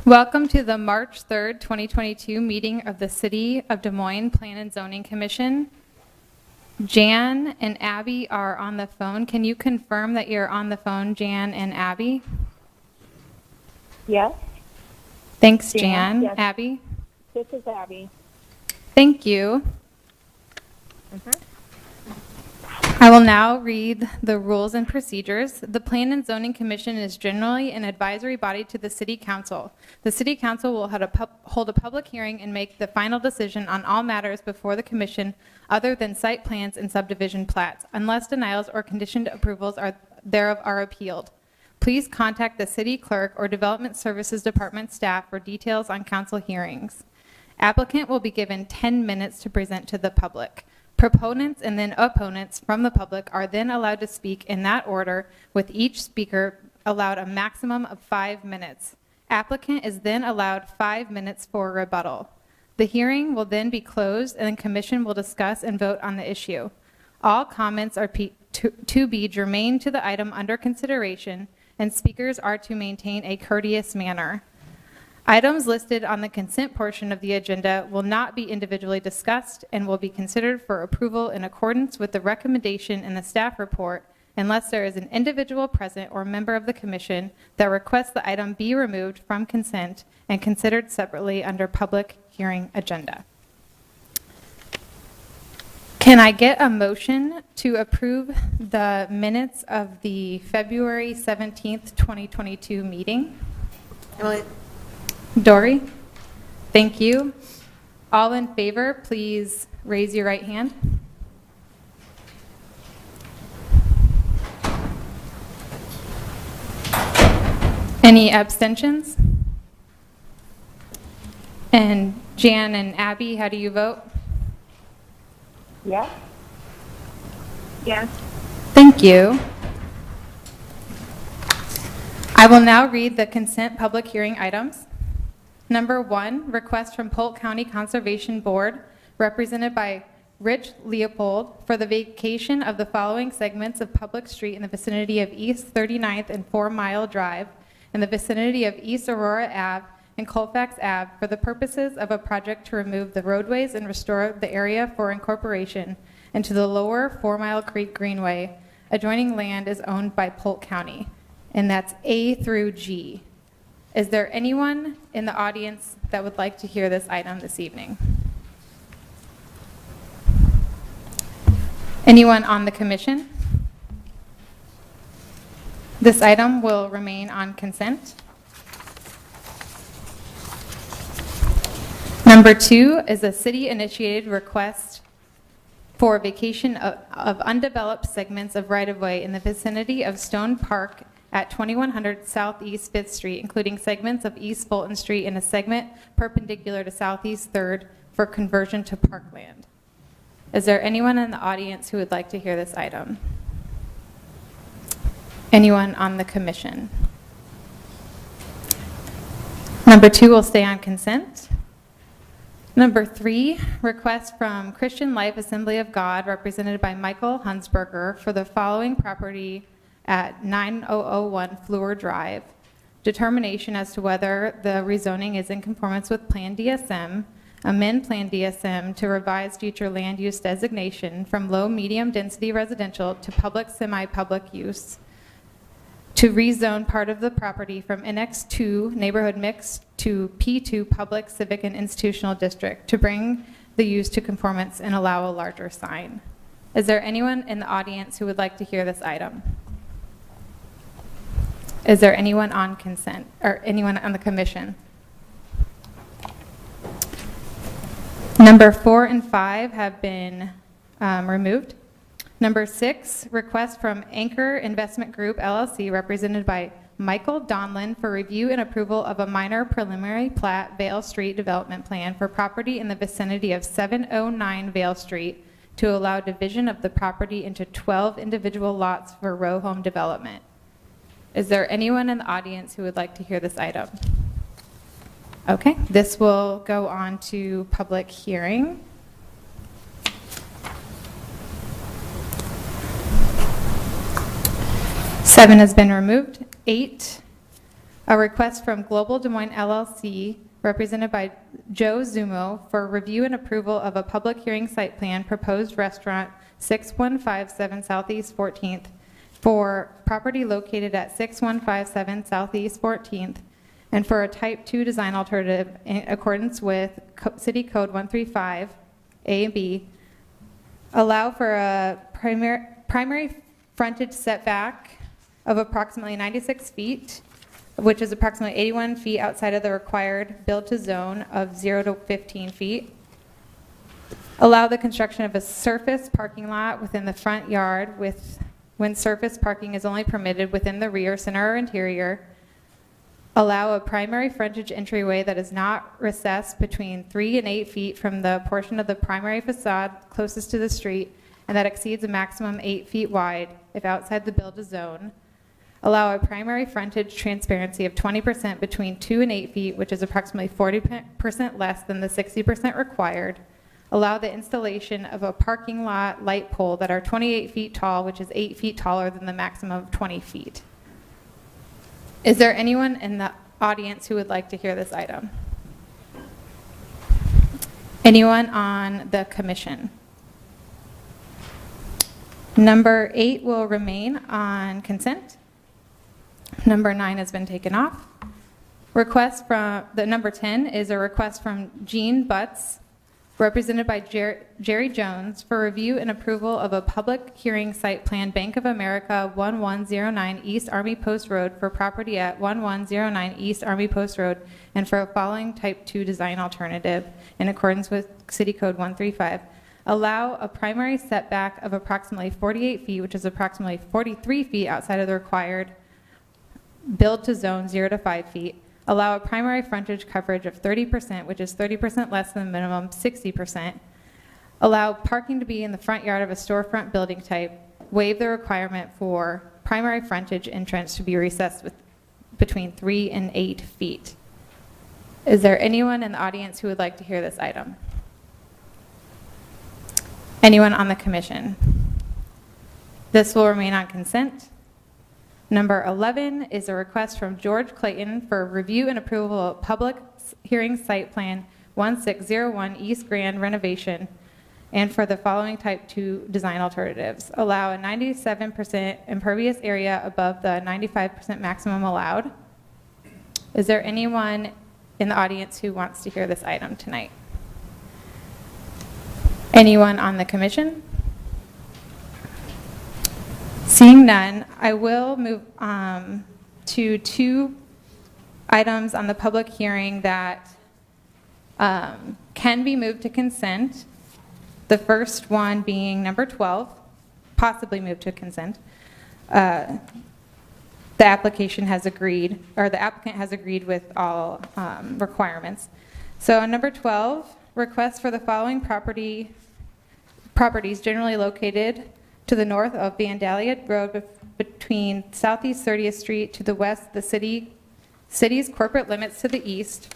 Welcome to the March 3rd, 2022 meeting of the City of Des Moines Plan and Zoning Commission. Jan and Abby are on the phone. Can you confirm that you're on the phone, Jan and Abby? Yes. Thanks, Jan. Yes. Abby? This is Abby. Thank you. I will now read the rules and procedures. The Plan and Zoning Commission is generally an advisory body to the City Council. The City Council will hold a public hearing and make the final decision on all matters before the Commission other than site plans and subdivision plats, unless denials or conditioned approvals thereof are appealed. Please contact the City Clerk or Development Services Department staff for details on council hearings. Applicant will be given 10 minutes to present to the public. Proponents and then opponents from the public are then allowed to speak in that order, with each speaker allowed a maximum of 5 minutes. Applicant is then allowed 5 minutes for rebuttal. The hearing will then be closed and the commission will discuss and vote on the issue. All comments are to be germane to the item under consideration, and speakers are to maintain a courteous manner. Items listed on the consent portion of the agenda will not be individually discussed and will be considered for approval in accordance with the recommendation in the staff report unless there is an individual present or member of the commission that requests the item be removed from consent and considered separately under public hearing agenda. Can I get a motion to approve the minutes of the February 17th, 2022 meeting? Emily? Dory, thank you. All in favor, please raise your right hand. Any abstentions? And Jan and Abby, how do you vote? Yes. Yes. Thank you. I will now read the consent public hearing items. Number 1, request from Polk County Conservation Board, represented by Rich Leopold, for the vacation of the following segments of public street in the vicinity of East 39th and 4 Mile Drive, in the vicinity of East Aurora Ave and Colfax Ave, for the purposes of a project to remove the roadways and restore the area for incorporation into the lower 4 Mile Creek Greenway. Adjoining land is owned by Polk County, and that's A through G. Is there anyone in the audience that would like to hear this item this evening? Anyone on the commission? This item will remain on consent. Number 2 is a city-initiated request for vacation of undeveloped segments of right-of-way in the vicinity of Stone Park at 2100 Southeast 5th Street, including segments of East Fulton Street and a segment perpendicular to Southeast 3rd for conversion to parkland. Is there anyone in the audience who would like to hear this item? Anyone on the commission? Number 2 will stay on consent. Number 3, request from Christian Life Assembly of God, represented by Michael Hunsberger, for the following property at 9001 Fleur Drive. Determination as to whether the rezoning is in conformance with Plan DSM, amend Plan DSM to revise future land use designation from low medium density residential to public semi-public use, to rezone part of the property from NX2 neighborhood mix to P2 public civic and institutional district, to bring the use to conformance and allow a larger sign. Is there anyone in the audience who would like to hear this item? Is there anyone on consent or anyone on the commission? Number 4 and 5 have been removed. Number 6, request from Anchor Investment Group, LLC, represented by Michael Donlin, for review and approval of a minor preliminary plat Vale Street development plan for property in the vicinity of 709 Vale Street to allow division of the property into 12 individual lots for row home development. Is there anyone in the audience who would like to hear this item? Okay, this will go on to public hearing. Seven has been removed. 8, A request from Global Des Moines LLC, represented by Joe Zumo, for review and approval of a public hearing site plan, proposed restaurant 6157 Southeast 14th, for property located at 6157 Southeast 14th, and for a Type 2 design alternative in accordance with City Code 135 A and B. Allow for a primary frontage setback of approximately 96 feet, which is approximately 81 feet outside of the required build-to-zone of 0 to 15 feet. Allow the construction of a surface parking lot within the front yard when surface parking is only permitted within the rear, center, or interior. Allow a primary frontage entryway that is not recessed between 3 and 8 feet from the portion of the primary facade closest to the street and that exceeds a maximum 8 feet wide if outside the build-to-zone. Allow a primary frontage transparency of 20% between 2 and 8 feet, which is approximately 40% less than the 60% required. Allow the installation of a parking lot light pole that are 28 feet tall, which is 8 feet taller than the maximum of 20 feet. Is there anyone in the audience who would like to hear this item? Anyone on the commission? Number 8 will remain on consent. Number 9 has been taken off. Request from, the number 10 is a request from Gene Butts, represented by Jerry Jones, for review and approval of a public hearing site plan, Bank of America 1109 East Army Post Road, for property at 1109 East Army Post Road, and for a following Type 2 design alternative in accordance with City Code 135. Allow a primary setback of approximately 48 feet, which is approximately 43 feet outside of the required build to zone 0 to 5 feet. Allow a primary frontage coverage of 30%, which is 30% less than the minimum 60%. Allow parking to be in the front yard of a storefront building type. Waive the requirement for primary frontage entrance to be recessed between 3 and 8 feet. Is there anyone in the audience who would like to hear this item? Anyone on the commission? This will remain on consent. Number 11 is a request from George Clayton for review and approval of public hearing site plan 1601 East Grand renovation and for the following Type 2 design alternatives. Allow a 97% impervious area above the 95% maximum allowed. Is there anyone in the audience who wants to hear this item tonight? Anyone on the commission? Seeing none, I will move to 2 items on the public hearing that can be moved to consent. The first one being number 12, possibly moved to consent. The application has agreed, or the applicant has agreed with all requirements. So on number 12, requests for the following properties generally located to the north of Vandalia Road between Southeast 30th Street to the west, the city's corporate limits to the east.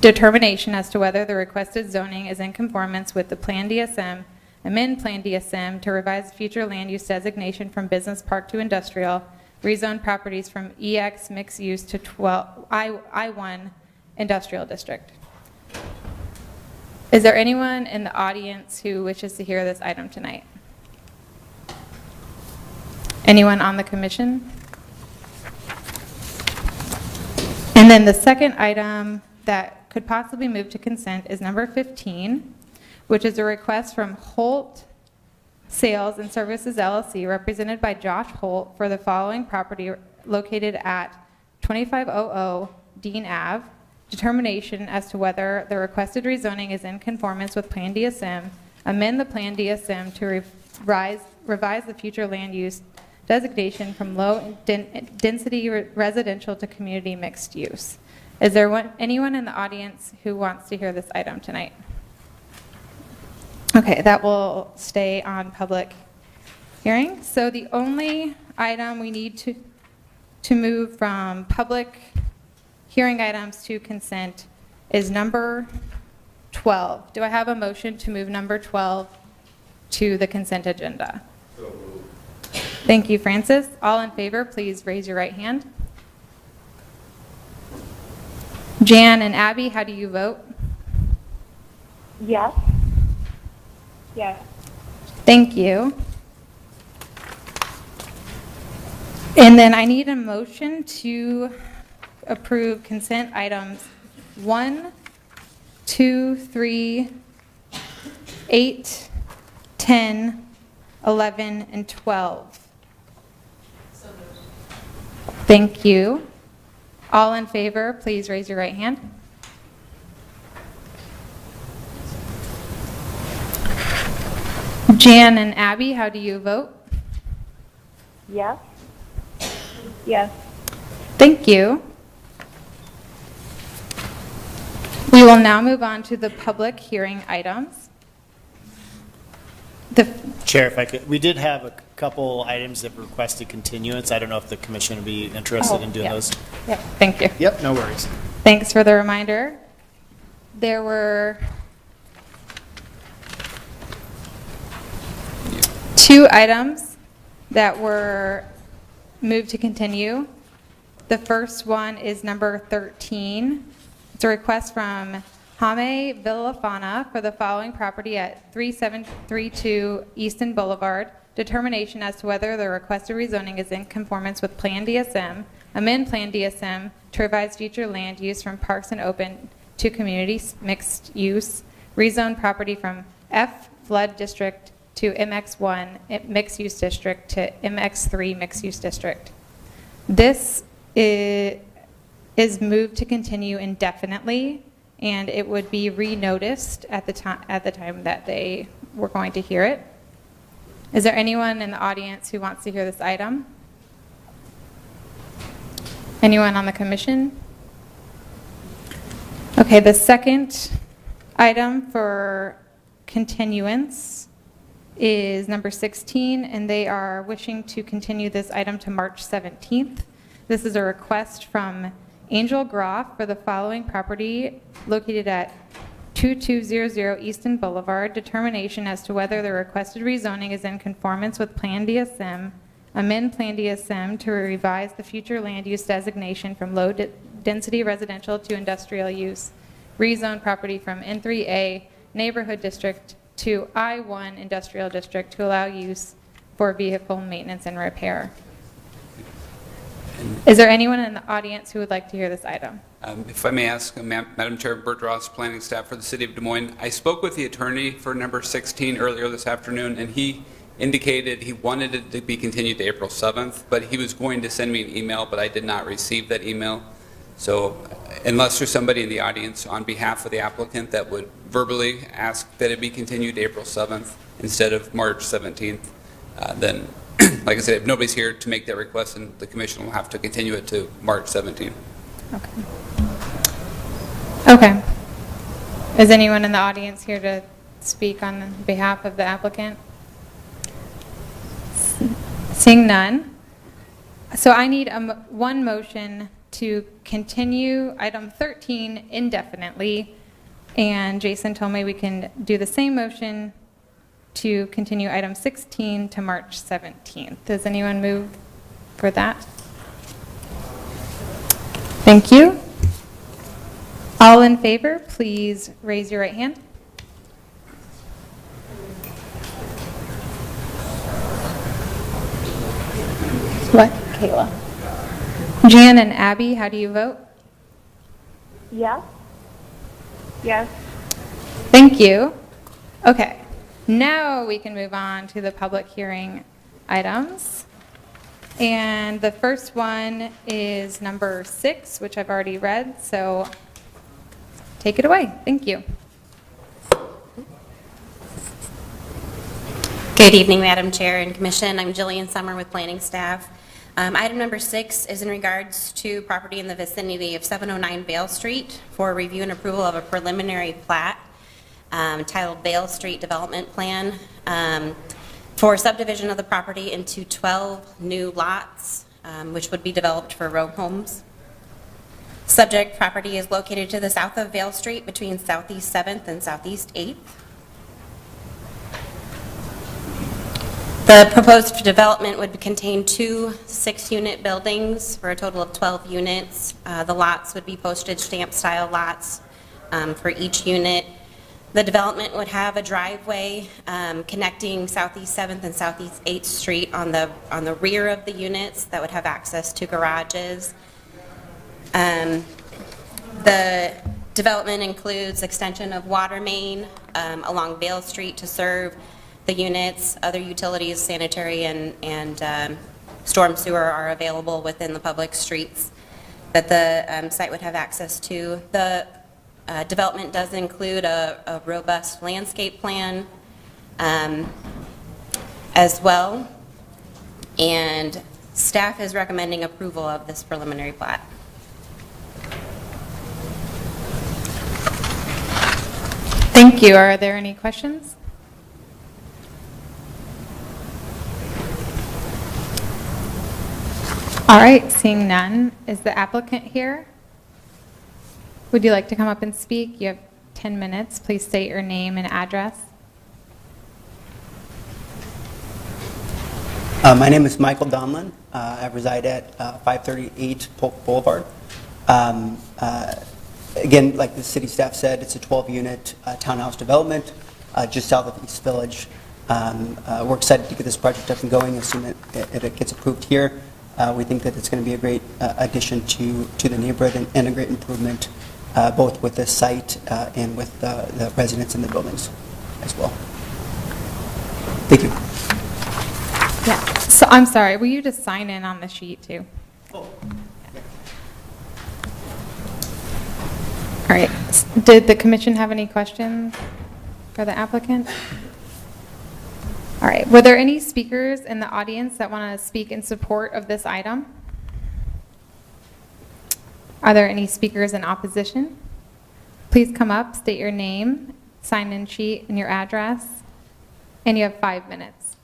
Determination as to whether the requested zoning is in conformance with the Plan DSM, amend Plan DSM to revise future land use designation from business park to industrial, rezone properties from EX mixed use to I1 industrial district. Is there anyone in the audience who wishes to hear this item tonight? Anyone on the commission? And then the second item that could possibly move to consent is number 15, which is a request from Holt Sales and Services LLC, represented by Josh Holt, for the following property located at 2500 Dean Ave. Determination as to whether the requested rezoning is in conformance with Plan DSM, amend the Plan DSM to revise the future land use designation from low density residential to community mixed use. Is there anyone in the audience who wants to hear this item tonight? Okay, that will stay on public hearing. So the only item we need to move from public hearing items to consent is number 12. Do I have a motion to move number 12 to the consent agenda? So moved. Thank you, Francis. All in favor, please raise your right hand. Jan and Abby, how do you vote? Yes. Yes. Thank you. And then I need a motion to approve consent items 1, 2, 3, 8, 10, 11, and 12. Thank you. All in favor, please raise your right hand. Jan and Abby, how do you vote? Yes. Yes. Thank you. We will now move on to the public hearing items. Chair, if I could, we did have a couple items that requested continuance. I don't know if the commission would be interested in doing yeah. those. Yeah, thank you. Yep, no worries. Thanks for the reminder. There were 2 items that were moved to continue. The first one is number 13. It's a request from Jaime Villafana for the following property at 3732 Easton Boulevard. Determination as to whether the requested rezoning is in conformance with Plan DSM, amend Plan DSM to revise future land use from parks and open to community mixed use, rezone property from F flood district to MX1 mixed use district to MX3 mixed use district. This is moved to continue indefinitely, and it would be re-noticed at the time that they were going to hear it. Is there anyone in the audience who wants to hear this item? Anyone on the commission? Okay, the second item for continuance is number 16, and they are wishing to continue this item to March 17th. This is a request from Angel Groff for the following property located at 2200 Easton Boulevard. Determination as to whether the requested rezoning is in conformance with Plan DSM, amend Plan DSM to revise the future land use designation from low density residential to industrial use, rezone property from N3A neighborhood district to I1 industrial district to allow use for vehicle maintenance and repair. Is there anyone in the audience who would like to hear this item? If I may ask, Madam Chair, Bert Ross, planning staff for the City of Des Moines. I spoke with the attorney for number 16 earlier this afternoon, and he indicated he wanted it to be continued to April 7th, but he was going to send me an email, but I did not receive that email. So unless there's somebody in the audience on behalf of the applicant that would verbally ask that it be continued to April 7th instead of March 17th, then, like I said, if nobody's here to make that request, then the commission will have to continue it to March 17th. Okay. Okay. Is anyone in the audience here to speak on behalf of the applicant? Seeing none. So I need one motion to continue item 13 indefinitely, and Jason told me we can do the same motion to continue item 16 to March 17th. Does anyone move for that? Thank you. All in favor, please raise your right hand. What? Kayla. Jan and Abby, how do you vote? Yes. Yes. Thank you. Okay, now we can move on to the public hearing items. And the first one is number 6, which I've already read, so take it away. Thank you. Good evening, Madam Chair and Commission. I'm Jillian Summer with planning staff. Item number 6 is in regards to property in the vicinity of 709 Vale Street for review and approval of a preliminary plat titled Vale Street Development Plan for subdivision of the property into 12 new lots, which would be developed for row homes. Subject property is located to the south of Vale Street between Southeast 7th and Southeast 8th. The proposed development would contain 2 6-unit buildings for a total of 12 units. The lots would be postage stamp style lots for each unit. The development would have a driveway connecting Southeast 7th and Southeast 8th Street on the rear of the units that would have access to garages. The development includes extension of water main along Vale Street to serve the units. Other utilities, sanitary and storm sewer are available within the public streets that the site would have access to. The development does include a robust landscape plan as well, and staff is recommending approval of this preliminary plat. Thank you. Are there any questions? All right, seeing none, is the applicant here? Would you like to come up and speak? You have 10 minutes. Please state your name and address. My name is Michael Donlin. I reside at 538 Polk Boulevard. Again, like the city staff said, it's a 12-unit townhouse development just south of East Village. We're excited to get this project up and going as soon as it gets approved here. We think that it's going to be a great addition to the neighborhood and a great improvement both with the site and with the residents in the buildings as well. Thank you. Yeah. So I'm sorry, will you just sign in on the sheet too? Oh. All right. Did the commission have any questions for the applicant? All right. Were there any speakers in the audience that want to speak in support of this item? Are there any speakers in opposition? Please come up, state your name, sign-in sheet, and your address, and you have 5 minutes.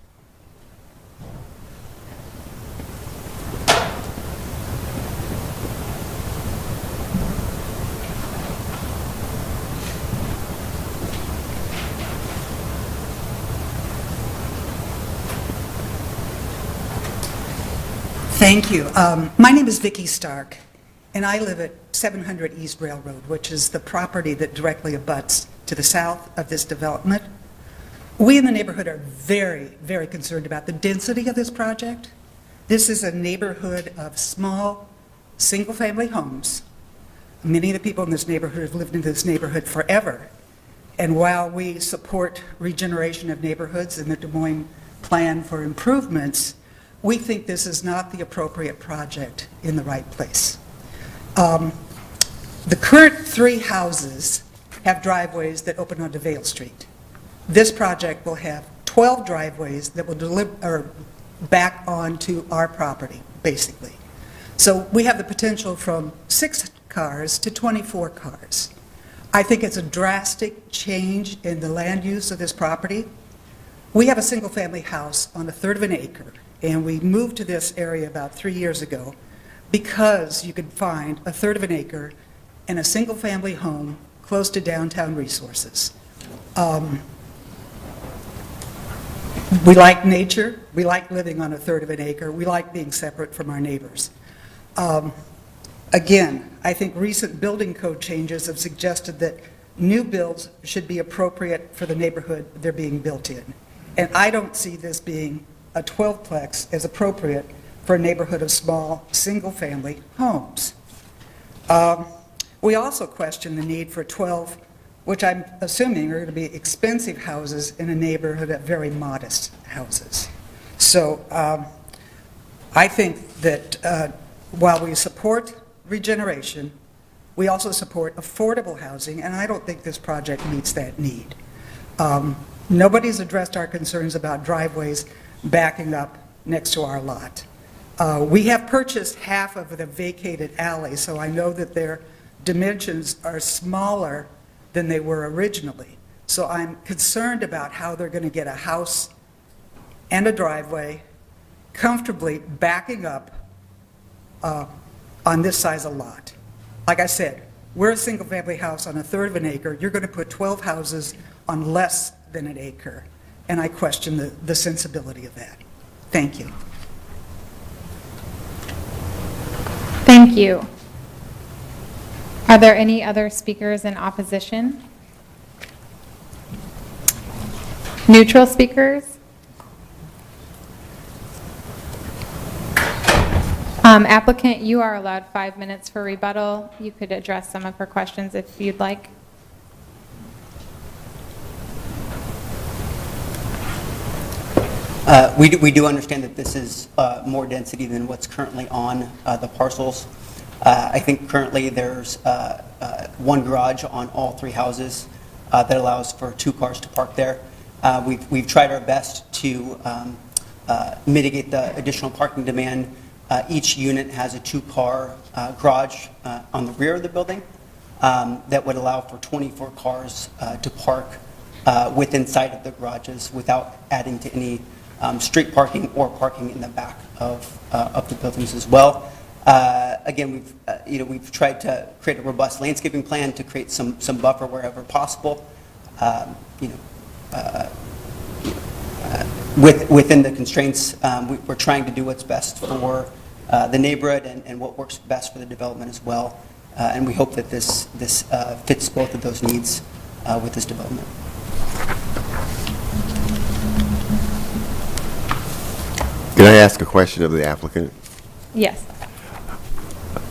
Thank you. My name is Vicki Stark, and I live at 700 East Railroad, which is the property that directly abuts to the south of this development. We in the neighborhood are very, very concerned about the density of this project. This is a neighborhood of small, single-family homes. Many of the people in this neighborhood have lived in this neighborhood forever. And while we support regeneration of neighborhoods and the Des Moines plan for improvements, we think this is not the appropriate project in the right place. The current 3 houses have driveways that open onto Vale Street. This project will have 12 driveways that will deliver back onto our property, basically. So we have the potential from 6 cars to 24 cars. I think it's a drastic change in the land use of this property. We have a single-family house on 1/3 of an acre, and we moved to this area about 3 years ago because you could find 1/3 of an acre and a single-family home close to downtown resources. We like nature. We like living on 1/3 of an acre. We like being separate from our neighbors. Again, I think recent building code changes have suggested that new builds should be appropriate for the neighborhood they're being built in. And I don't see this being a 12-plex as appropriate for a neighborhood of small, single-family homes. We also question the need for 12, which I'm assuming are going to be expensive houses in a neighborhood of very modest houses. So I think that while we support regeneration, we also support affordable housing, and I don't think this project meets that need. Nobody's addressed our concerns about driveways backing up next to our lot. We have purchased half of the vacated alley, so I know that their dimensions are smaller than they were originally. So I'm concerned about how they're going to get a house and a driveway comfortably backing up on this size of lot. Like I said, we're a single-family house on 1/3 of an acre. You're going to put 12 houses on less than an acre. and I question the sensibility of that. Thank you. Thank you. Are there any other speakers in opposition? Neutral speakers? Applicant, you are allowed 5 minutes for rebuttal. You could address some of her questions if you'd like. We do understand that this is more density than what's currently on the parcels. I think currently there's one garage on all 3 houses that allows for 2 cars to park there. We've tried our best to mitigate the additional parking demand. Each unit has a 2-car garage on the rear of the building that would allow for 24 cars to park within sight of the garages without adding to any street parking or parking in the back of the buildings as well. Again, we've tried to create a robust landscaping plan to create some buffer wherever possible. Within the constraints, we're trying to do what's best for the neighborhood and what works best for the development as well. And we hope that this fits both of those needs with this development. Can I ask a question of the applicant? Yes.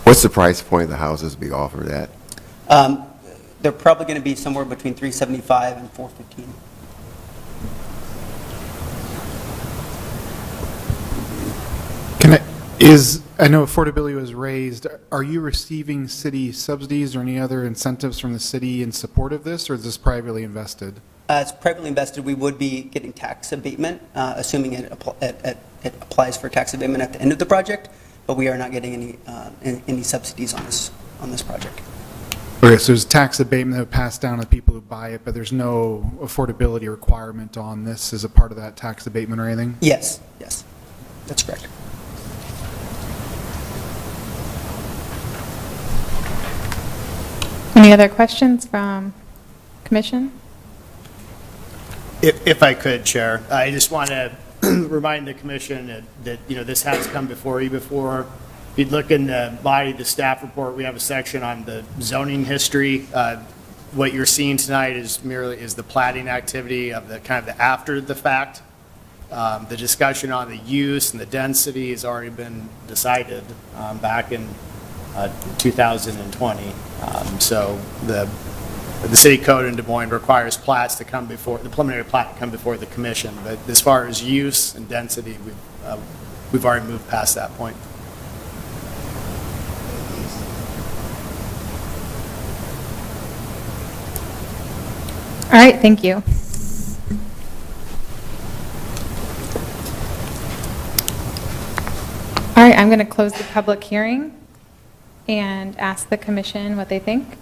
What's the price point of the houses being offered at? They're probably going to be somewhere between $375 and $415. I know affordability was raised. Are you receiving city subsidies or any other incentives from the city in support of this, or is this privately invested? It's privately invested. We would be getting tax abatement, assuming it applies for tax abatement at the end of the project, but we are not getting any subsidies on this project. Okay, so there's tax abatement that would pass down to the people who buy it, but there's no affordability requirement on this as a part of that tax abatement or anything? Yes, that's correct. Any other questions from Commission? If I could, Chair, I just want to remind the Commission that, this has come before you before. If you'd look in the body of the staff report, we have a section on the zoning history. What you're seeing tonight is the platting activity of the kind of the after the fact. The discussion on the use and the density has already been decided back in 2020. So the city code in Des Moines requires plats to come before, the preliminary plat to come before the commission. But as far as use and density, we've already moved past that point. All right, thank you. All right, I'm going to close the public hearing and ask the Commission what they think.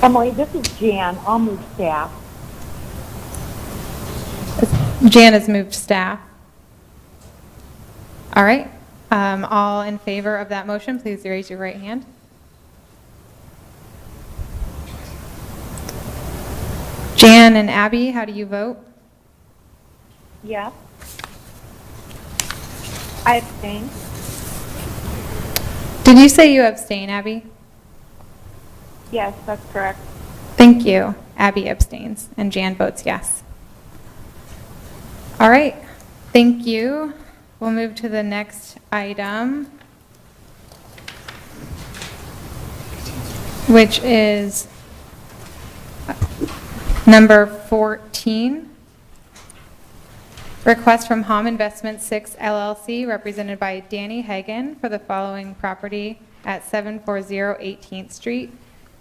Emily, this is Jan. I'll move staff. Jan has moved staff. All right, all in favor of that motion, please raise your right hand. Jan and Abby, how do you vote? Yes. I abstain. Did you say you abstain, Abby? Yes, that's correct. Thank you. Abby abstains, and Jan votes yes. All right, thank you. We'll move to the next item, which is number 14. Request from Hom Investment 6 LLC, represented by Danny Hegan, for the following property at 740 18th Street.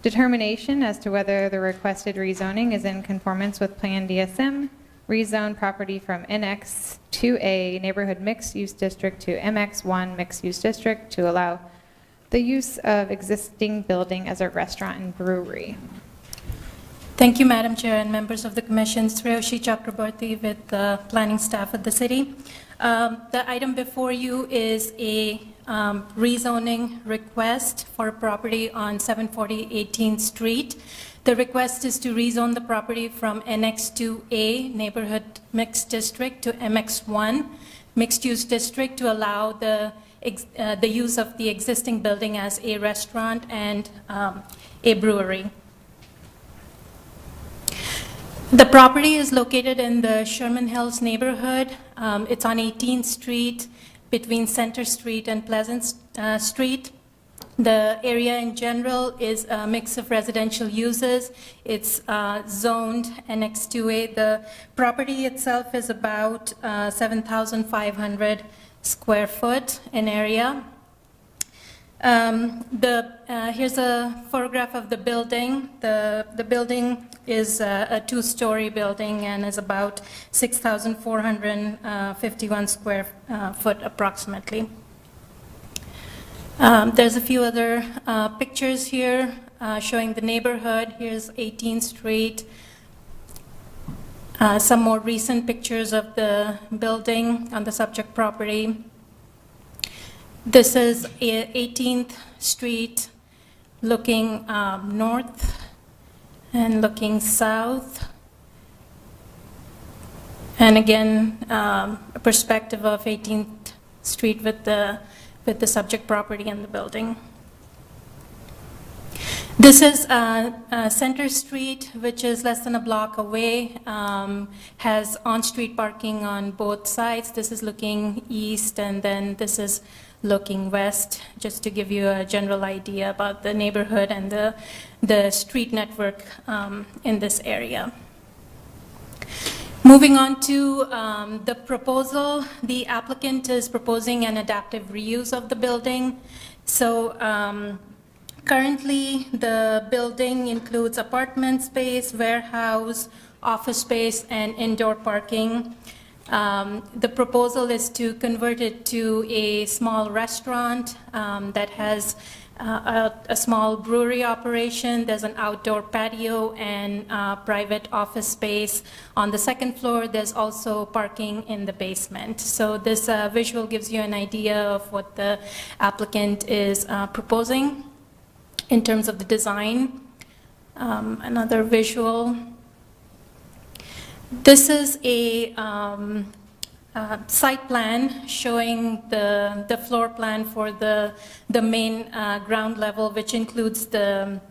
Determination as to whether the requested rezoning is in conformance with Plan DSM. Rezone property from NX 2A Neighborhood Mixed Use District to MX1 Mixed Use District to allow the use of existing building as a restaurant and brewery. Thank you, Madam Chair and members of the Commission. Sreyoshi Chakraborty with the planning staff of the city. The item before you is a rezoning request for a property on 740 18th Street. The request is to rezone the property from NX2A Neighborhood Mixed District to MX1 Mixed Use District to allow the use of the existing building as a restaurant and a brewery. The property is located in the Sherman Hills neighborhood. It's on 18th Street between Center Street and Pleasant Street. The area in general is a mix of residential uses. It's zoned NX2A. The property itself is about 7,500 square foot in area. Here's a photograph of the building. The building is a two-story building and is about 6,451 square foot approximately. There's a few other pictures here showing the neighborhood. Here's 18th Street. Some more recent pictures of the building on the subject property. This is 18th Street looking north and looking south. And again, a perspective of 18th Street with the subject property and the building. This is Center Street, which is less than a block away, has on-street parking on both sides. This is looking east, and then this is looking west, just to give you a general idea about the neighborhood and the street network in this area. Moving on to the proposal, the applicant is proposing an adaptive reuse of the building. So currently, the building includes apartment space, warehouse, office space, and indoor parking. The proposal is to convert it to a small restaurant that has a small brewery operation. There's an outdoor patio and private office space. On the second floor, there's also parking in the basement. So this visual gives you an idea of what the applicant is proposing in terms of the design. Another visual. This is a site plan showing the floor plan for the main ground level, which includes the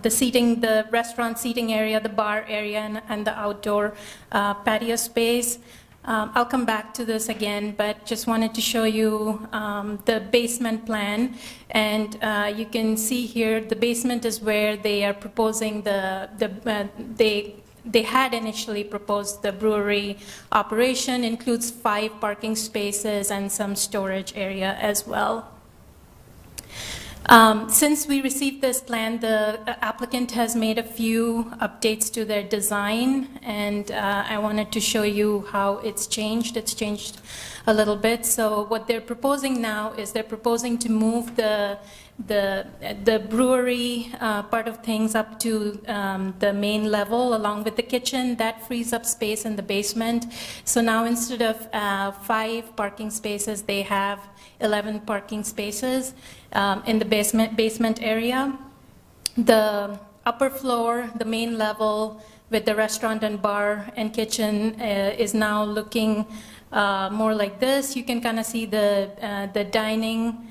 seating, the restaurant seating area, the bar area, and the outdoor patio space. I'll come back to this again, but just wanted to show you the basement plan. And you can see here the basement is where they are proposing they had initially proposed the brewery operation, includes 5 parking spaces and some storage area as well. Since we received this plan, the applicant has made a few updates to their design, and I wanted to show you how it's changed. It's changed a little bit. So what they're proposing now is they're proposing to move the brewery part of things up to the main level along with the kitchen. That frees up space in the basement. So now instead of 5 parking spaces, they have 11 parking spaces in the basement area. The upper floor, the main level with the restaurant and bar and kitchen is now looking more like this. You can kind of see the dining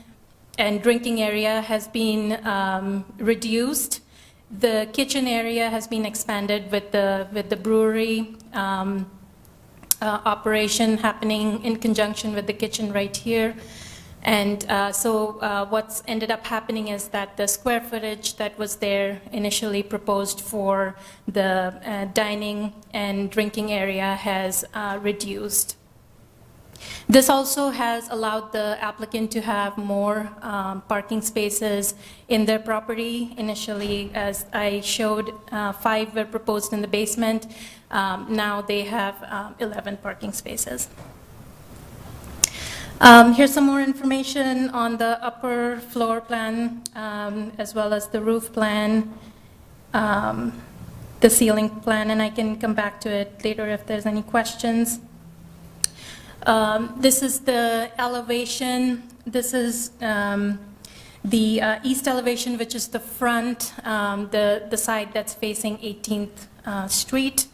and drinking area has been reduced. The kitchen area has been expanded with the brewery operation happening in conjunction with the kitchen right here. And so what's ended up happening is that the square footage that was there initially proposed for the dining and drinking area has reduced. This also has allowed the applicant to have more parking spaces in their property. Initially, as I showed, 5 were proposed in the basement. Now they have 11 parking spaces. Here's some more information on the upper floor plan, as well as the roof plan, the ceiling plan, and I can come back to it later if there's any questions. This is the elevation. This is the east elevation, which is the front, the side that's facing 18th Street.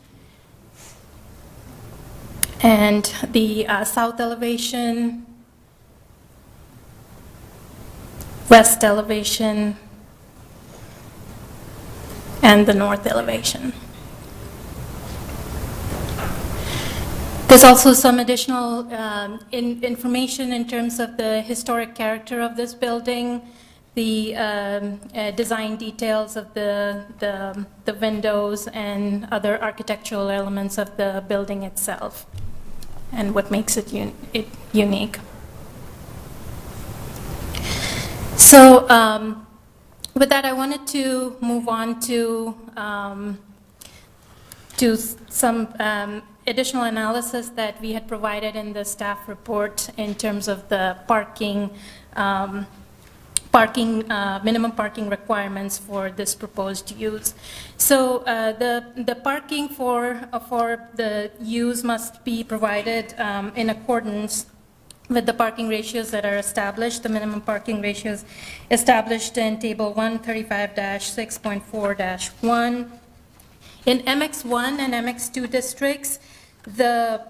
And the south elevation, west elevation, and the north elevation. There's also some additional information in terms of the historic character of this building, the design details of the windows and other architectural elements of the building itself, and what makes it unique. So with that, I wanted to move on to some additional analysis that we had provided in the staff report in terms of the minimum parking requirements for this proposed use. So the parking for the use must be provided in accordance with the parking ratios that are established, the minimum parking ratios established in Table 135-6.4-1. In MX1 and MX2 districts, the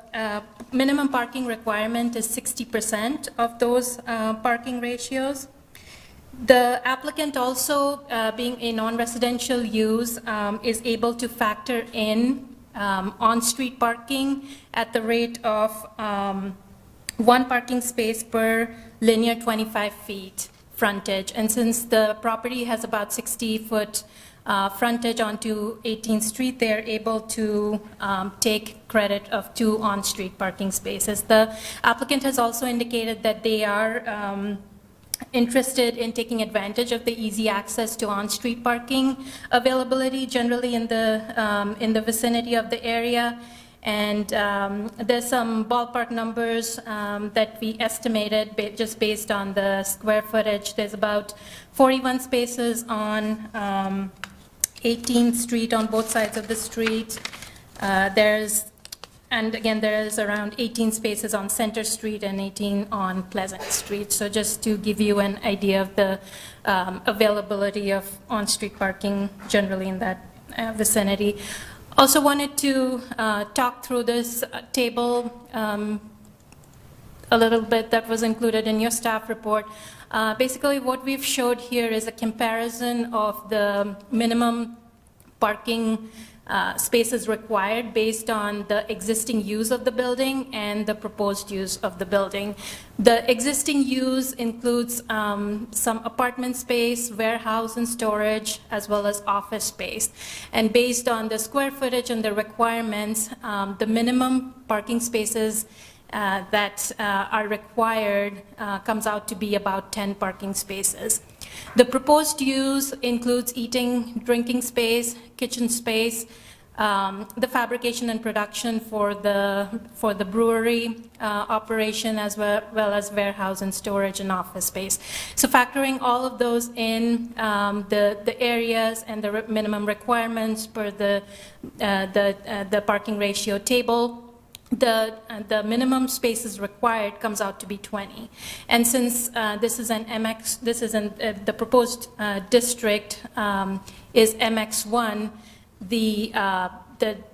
minimum parking requirement is 60% of those parking ratios. The applicant also, being a non-residential use, is able to factor in on-street parking at the rate of 1 parking space per linear 25 feet frontage. And since the property has about 60-foot frontage onto 18th Street, they're able to take credit of 2 on-street parking spaces. The applicant has also indicated that they are interested in taking advantage of the easy access to on-street parking availability generally in the vicinity of the area. And there's some ballpark numbers that we estimated just based on the square footage. There's about 41 spaces on 18th Street on both sides of the street. And again, there is around 18 spaces on Center Street and 18 on Pleasant Street. So just to give you an idea of the availability of on-street parking generally in that vicinity. Also wanted to talk through this table a little bit that was included in your staff report. Basically, what we've showed here is a comparison of the minimum parking spaces required based on the existing use of the building and the proposed use of the building. The existing use includes some apartment space, warehouse and storage, as well as office space. And based on the square footage and the requirements, the minimum parking spaces that are required comes out to be about 10 parking spaces. The proposed use includes eating, drinking space, kitchen space, the fabrication and production for the brewery operation, as well as warehouse and storage and office space. So factoring all of those in, the areas and the minimum requirements per the parking ratio table, the minimum spaces required comes out to be 20. And since this is an MX, this is the proposed district is MX1, the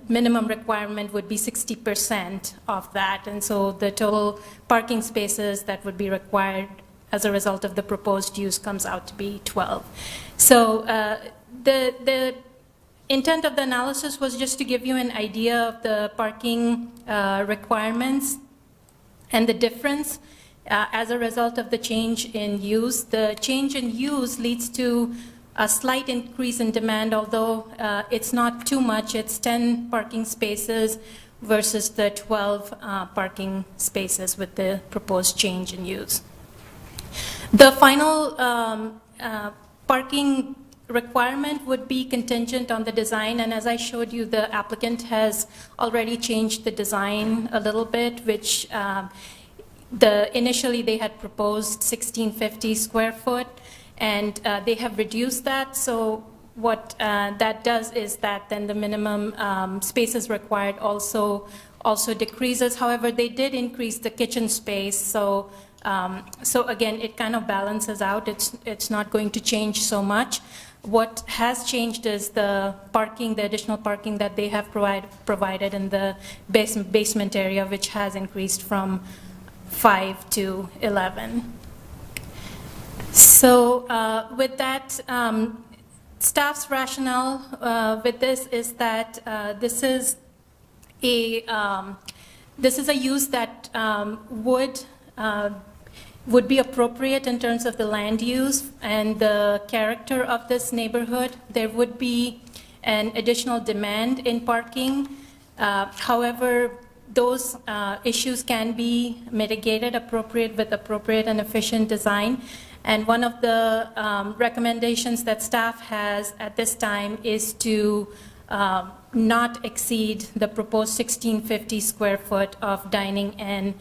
minimum requirement would be 60% of that. And so the total parking spaces that would be required as a result of the proposed use comes out to be 12. So the intent of the analysis was just to give you an idea of the parking requirements and the difference as a result of the change in use. The change in use leads to a slight increase in demand, although it's not too much. It's 10 parking spaces versus the 12 parking spaces with the proposed change in use. The final parking requirement would be contingent on the design, and as I showed you, the applicant has already changed the design a little bit, which initially they had proposed 1650 square foot, and they have reduced that. So what that does is that then the minimum spaces required also also decreases. However, they did increase the kitchen space, so again, it kind of balances out. It's not going to change so much. What has changed is the parking, the additional parking that they have provided in the basement area, which has increased from 5 to 11. So with that, staff's rationale with this is that this is a use that would be appropriate in terms of the land use and the character of this neighborhood. There would be an additional demand in parking. However, those issues can be mitigated with appropriate and efficient design. And one of the recommendations that staff has at this time is to not exceed the proposed 1,650 square foot of dining and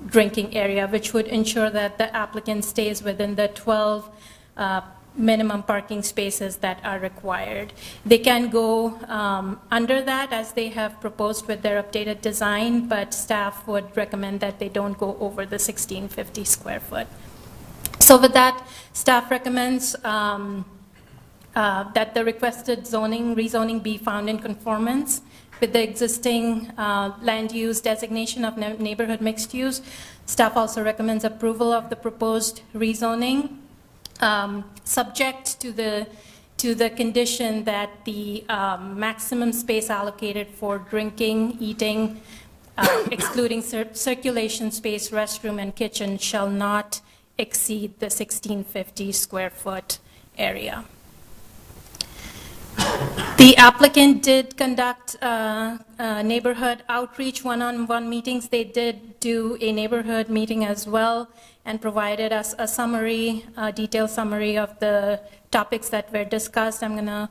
drinking area, which would ensure that the applicant stays within the 12 minimum parking spaces that are required. They can go under that as they have proposed with their updated design, but staff would recommend that they don't go over the 1,650 square foot. So with that, staff recommends that the requested rezoning be found in conformance with the existing land use designation of neighborhood mixed use. Staff also recommends approval of the proposed rezoning, subject to the condition that the maximum space allocated for drinking, eating, excluding circulation space, restroom, and kitchen shall not exceed the 1,650 square foot area. The applicant did conduct neighborhood outreach one-on-one meetings. They did do a neighborhood meeting as well and provided us a summary, detailed summary of the topics that were discussed. I'm going to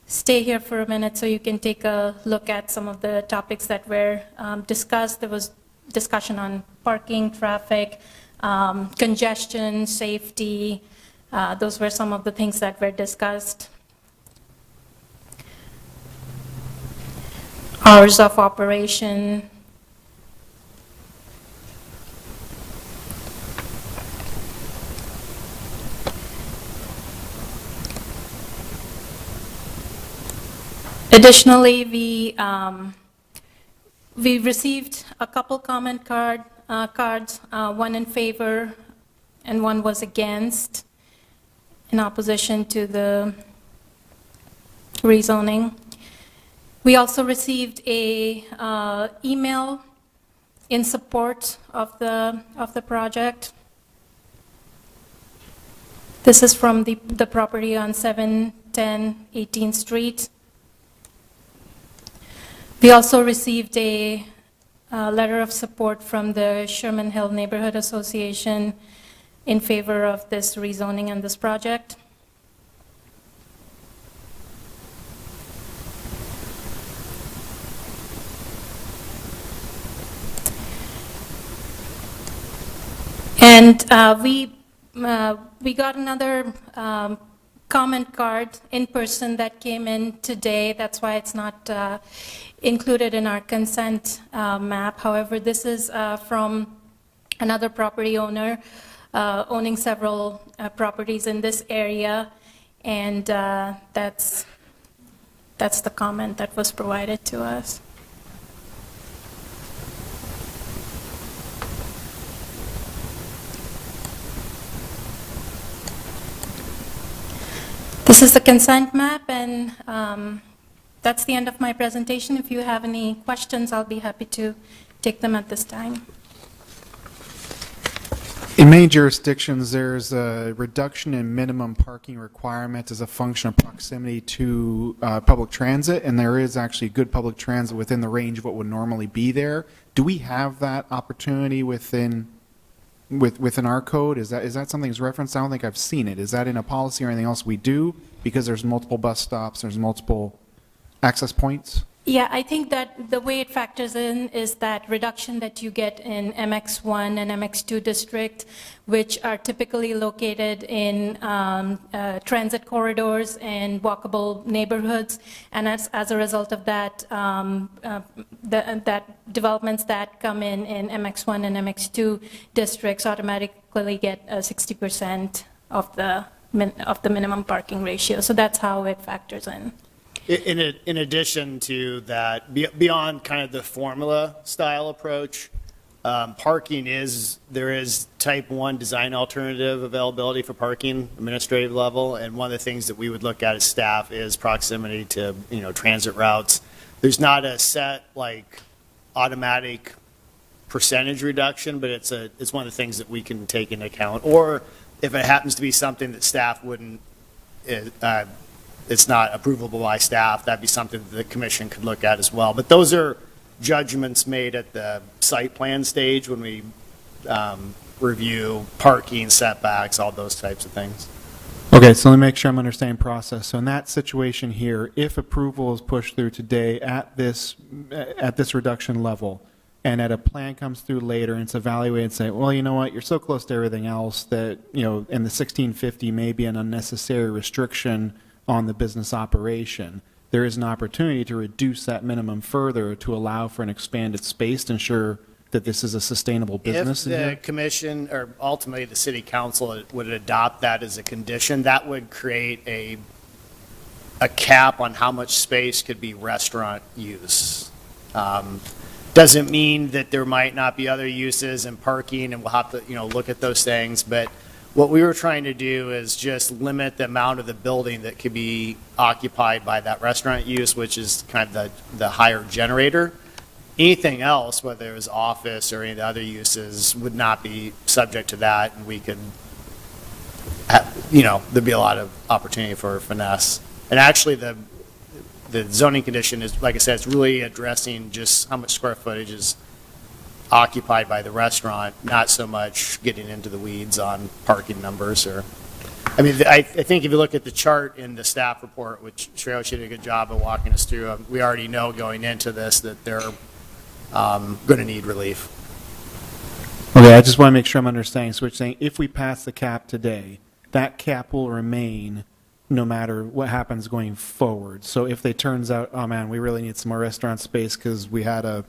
stay here for a minute so you can take a look at some of the topics that were discussed. There was discussion on parking, traffic, congestion, safety. Those were some of the things that were discussed. Hours of operation. Additionally, we received a couple comment cards, one in favor and one was against, in opposition to the rezoning. We also received a email in support of the project. This is from the property on 710 18th Street. We also received a letter of support from the Sherman Hill Neighborhood Association in favor of this rezoning and this project. And we got another comment card in person that came in today. That's why it's not included in our consent map. However, this is from another property owner owning several properties in this area, and that's the comment that was provided to us. This is the consent map, and that's the end of my presentation. If you have any questions, I'll be happy to take them at this time. In many jurisdictions, there's a reduction in minimum parking requirements as a function of proximity to public transit, and there is actually good public transit within the range of what would normally be there. Do we have that opportunity within our code? Is that something that's referenced? I don't think I've seen it. Is that in a policy or anything else we do? Because there's multiple bus stops, there's multiple access points? Yeah, I think that the way it factors in is that reduction that you get in MX1 and MX2 district, which are typically located in transit corridors and walkable neighborhoods. And as a result of that, that developments that come in MX1 and MX2 districts automatically get 60% of the minimum parking ratio. So that's how it factors in. In addition to that, beyond kind of the formula style approach, parking there is type 1 design alternative availability for parking, administrative level, and one of the things that we would look at as staff is proximity to, transit routes. There's not a set, like, automatic percentage reduction, but it's one of the things that we can take into account. Or if it happens to be something that staff wouldn't, it's not approvable by staff, that'd be something that the commission could look at as well. But those are judgments made at the site plan stage when we review parking, setbacks, all those types of things. Okay, so let me make sure I'm understanding process. So in that situation here, if approval is pushed through today at this reduction level, and at a plan comes through later and it's evaluated and say, well, you know what, you're so close to everything else that, in the 1650 may be an unnecessary restriction on the business operation, there is an opportunity to reduce that minimum further to allow for an expanded space to ensure that this is a sustainable business. If the commission, or ultimately the city council, would adopt that as a condition, that would create a cap on how much space could be restaurant use. Doesn't mean that there might not be other uses and parking, and we'll have to, look at those things, but what we were trying to do is just limit the amount of the building that could be occupied by that restaurant use, which is kind of the higher generator. Anything else, whether it was office or any of the other uses, would not be subject to that, and we could have, there'd be a lot of opportunity for finesse. And actually, the zoning condition is, like I said, it's really addressing just how much square footage is occupied by the restaurant, not so much getting into the weeds on parking numbers. I think if you look at the chart in the staff report, which Shreya did a good job of walking us through, we already know going into this that they're going to need relief. Okay, I just want to make sure I'm understanding. So we're saying if we pass the cap today, that cap will remain no matter what happens going forward. So if it turns out, oh man, we really need some more restaurant space because we had a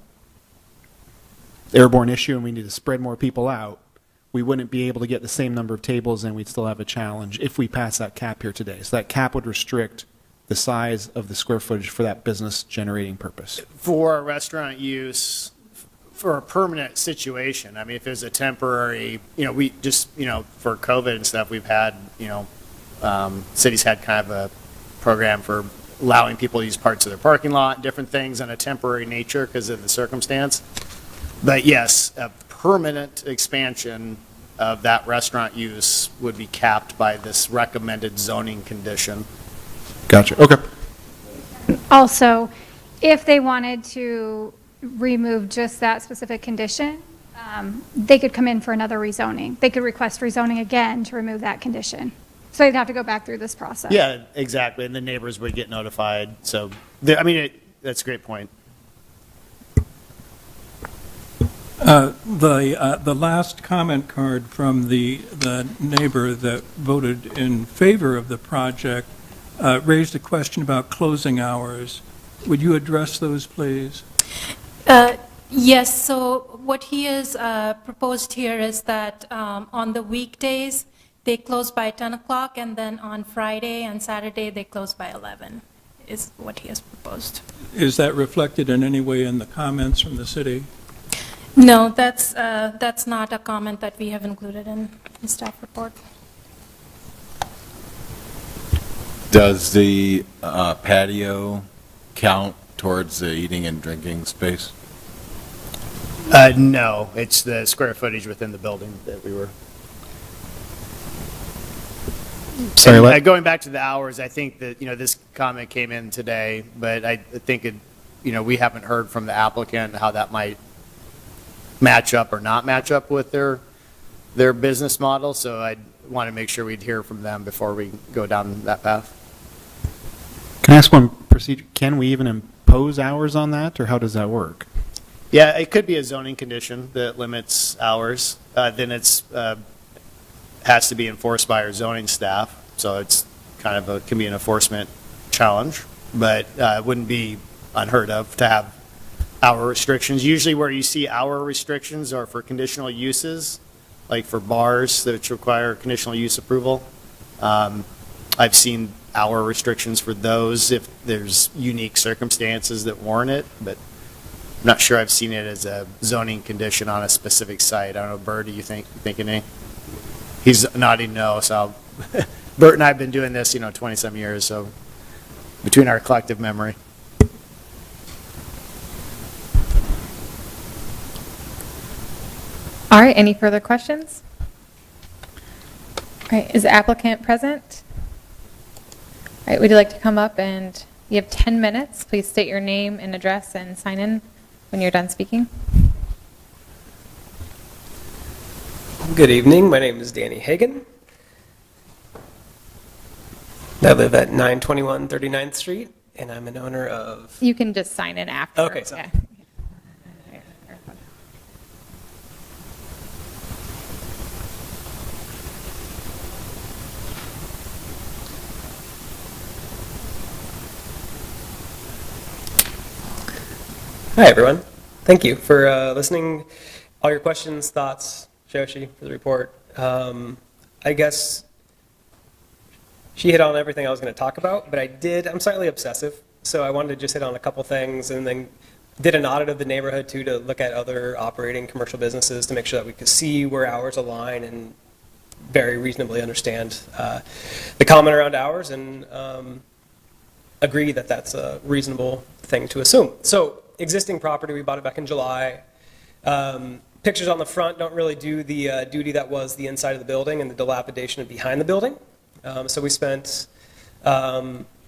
airborne issue and we need to spread more people out, we wouldn't be able to get the same number of tables and we'd still have a challenge if we pass that cap here today. So that cap would restrict the size of the square footage for that business generating purpose. For restaurant use, for a permanent situation, if there's a temporary, we just, for COVID and stuff, we've had, cities had kind of a program for allowing people to use parts of their parking lot, different things on a temporary nature because of the circumstance. But yes, a permanent expansion of that restaurant use would be capped by this recommended zoning condition. Gotcha. Okay. Also, if they wanted to remove just that specific condition, they could come in for another rezoning. They could request rezoning again to remove that condition. So they'd have to go back through this process. Yeah, exactly. And the neighbors would get notified. So, that's a great point. The last comment card from the neighbor that voted in favor of the project raised a question about closing hours. Would you address those, please? Yes, so what he has proposed here is that on the weekdays, they close by 10 o'clock, and then on Friday and Saturday, they close by 11, is what he has proposed. Is that reflected in any way in the comments from the city? No, that's not a comment that we have included in the staff report. Does the patio count towards the eating and drinking space? No, it's the square footage within the building that we were. Sorry, what? Going back to the hours, I think that, this comment came in today, but I think we haven't heard from the applicant how that might match up or not match up with their business model. So I want to make sure we'd hear from them before we go down that path. Can I ask one procedure? Can we even impose impose hours on that, or how does that work? Yeah, it could be a zoning condition that limits hours. Then it's has to be enforced by our zoning staff. So it's kind of can be an enforcement challenge, but it wouldn't be unheard of to have hour restrictions. Usually where you see hour restrictions are for conditional uses, like for bars that require conditional use approval. I've seen hour restrictions for those if there's unique circumstances that warrant it, but I'm not sure I've seen it as a zoning condition on a specific site. I don't know, Bert, do you think any? He's nodding no, so Bert and I have been doing this, 20-some years, so between our collective memory. All right, any further questions? All right, is the applicant present? All right, would you like to come up and you have 10 minutes. Please state your name and address and sign in when you're done speaking. Good evening. My name is Danny Hegan. I live at 921 39th Street, and I'm an owner of... You can just sign in after. Okay, sorry. Yeah. Hi, everyone. Thank you for listening. All your questions, thoughts, Shoshi, for the report. I guess she hit on everything I was going to talk about, but I'm slightly obsessive, so I wanted to just hit on a couple things and then did an audit of the neighborhood, too, to look at other operating commercial businesses to make sure that we could see where hours align and very reasonably understand the comment around hours and agree that that's a reasonable thing to assume. So, existing property, we bought it back in July. Pictures on the front don't really do the duty that was the inside of the building and the dilapidation of behind the building. So we spent about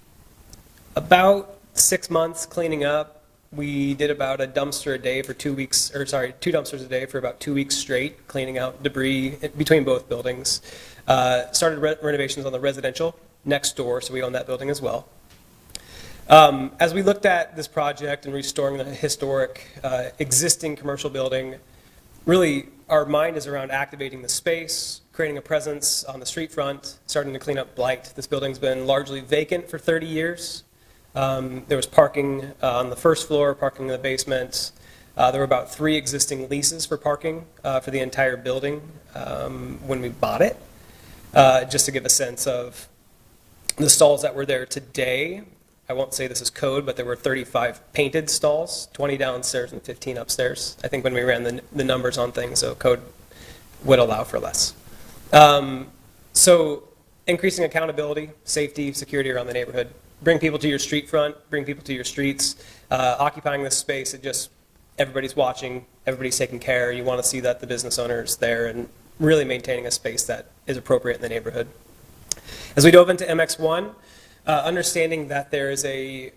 6 months cleaning up. We did about a dumpster a day for 2 weeks, or sorry, 2 dumpsters a day for about 2 weeks straight, cleaning out debris between both buildings. Started renovations on the residential next door, so we own that building as well. As we looked at this project and restoring the historic existing commercial building, really our mind is around activating the space, creating a presence on the street front, starting to clean up blight. This building's been largely vacant for 30 years. There was parking on the first floor, parking in the basement. There were about 3 existing leases for parking for the entire building when we bought it. Just to give a sense of the stalls that were there today, I won't say this is code, but there were 35 painted stalls, 20 downstairs and 15 upstairs. I think when we ran the numbers on things, so code would allow for less. So increasing accountability, safety, security around the neighborhood. Bring people to your street front, bring people to your streets. Occupying this space, everybody's watching, everybody's taking care. You want to see that the business owner is there and really maintaining a space that is appropriate in the neighborhood. As we dove into MX1, understanding that there is a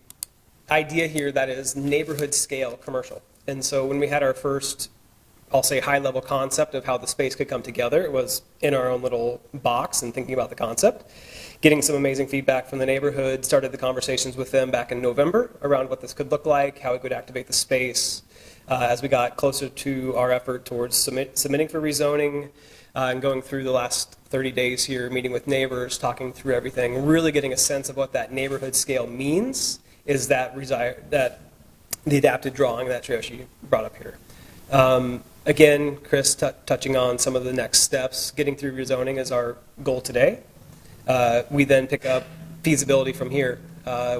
idea here that is neighborhood scale commercial. And so when we had our first, I'll say high level concept of how the space could come together, it was in our own little box and thinking about the concept. Getting some amazing feedback from the neighborhood, started the conversations with them back in November around what this could look like, how it could activate the space. As we got closer to our effort towards submitting for rezoning, and going through the last 30 days here, meeting with neighbors, talking through everything, really getting a sense of what that neighborhood scale means, is that the adapted drawing that Triyoshi brought up here. Again, Chris touching on some of the next steps, getting through rezoning is our goal today. We then pick up feasibility from here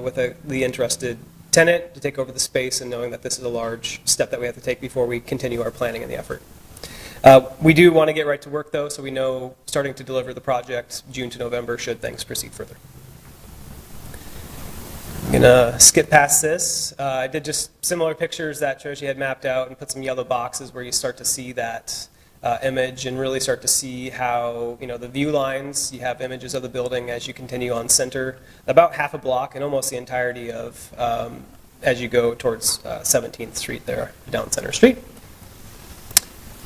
with the interested tenant to take over the space and knowing that this is a large step that we have to take before we continue our planning and the effort. We do want to get right to work, though, so we know starting to deliver the project June to November should things proceed further. I'm going to skip past this. I did just similar pictures that Triyoshi had mapped out and put some yellow boxes where you start to see that image and really start to see how, the view lines, you have images of the building as you continue on center, about half a block and almost the entirety of as you go towards 17th Street there, down Center Street.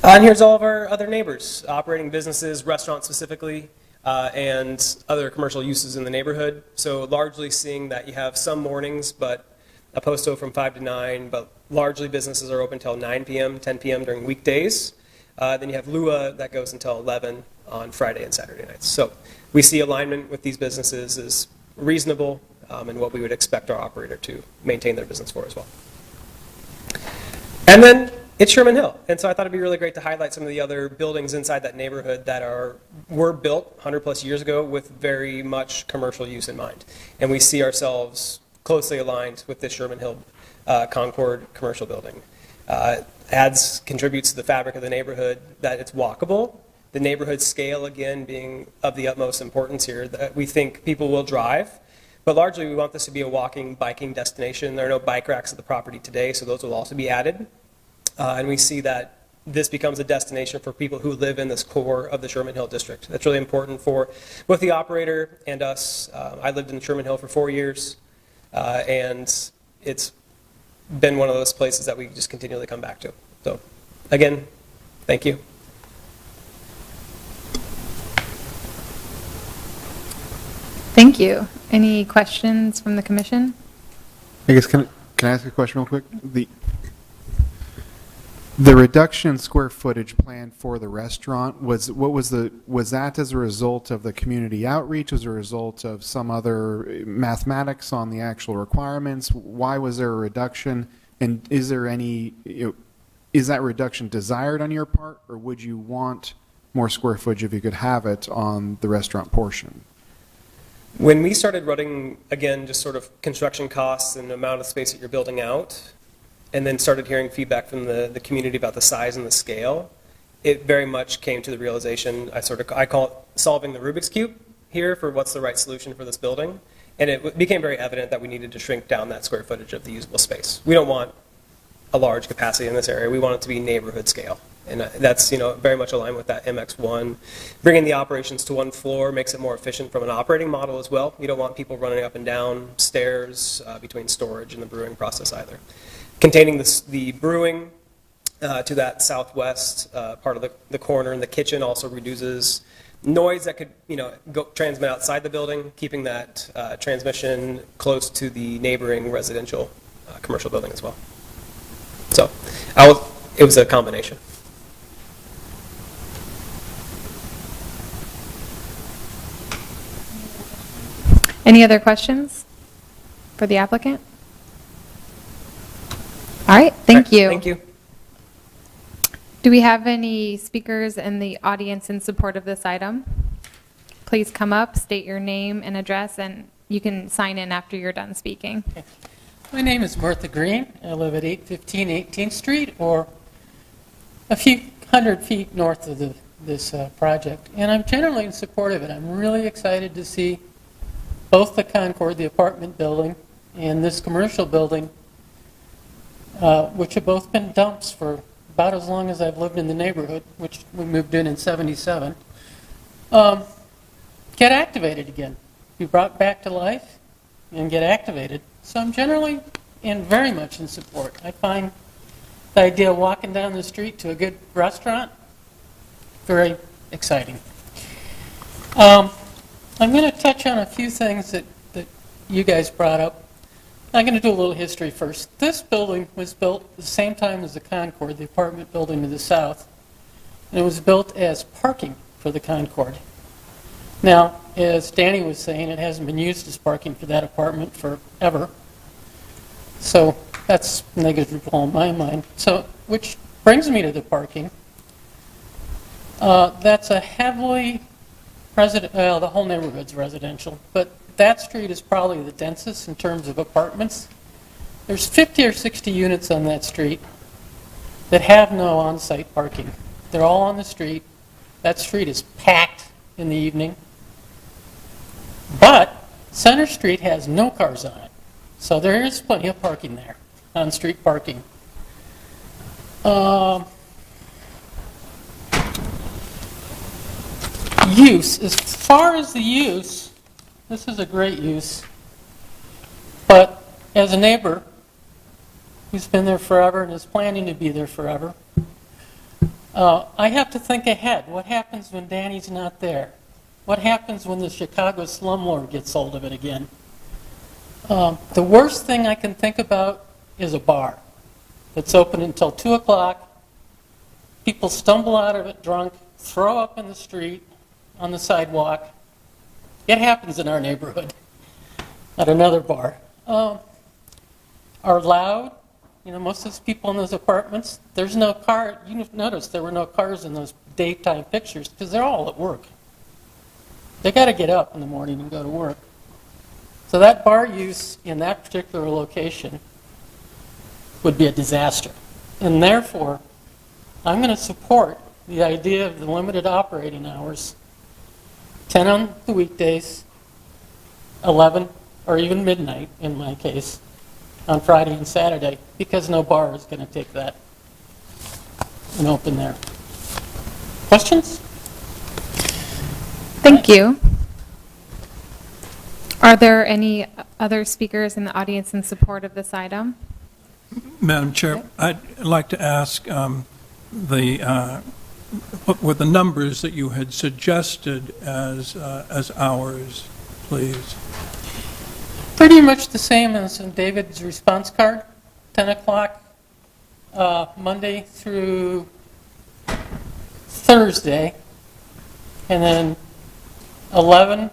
And here's all of our other neighbors, operating businesses, restaurants specifically, and other commercial uses in the neighborhood. So largely seeing that you have some mornings, but a posto from 5 to 9, but largely businesses are open until 9 p.m., 10 p.m. during weekdays. Then you have Lua that goes until 11 on Friday and Saturday nights. So we see alignment with these businesses is reasonable and what we would expect our operator to maintain their business for as well. And then it's Sherman Hill. And so I thought it'd be really great to highlight some of the other buildings inside that neighborhood that were built 100 plus years ago with very much commercial use in mind. And we see ourselves closely aligned with this Sherman Hill Concord commercial building. Contributes to the fabric of the neighborhood, that it's walkable. The neighborhood scale, again, being of the utmost importance here, that we think people will drive. But largely, we want this to be a walking, biking destination. There are no bike racks at the property today, so those will also be added. And we see that this becomes a destination for people who live in this core of the Sherman Hill district. That's really important for both the operator and us. I lived in Sherman Hill for 4 years, and it's been one of those places that we just continually come back to. So, again, thank you. Thank you. Any questions from the commission? I guess, can I ask a question real quick? The reduction in square footage planned for the restaurant, was that as a result of the community outreach, as a result of some other mathematics on the actual requirements? Why was there a reduction? And is there any, is that reduction desired on your part, or would you want more square footage if you could have it on the restaurant portion? When we started running, again, just sort of construction costs and the amount of space that you're building out, and then started hearing feedback from the community about the size and the scale, it very much came to the realization, I call it solving the Rubik's Cube here for what's the right solution for this building. And it became very evident that we needed to shrink down that square footage of the usable space. We don't want a large capacity in this area. We want it to be neighborhood scale. And that's very much aligned with that MX1. Bringing the operations to one floor makes it more efficient from an operating model as well. You don't want people running up and down stairs between storage and the brewing process either. Containing the brewing to that southwest part of the corner in the kitchen also reduces noise that could transmit outside the building, keeping that transmission close to the neighboring residential commercial building as well. So it was a combination. Any other questions for the applicant? All right, thank you. Thank you. Do we have any speakers in the audience in support of this item? Please come up, state your name and address, and you can sign in after you're done speaking. My name is Bertha Green. I live at 815 18th Street, or a few hundred feet north of this project. And I'm generally in support of it. I'm really excited to see both the Concord, the apartment building, and this commercial building, which have both been dumps for about as long as I've lived in the neighborhood, which we moved in 77, get activated again. Be brought back to life and get activated. So I'm generally and very much in support. I find the idea of walking down the street to a good restaurant very exciting. I'm going to touch on a few things that you guys brought up. I'm going to do a little history first. This building was built at the same time as the Concord, the apartment building to the south, and it was built as parking for the Concord. Now, as Danny was saying, it hasn't been used as parking for that apartment forever. So that's negligible in my mind. So, which brings me to the parking. That's a heavily the whole neighborhood's residential, but that street is probably the densest in terms of apartments. There's 50 or 60 units on that street that have no on-site parking. They're all on the street. That street is packed in the evening. But Center Street has no cars on it. So there is plenty of parking there, on-street parking. Use, as far as the use, this is a great use. But as a neighbor who's been there forever and is planning to be there forever, I have to think ahead. What happens when Danny's not there? What happens when the Chicago slumlord gets hold of it again? The worst thing I can think about is a bar that's open until 2 o'clock. People stumble out of it drunk, throw up in the street, on the sidewalk. It happens in our neighborhood at another bar. Are loud. You know, most of those people in those apartments, there's no car. You notice there were no cars in those daytime pictures because they're all at work. They got to get up in the morning and go to work. So that bar use in that particular location would be a disaster. And therefore, I'm going to support the idea of the limited operating hours, 10 on the weekdays, 11 or even midnight in my case, on Friday and Saturday, because no bar is going to take that and open there. Questions? Thank you. Are there any other speakers in the audience in support of this item? Madam Chair, I'd like to ask what were the numbers that you had suggested as hours, please? Pretty much the same as in David's response card, 10 o'clock Monday through Thursday, and then 11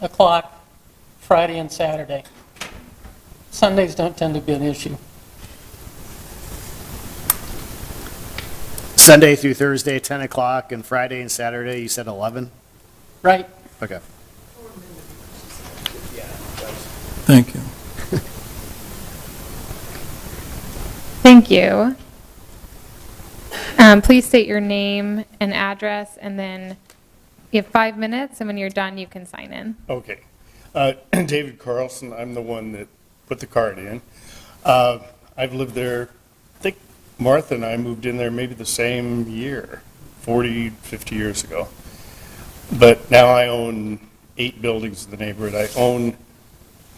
o'clock Friday and Saturday. Sundays don't tend to be an issue. Sunday through Thursday, 10 o'clock, and Friday and Saturday, you said 11? Right. Okay. Thank you. Thank you. Please state your name and address, and then you have 5 minutes, and when you're done, you can sign in. Okay. David Carlson, I'm the one that put the card in. I've lived there, I think Martha and I moved in there maybe the same year, 40, 50 years ago. But now I own 8 buildings in the neighborhood. I own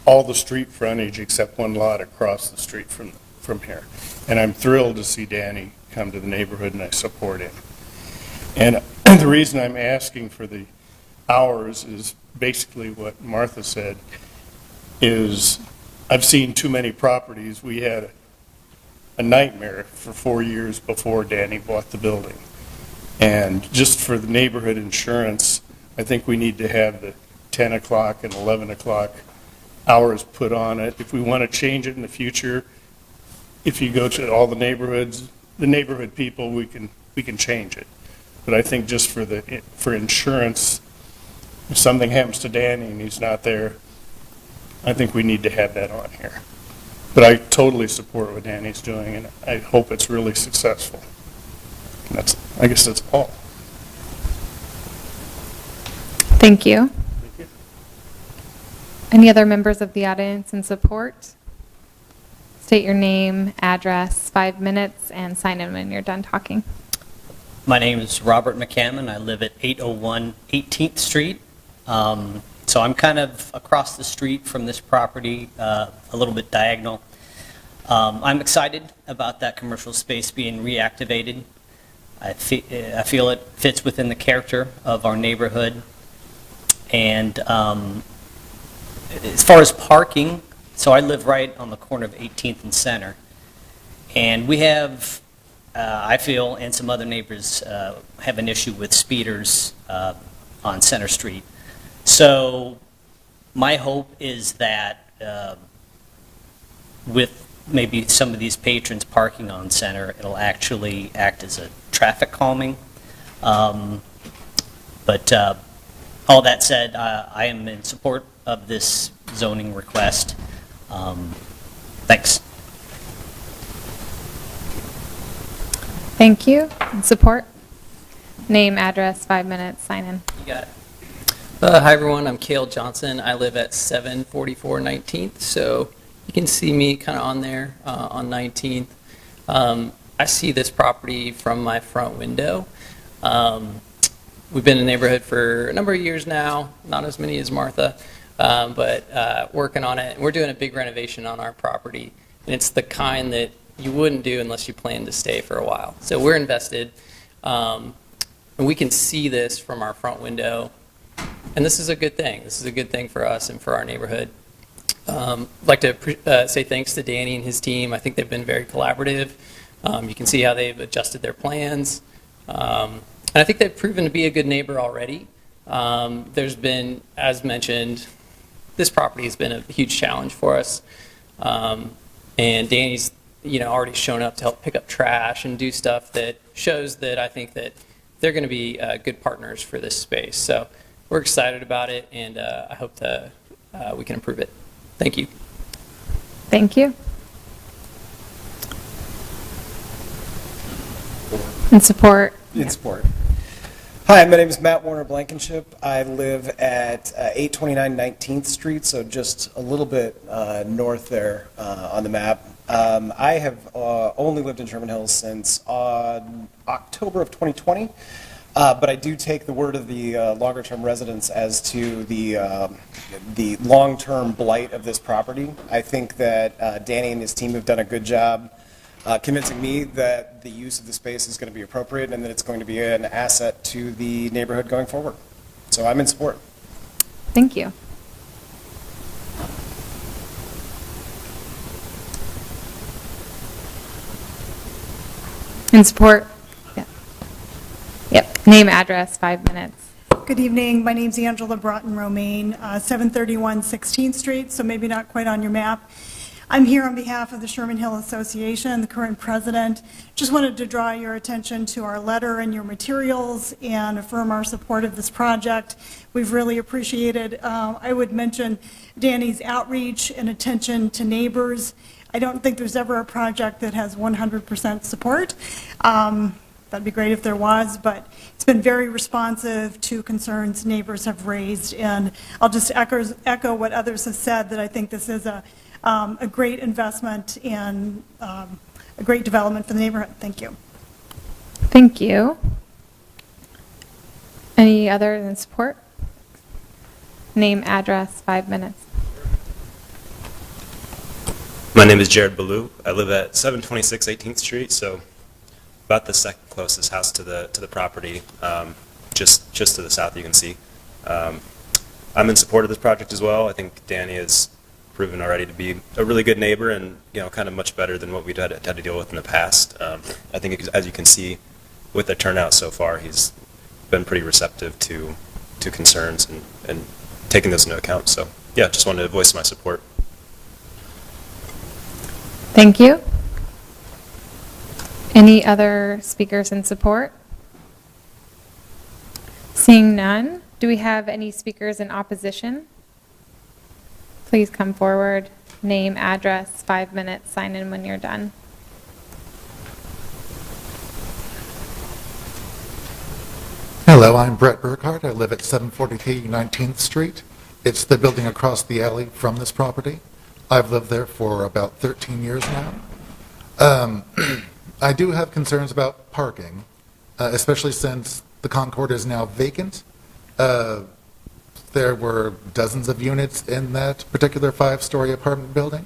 all the street frontage except one lot across the street from here. And I'm thrilled to see Danny come to the neighborhood, and I support him. And the reason I'm asking for the hours is basically what Martha said, is I've seen too many properties. We had a nightmare for 4 years before Danny bought the building. And just for the neighborhood insurance, I think we need to have the 10 o'clock and 11 o'clock hours put on it. If we want to change it in the future, if you go to all the neighborhoods, the neighborhood people, we can change it. But I think just for insurance, if something happens to Danny and he's not there, I think we need to have that on here. But I totally support what Danny's doing, and I hope it's really successful. And I guess that's all. Thank you. Any other members of the audience in support? State your name, address, 5 minutes, and sign in when you're done talking. My name is Robert McCammon. I live at 801 18th Street. So I'm kind of across the street from this property, a little bit diagonal. I'm excited about that commercial space being reactivated. I feel it fits within the character of our neighborhood. And as far as parking, so I live right on the corner of 18th and Center. And we have, I feel, and some other neighbors have an issue with speeders on Center Street. So my hope is that with maybe some of these patrons parking on Center, it'll actually act as a traffic calming. But all that said, I am in support of this zoning request. Thanks. Thank you. And support? Name, address, 5 minutes, sign in. You got it. Hi everyone, I'm Cale Johnson. I live at 744 19th, so you can see me kind of on there on 19th. I see this property from my front window. We've been in the neighborhood for a number of years now, not as many as Martha, but working on it. We're doing a big renovation on our property, and it's the kind that you wouldn't do unless you plan to stay for a while. So we're invested, and we can see this from our front window. And this is a good thing. This is a good thing for us and for our neighborhood. like to say thanks to Danny and his team. I think they've been very collaborative. You can see how they've adjusted their plans. And I think they've proven to be a good neighbor already. There's been, as mentioned, this property has been a huge challenge for us. And Danny's, already shown up to help pick up trash and do stuff that shows that I think that they're going to be good partners for this space. So we're excited about it, and I hope that we can improve it. Thank you. Thank you. In support. In support. Hi, my name is Matt Warner Blankenship. I live at 829 19th Street, so just a little bit north there on the map. I have only lived in Sherman Hills since October of 2020, but I do take the word of the longer-term residents as to the long-term blight of this property. I think that Danny and his team have done a good job convincing me that the use of the space is going to be appropriate and that it's going to be an asset to the neighborhood going forward. So I'm in support. Thank you. In support. Yep. Name, address, 5 minutes. Good evening. My name's Angela Broughton Romaine, 731 16th Street, so maybe not quite on your map. I'm here on behalf of the Sherman Hill Association, the current president. Just wanted to draw your attention to our letter and your materials and affirm our support of this project. We've really appreciated, I would mention Danny's outreach and attention to neighbors. I don't think there's ever a project that has 100% support. That'd be great if there was, but it's been very responsive to concerns neighbors have raised. And I'll just echo what others have said, that I think this is a great investment and a great development for the neighborhood. Thank you. Thank you. Any other than support? Name, address, 5 minutes. My name is Jared Ballou. I live at 726 18th Street, so about the second closest house to the property, just to the south you can see. I'm in support of this project as well. I think Danny has proven already to be a really good neighbor and kind of much better than what we've had to deal with in the past. I think as you can see with the turnout so far, he's been pretty receptive to concerns and taking those into account. So yeah, just wanted to voice my support. Thank you. Any other speakers in support? Seeing none, do we have any speakers in opposition? Please come forward. Name, address, 5 minutes, sign in when you're done. Hello, I'm Brett Burkhardt. I live at 743 19th Street. It's the building across the alley from this property. I've lived there for about 13 years now. I do have concerns about parking, especially since the Concord is now vacant. There were dozens of units in that particular 5-story apartment building.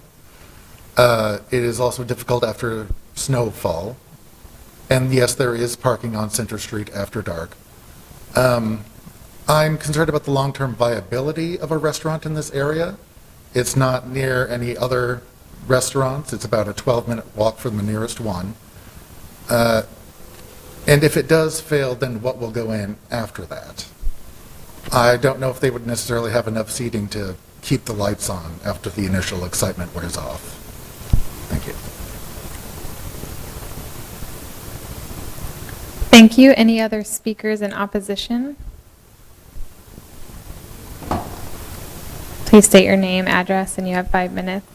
It is also difficult after snowfall. And yes, there is parking on Center Street after dark. I'm concerned about the long-term viability of a restaurant in this area. It's not near any other restaurants. It's about a 12-minute walk from the nearest one. And if it does fail, then what will go in after that? I don't know if they would necessarily have enough seating to keep the lights on after the initial excitement wears off. Thank you. Thank you. Any other speakers in opposition? Please state your name, address, and you have 5 minutes.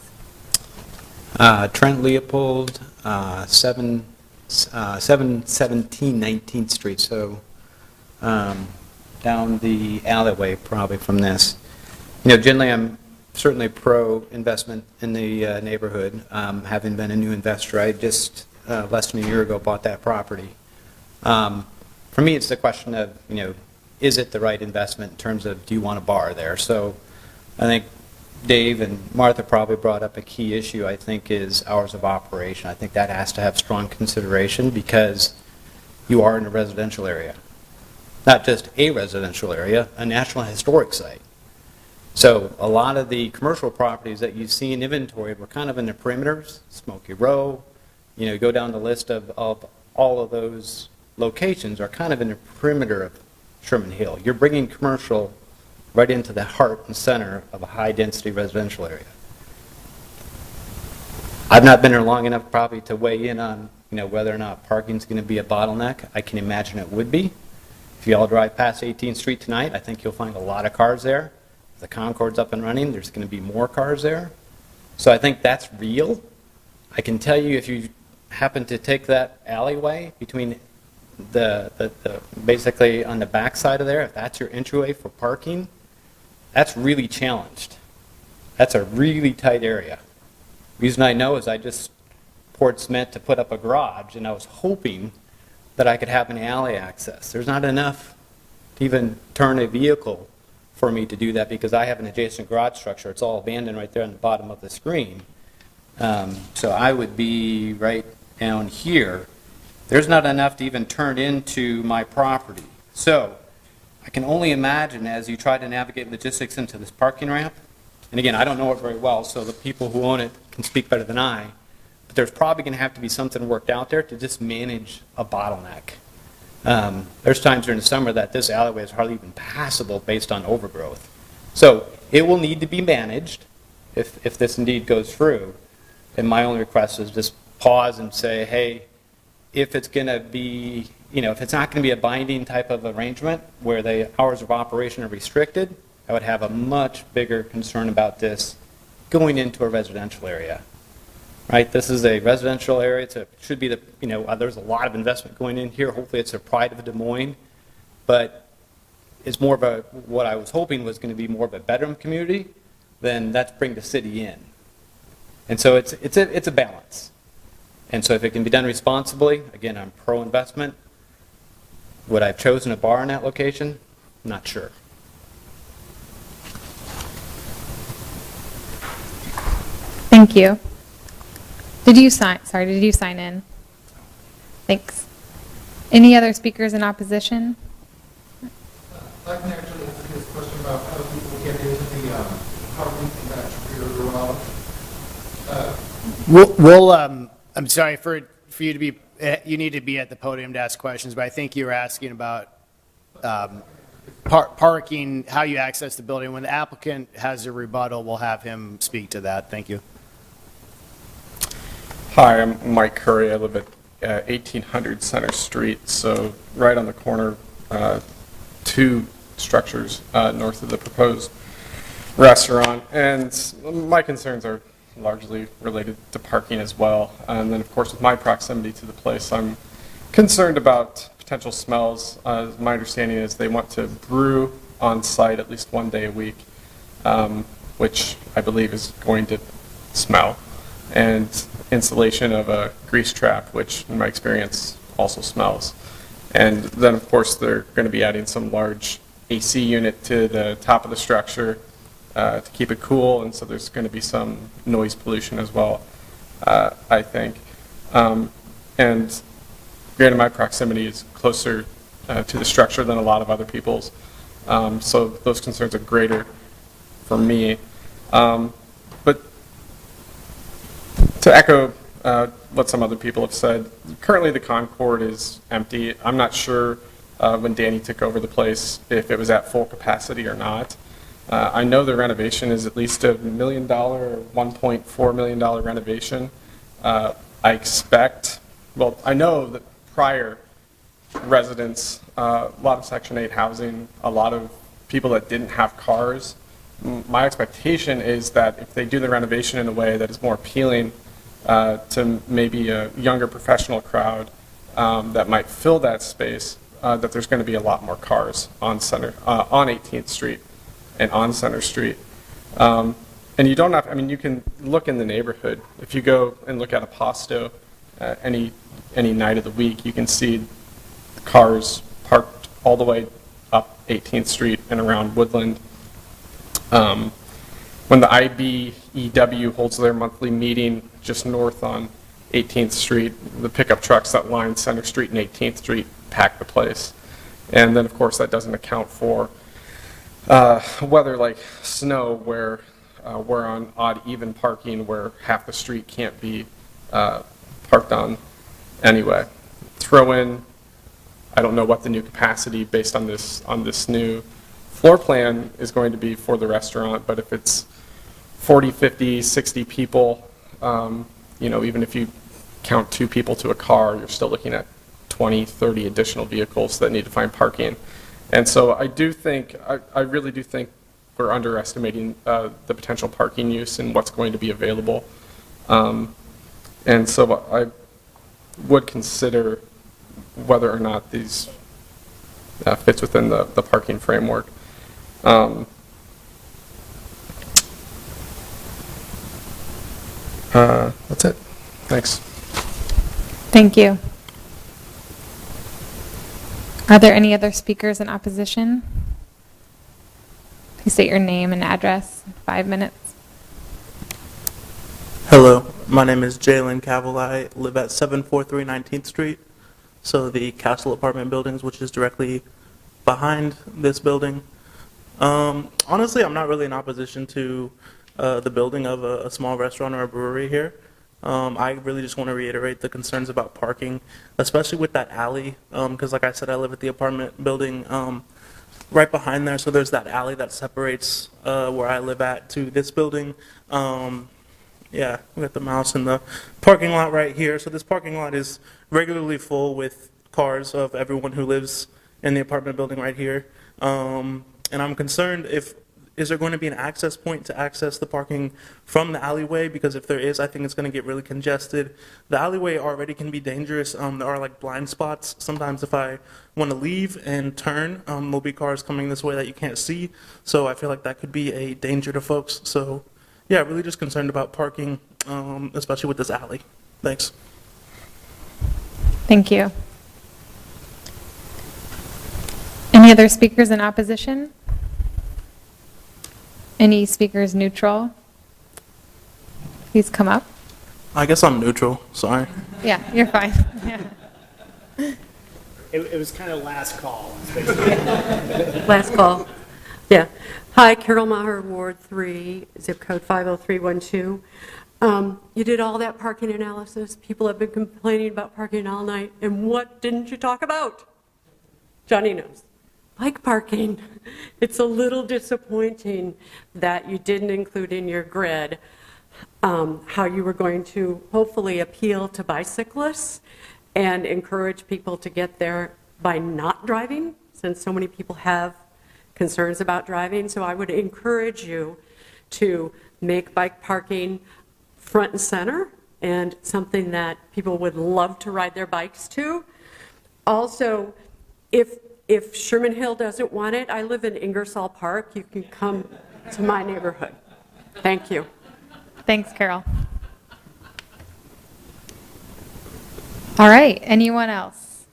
Trent Leopold, 717 19th Street, so down the alleyway probably from this. Generally I'm certainly pro-investment in the neighborhood. Having been a new investor, I just less than a year ago bought that property. For me, it's the question of, is it the right investment in terms of do you want a bar there? So I think Dave and Martha probably brought up a key issue, I think, is hours of operation. I think that has to have strong consideration because you are in a residential area. Not just a residential area, a National Historic Site. So a lot of the commercial properties that you see in inventory were kind of in the perimeters, Smoky Row, go down the list of all of those locations are kind of in the perimeter of Sherman Hill. You're bringing commercial right into the heart and center of a high-density residential area. I've not been there long enough probably to weigh in on whether or not parking is going to be a bottleneck. I can imagine it would be. If you all drive past 18th Street tonight, I think you'll find a lot of cars there. If the Concorde's up and running, there's going to be more cars there. So I think that's real. I can tell you if you happen to take that alleyway between basically on the back side of there, if that's your entryway for parking, that's really challenged. That's a really tight area. The reason I know is I just poured cement to put up a garage, and I was hoping that I could have an alley access. There's not enough to even turn a vehicle for me to do that because I have an adjacent garage structure. It's all abandoned right there on the bottom of the screen. So I would be right down here. There's not enough to even turn into my property. So I can only imagine as you try to navigate logistics into this parking ramp, and again, I don't know it very well, so the people who own it can speak better than I, but there's probably going to have to be something worked out there to just manage a bottleneck. There's times during the summer that this alleyway is hardly even passable based on overgrowth. So it will need to be managed if this indeed goes through. And my only request is just pause and say, hey, if it's going to be, if it's not going to be a binding type of arrangement where the hours of operation are restricted, I would have a much bigger concern about this going into a residential area. Right? This is a residential area. It should be there's a lot of investment going in here. Hopefully it's a pride of Des Moines, but it's more of what I was hoping was going to be more of a bedroom community than that's bring the city in. And so it's a balance. And so if it can be done responsibly, again, I'm pro-investment. Would I have chosen a bar in that location? Not sure. Thank you. Did you sign in? Thanks. Any other speakers in opposition? I can actually answer his question about how people get into the parking in that rear garage. I'm sorry for you to be, you need to be at the podium to ask questions, but I think you were asking about parking, how you access the building. When the applicant has a rebuttal, we'll have him speak to that. Thank you. Hi, I'm Mike Curry. I live at 1800 Center Street, so right on the corner, two structures north of the proposed restaurant. And my concerns are largely related to parking as well. And then, of course, with my proximity to the place, I'm concerned about potential smells. My understanding is they want to brew on site at least one day a week, which I believe is going to smell. And installation of a grease trap, which in my experience also smells. And then, of course, they're going to be adding some large AC unit to the top of the structure to keep it cool, and so there's going to be some noise pollution as well, I think. And granted, my proximity is closer to the structure than a lot of other people's, so those concerns are greater for me. But to echo what some other people have said, currently the Concorde is empty. I'm not sure when Danny took over the place if it was at full capacity or not. I know the renovation is at least $1 million or $1.4 million renovation. I expect, well, I know that prior residents, a lot of Section 8 housing, a lot of people that didn't have cars, my expectation is that if they do the renovation in a way that is more appealing to maybe a younger professional crowd that might fill that space, that there's going to be a lot more cars on 18th Street and on Center Street. And you don't have, I mean, you can look in the neighborhood. If you go and look at Aposto any night of the week, you can see cars parked all the way up 18th Street and around Woodland. When the IBEW holds their monthly meeting just north on 18th Street, the pickup trucks that line Center Street and 18th Street pack the place. And then, of course, that doesn't account for weather like snow where we're on odd even parking where half the street can't be parked on anyway. Throw in, I don't know what the new capacity based on this new floor plan is going to be for the restaurant, but if it's 40, 50, 60 people, even if you count 2 people to a car, you're still looking at 20, 30 additional vehicles that need to find parking. And so I really do think we're underestimating the potential parking use and what's going to be available. And so I would consider whether or not these fits within the parking framework. That's it. Thanks. Thank you. Are there any other speakers in opposition? Please state your name and address. 5 minutes. Hello, my name is Jalen Cavill. I live at 743 19th Street, so the Castle Apartment Buildings, which is directly behind this building. Honestly, I'm not really in opposition to the building of a small restaurant or a brewery here. I really just want to reiterate the concerns about parking, especially with that alley, because like I said, I live at the apartment building right behind there, so there's that alley that separates where I live at to this building. Yeah, we got the mouse in the parking lot right here. So this parking lot is regularly full with cars of everyone who lives in the apartment building right here. And I'm concerned is there going to be an access point to access the parking from the alleyway? Because if there is, I think it's going to get really congested. The alleyway already can be dangerous. There are like blind spots. Sometimes if I want to leave and turn, there'll be cars coming this way that you can't see. So I feel like that could be a danger to folks. So yeah, really just concerned about parking, especially with this alley. Thanks. Thank you. Any other speakers in opposition? Any speakers neutral? Please come up. I guess I'm neutral. Sorry. Yeah, you're fine. Yeah. It was kind of last call. Last call. Yeah. Hi, Carol Maher, Ward 3, zip code 50312. You did all that parking analysis. People have been complaining about parking all night. And what didn't you talk about? Johnny knows. Bike parking. It's a little disappointing that you didn't include in your grid how you were going to hopefully appeal to bicyclists and encourage people to get there by not driving, since so many people have concerns about driving. So I would encourage you to make bike parking front and center and something that people would love to ride their bikes to. Also, if Sherman Hill doesn't want it, I live in Ingersoll Park. You can come to my neighborhood. Thank you. Thanks, Carol. All right, anyone else?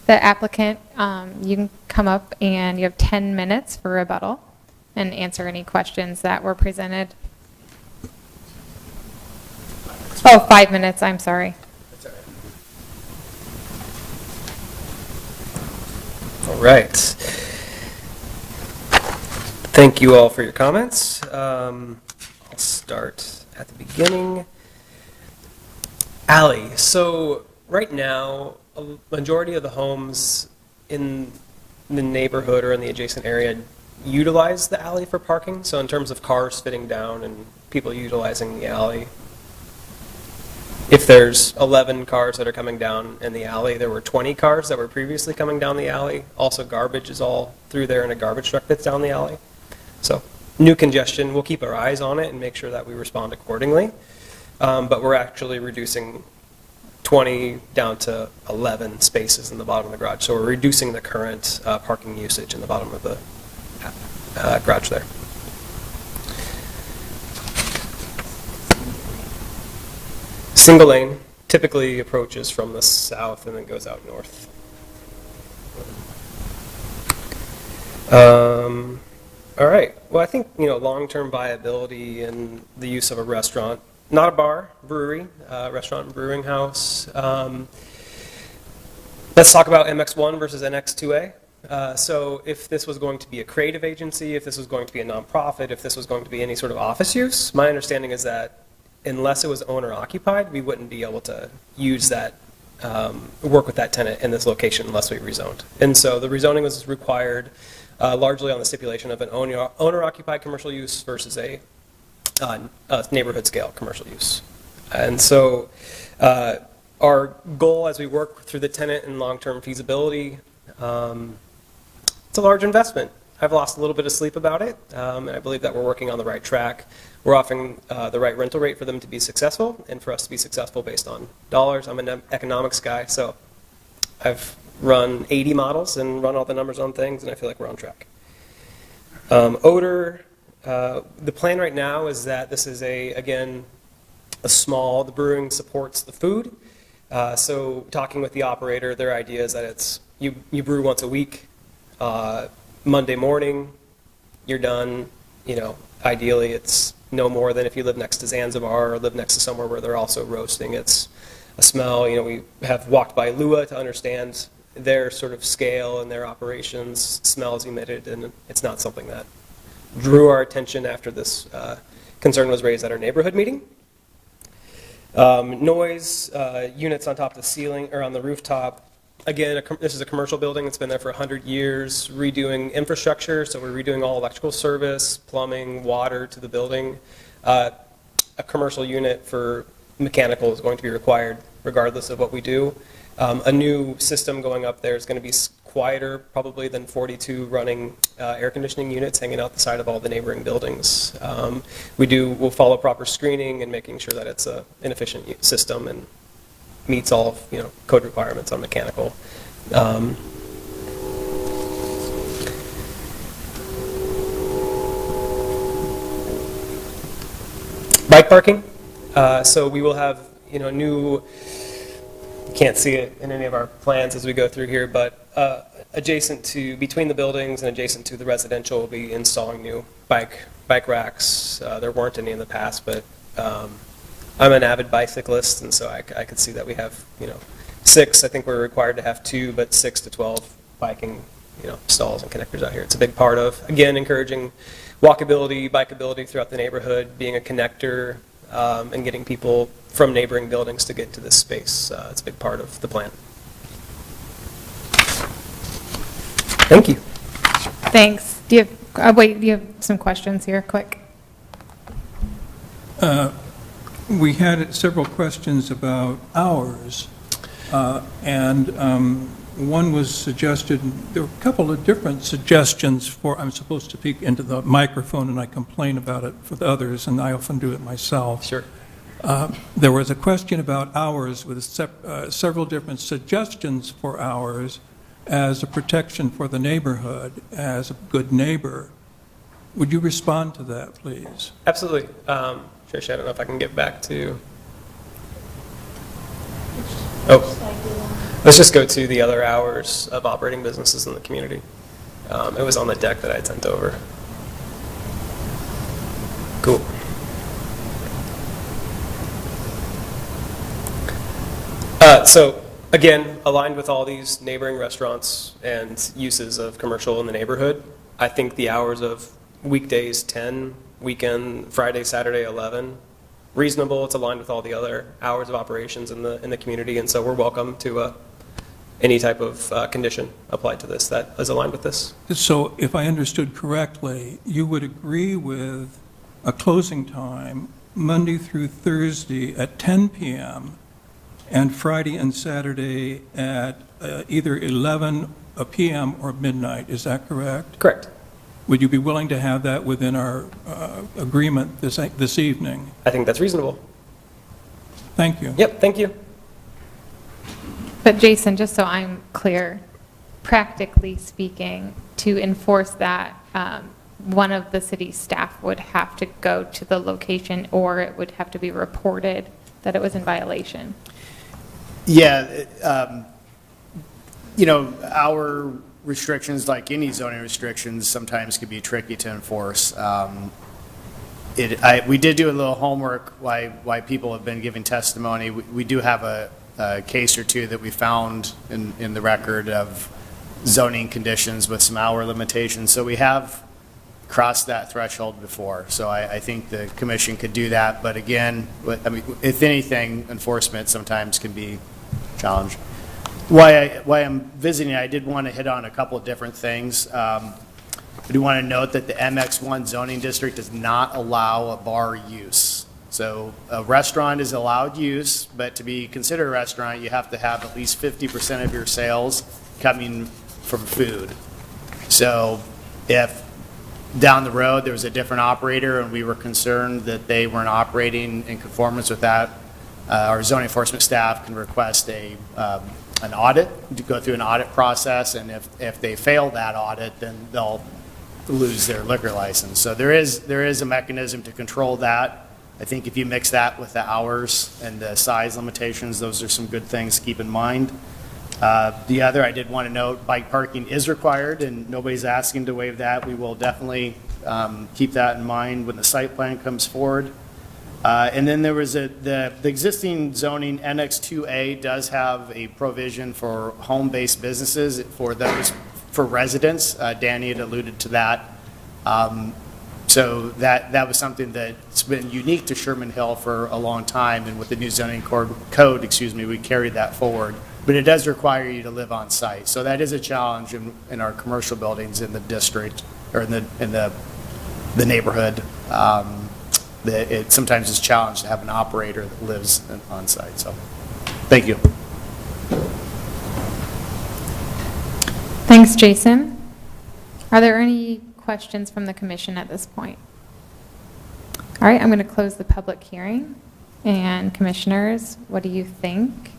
The applicant, you can come up and you have 10 minutes for rebuttal and answer any questions that were presented. Oh, 5 minutes, I'm sorry. All right. Thank you all for your comments. I'll start at the beginning. Alley. So right now, a majority of the homes in the neighborhood or in the adjacent area utilize the alley for parking. So in terms of cars fitting down and people utilizing the alley, if there's 11 cars that are coming down in the alley, there were 20 cars that were previously coming down the alley. Also, garbage is all through there in a garbage truck that's down the alley. So new congestion, we'll keep our eyes on it and make sure that we respond accordingly. But we're actually reducing 20 down to 11 spaces in the bottom of the garage. So we're reducing the current parking usage in the bottom of the garage there. Single lane typically approaches from the south and then goes out north. All right. Well, I think long-term viability and the use of a restaurant, not a bar, brewery, restaurant and brewing house. Let's talk about MX1 versus NX2A. So if this was going to be a creative agency, if this was going to be a nonprofit, if this was going to be any sort of office use, my understanding is that unless it was owner occupied, we wouldn't be able to use that, work with that tenant in this location unless we rezoned. And so the rezoning was required largely on the stipulation of an owner occupied commercial use versus a neighborhood scale commercial use. And so our goal as we work through the tenant and long-term feasibility, it's a large investment. I've lost a little bit of sleep about it, and I believe that we're working on the right track. We're offering the right rental rate for them to be successful and for us to be successful based on dollars. I'm an economics guy, so I've run 80 models and run all the numbers on things, and I feel like we're on track. Odor, the plan right now is that this is again, the brewing supports the food. So talking with the operator, their idea is that it's, you brew once a week, Monday morning, you're done, ideally it's no more than if you live next to Zanzibar or live next to somewhere where they're also roasting. It's a smell, we have walked by Lua to understand their sort of scale and their operations, smells emitted, and it's not something that drew our attention after this concern was raised at our neighborhood meeting. Noise, units on top of the ceiling or on the rooftop. Again, this is a commercial building. It's been there for 100 years, redoing infrastructure. So we're redoing all electrical service, plumbing, water to the building. A commercial unit for mechanical is going to be required regardless of what we do. A new system going up there is going to be quieter probably than 42 running air conditioning units hanging out the side of all the neighboring buildings. We'll follow proper screening and making sure that it's an efficient system and meets all of, code requirements on mechanical. Bike parking. So we will have, new, you can't see it in any of our plans as we go through here, but between the buildings and adjacent to the residential, we'll be installing new bike racks. There weren't any in the past, but I'm an avid bicyclist, and so I could see that we have, 6. I think we're required to have 2, but 6 to 12 biking, stalls and connectors out here. It's a big part of, again, encouraging walkability, bikeability throughout the neighborhood, being a connector, and getting people from neighboring buildings to get to this space. It's a big part of the plan. Thank you. Thanks. Do you have some questions here, quick? We had several questions about hours, and one was suggested, there were a couple of different suggestions I'm supposed to speak into the microphone and I complain about it with others, and I often do it myself. Sure. There was a question about hours with several different suggestions for hours as a protection for the neighborhood, as a good neighbor. Would you respond to that, please? Absolutely. Trish, I don't know if I can get back to... Let's just go to the other hours of operating businesses in the community. It was on the deck that I had sent over. Cool. So, again, aligned with all these neighboring restaurants and uses of commercial in the neighborhood, I think the hours of weekdays 10, weekend, Friday, Saturday 11, reasonable. It's aligned with all the other hours of operations in the community, and so we're welcome to any type of condition applied to this that is aligned with this. So if I understood correctly, you would agree with a closing time Monday through Thursday at 10 p.m. and Friday and Saturday at either 11 p.m. or midnight. Is that correct? Correct. Would you be willing to have that within our agreement this evening? I think that's reasonable. Thank you. Yep, thank you. But Jason, just so I'm clear, practically speaking, to enforce that, one of the city staff would have to go to the location, or it would have to be reported that it was in violation. Yeah, our restrictions, like any zoning restrictions, sometimes can be tricky to enforce. We did do a little homework why people have been giving testimony. We do have a case or two that we found in the record of zoning conditions with some hour limitations. So we have crossed that threshold before. So I think the commission could do that. But again, I mean, if anything, enforcement sometimes can be challenged. Why I'm visiting, I did want to hit on a couple of different things. I do want to note that the MX1 zoning district does not allow a bar use. So a restaurant is allowed use, but to be considered a restaurant, you have to have at least 50% of your sales coming from food. So if down the road there was a different operator and we were concerned that they weren't operating in conformance with that, our zoning enforcement staff can request an audit, to go through an audit process, and if they fail that audit, then they'll lose their liquor license. So there is a mechanism to control that. I think if you mix that with the hours and the size limitations, those are some good things to keep in mind. The other, I did want to note, bike parking is required, and nobody's asking to waive that. We will definitely keep that in mind when the site plan comes forward. And then there was the existing zoning, NX2A does have a provision for home-based businesses for those, for residents. Danny had alluded to that. So that was something that's been unique to Sherman Hill for a long time, and with the new zoning code, we carried that forward. But it does require you to live on site. So that is a challenge in our commercial buildings in the district, or in the neighborhood. That it sometimes is challenged to have an operator that lives on site. So, thank you. Thanks, Jason. Are there any questions from the commission at this point? All right, I'm going to close the public hearing. And commissioners, what do you think?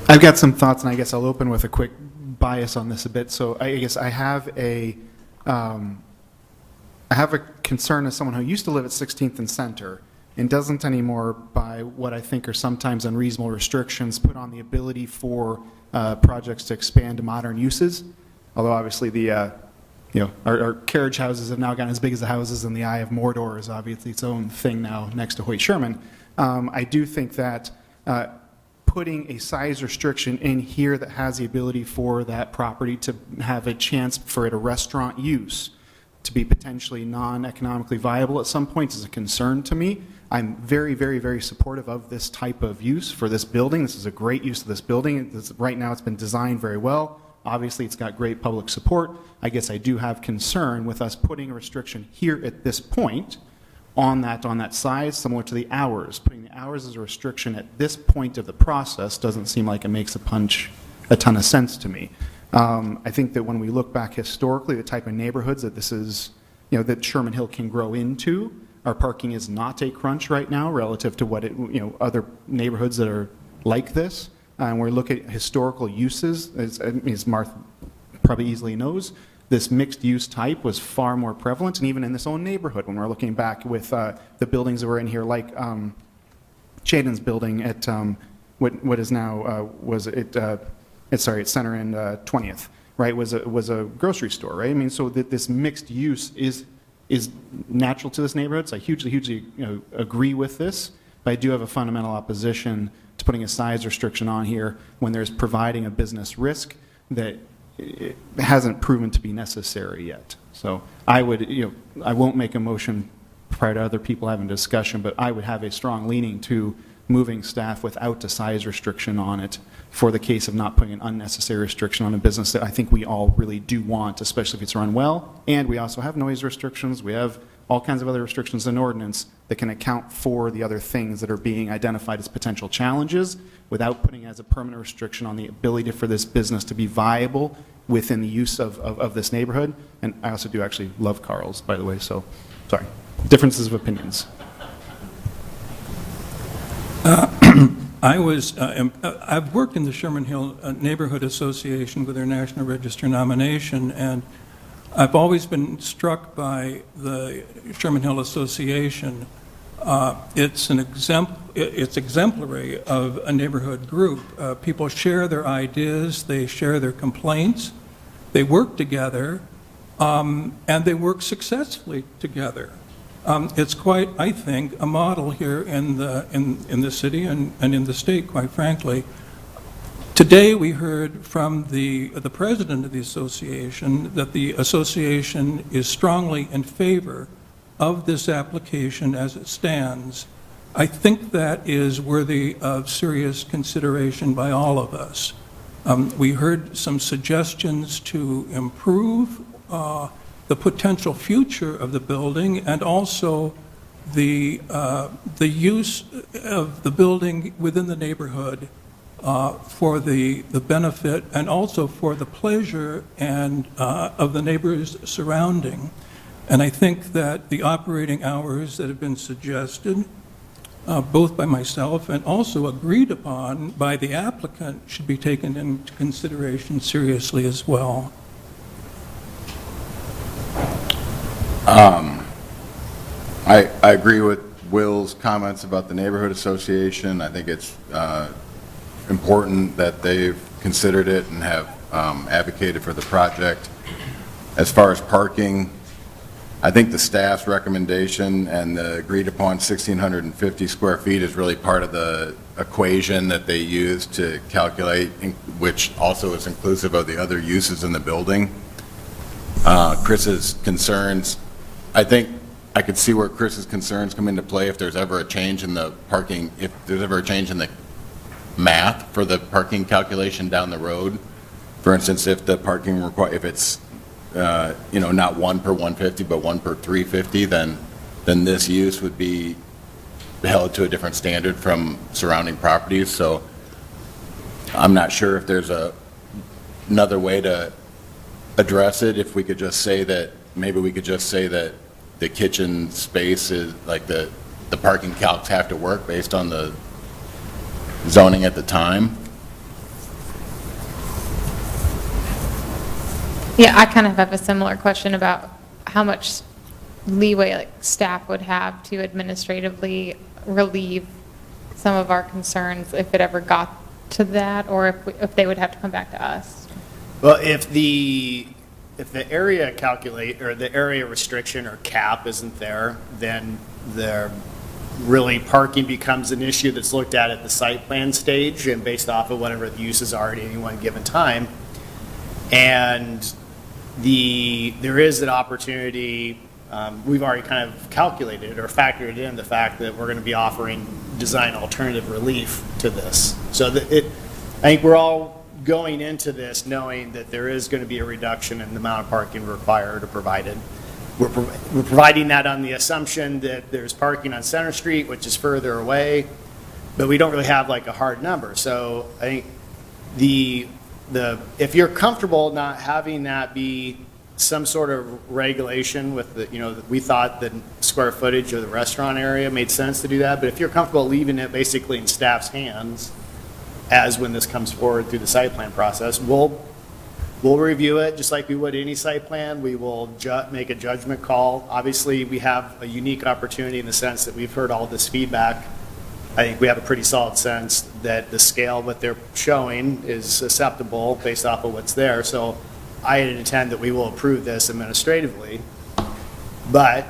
I've got some thoughts, and I guess I'll open with a quick bias on this a bit. So I guess I have a concern as someone who used to live at 16th and Center and doesn't anymore, by what I think are sometimes unreasonable restrictions put on the ability for projects to expand to modern uses. Although obviously the our carriage houses have now gotten as big as the houses, and the Eye of Mordor is obviously its own thing now next to Hoyt Sherman. I do think that putting a size restriction in here that has the ability for that property to have a chance for it a restaurant use to be potentially non-economically viable at some point is a concern to me. I'm very, very, very supportive of this type of use for this building. This is a great use of this building. Right now it's been designed very well. Obviously it's got great public support. I guess I do have concern with us putting a restriction here at this point on that size, similar to the hours. Putting the hours as a restriction at this point of the process doesn't seem like it makes a ton of sense to me. I think that when we look back historically, the type of neighborhoods that this is, that Sherman Hill can grow into, our parking is not a crunch right now relative to what other neighborhoods that are like this. And we look at historical uses, as Martha probably easily knows, this mixed use type was far more prevalent, and even in this own neighborhood, when we're looking back with the buildings that were in here, like Shaden's building at what is now it's Center and 20th, right? Was a grocery store, right? I mean, so that this mixed use is natural to this neighborhood. So I hugely agree with this, but I do have a fundamental opposition to putting a size restriction on here when there's providing a business risk that it hasn't proven to be necessary yet. So I would, I won't make a motion prior to other people having a discussion, but I would have a strong leaning to moving staff without a size restriction on it for the case of not putting an unnecessary restriction on a business that I think we all really do want, especially if it's run well. And we also have noise restrictions. We have all kinds of other restrictions in ordinance that can account for the other things that are being identified as potential challenges without putting as a permanent restriction on the ability for this business to be viable within the use of this neighborhood. And I also do actually love Carl's, by the way, so sorry. Differences of opinions. I've worked in the Sherman Hill Neighborhood Association with their National Register nomination, and I've always been struck by the Sherman Hill Association. It's exemplary of a neighborhood group. People share their ideas, they share their complaints, they work together, and they work successfully together. It's quite, I think, a model here in the city and in the state, quite frankly. Today, we heard from the president of the association that the association is strongly in favor of this application as it stands. I think that is worthy of serious consideration by all of us. We heard some suggestions to improve the potential future of the building and also the use of the building within the neighborhood for the benefit and also for the pleasure and of the neighbors surrounding. And I think that the operating hours that have been suggested, both by myself and also agreed upon by the applicant, should be taken into consideration seriously as well. I agree with Will's comments about the neighborhood association. I think it's important that they've considered it and have advocated for the project. As far as parking, I think the staff's recommendation and the agreed upon 1,650 square feet is really part of the equation that they use to calculate, which also is inclusive of the other uses in the building. Chris's concerns, I think I could see where Chris's concerns come into play if there's ever a change in the parking, if there's ever a change in the math for the parking calculation down the road. For instance, if the parking if it's not 1 per 150 but 1 per 350, then this use would be held to a different standard from surrounding properties. So I'm not sure if there's another way to address it. If we could just say that, maybe we could just say that the kitchen space is like the parking calcs have to work based on the zoning at the time. Yeah, I kind of have a similar question about how much leeway staff would have to administratively relieve some of our concerns if it ever got to that, or if they would have to come back to us. Well, if the area or the area restriction or cap isn't there, then really parking becomes an issue that's looked at the site plan stage and based off of whatever the uses are at any one given time. And there is an opportunity, we've already kind of calculated or factored in the fact that we're going to be offering design alternative relief to this. So I think we're all going into this knowing that there is going to be a reduction in the amount of parking required or provided. We're providing that on the assumption that there's parking on Center Street, which is further away, but we don't really have like a hard number. So I think if you're comfortable not having that be some sort of regulation with we thought the square footage of the restaurant area made sense to do that, but if you're comfortable leaving it basically in staff's hands as when this comes forward through the site plan process, we'll review it just like we would any site plan. We will make a judgment call. Obviously, we have a unique opportunity in the sense that we've heard all this feedback. I think we have a pretty solid sense that the scale what they're showing is acceptable based off of what's there. So I intend that we will approve this administratively. But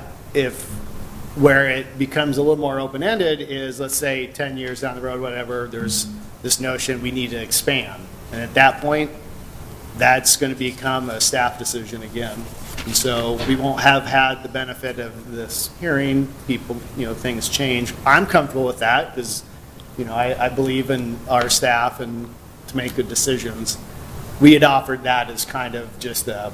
where it becomes a little more open-ended is, let's say 10 years down the road, whatever, there's this notion we need to expand. And at that point, that's going to become a staff decision again. And so we won't have had the benefit of this hearing. People, things change. I'm comfortable with that because, I believe in our staff and to make good decisions. We had offered that as kind of just a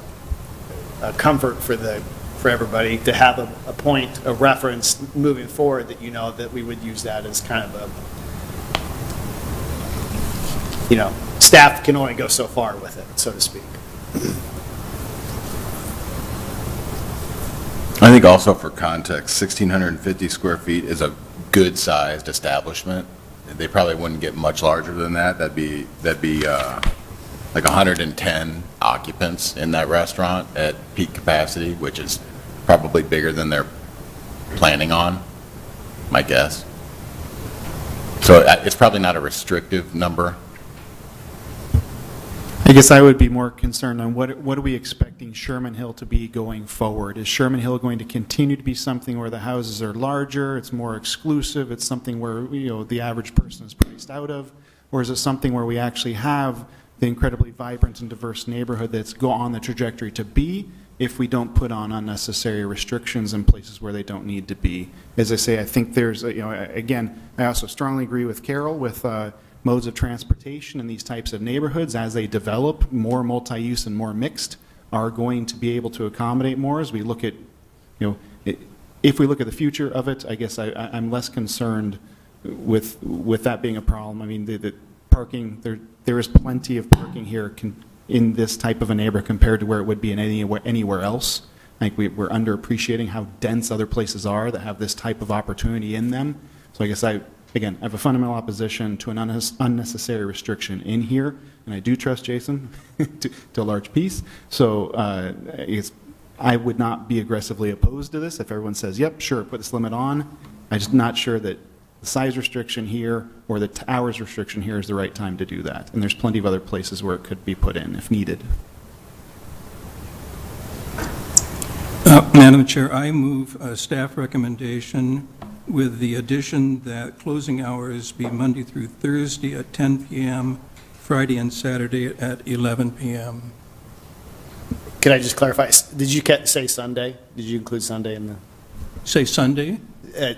comfort for everybody to have a point of reference moving forward that that we would use that as kind of staff can only go so far with it, so to speak. I think also for context, 1,650 square feet is a good-sized establishment. They probably wouldn't get much larger than that. That'd be like 110 occupants in that restaurant at peak capacity, which is probably bigger than they're planning on, my guess. So it's probably not a restrictive number. I guess I would be more concerned on what are we expecting Sherman Hill to be going forward? Is Sherman Hill going to continue to be something where the houses are larger, it's more exclusive, it's something where the average person is priced out of? Or is it something where we actually have the incredibly vibrant and diverse neighborhood that's go on the trajectory to be if we don't put on unnecessary restrictions in places where they don't need to be? As I say, I think there's, again, I also strongly agree with Carol with modes of transportation in these types of neighborhoods as they develop, more multi-use and more mixed are going to be able to accommodate more as we look at, if we look at the future of it, I guess I'm less concerned with that being a problem. I mean, the parking, there is plenty of parking here in this type of a neighborhood compared to where it would be in anywhere else. I think we're underappreciating how dense other places are that have this type of opportunity in them. So I guess I have a fundamental opposition to an unnecessary restriction in here, and I do trust Jason to a large piece. So I would not be aggressively opposed to this if everyone says, yep, sure, put this limit on. I'm just not sure that the size restriction here or the hours restriction here is the right time to do that. And there's plenty of other places where it could be put in if needed. Madam Chair, I move a staff recommendation with the addition that closing hours be Monday through Thursday at 10 p.m., Friday and Saturday at 11 p.m. Can I just clarify? Did you say Sunday? Did you include Sunday in the? Say Sunday?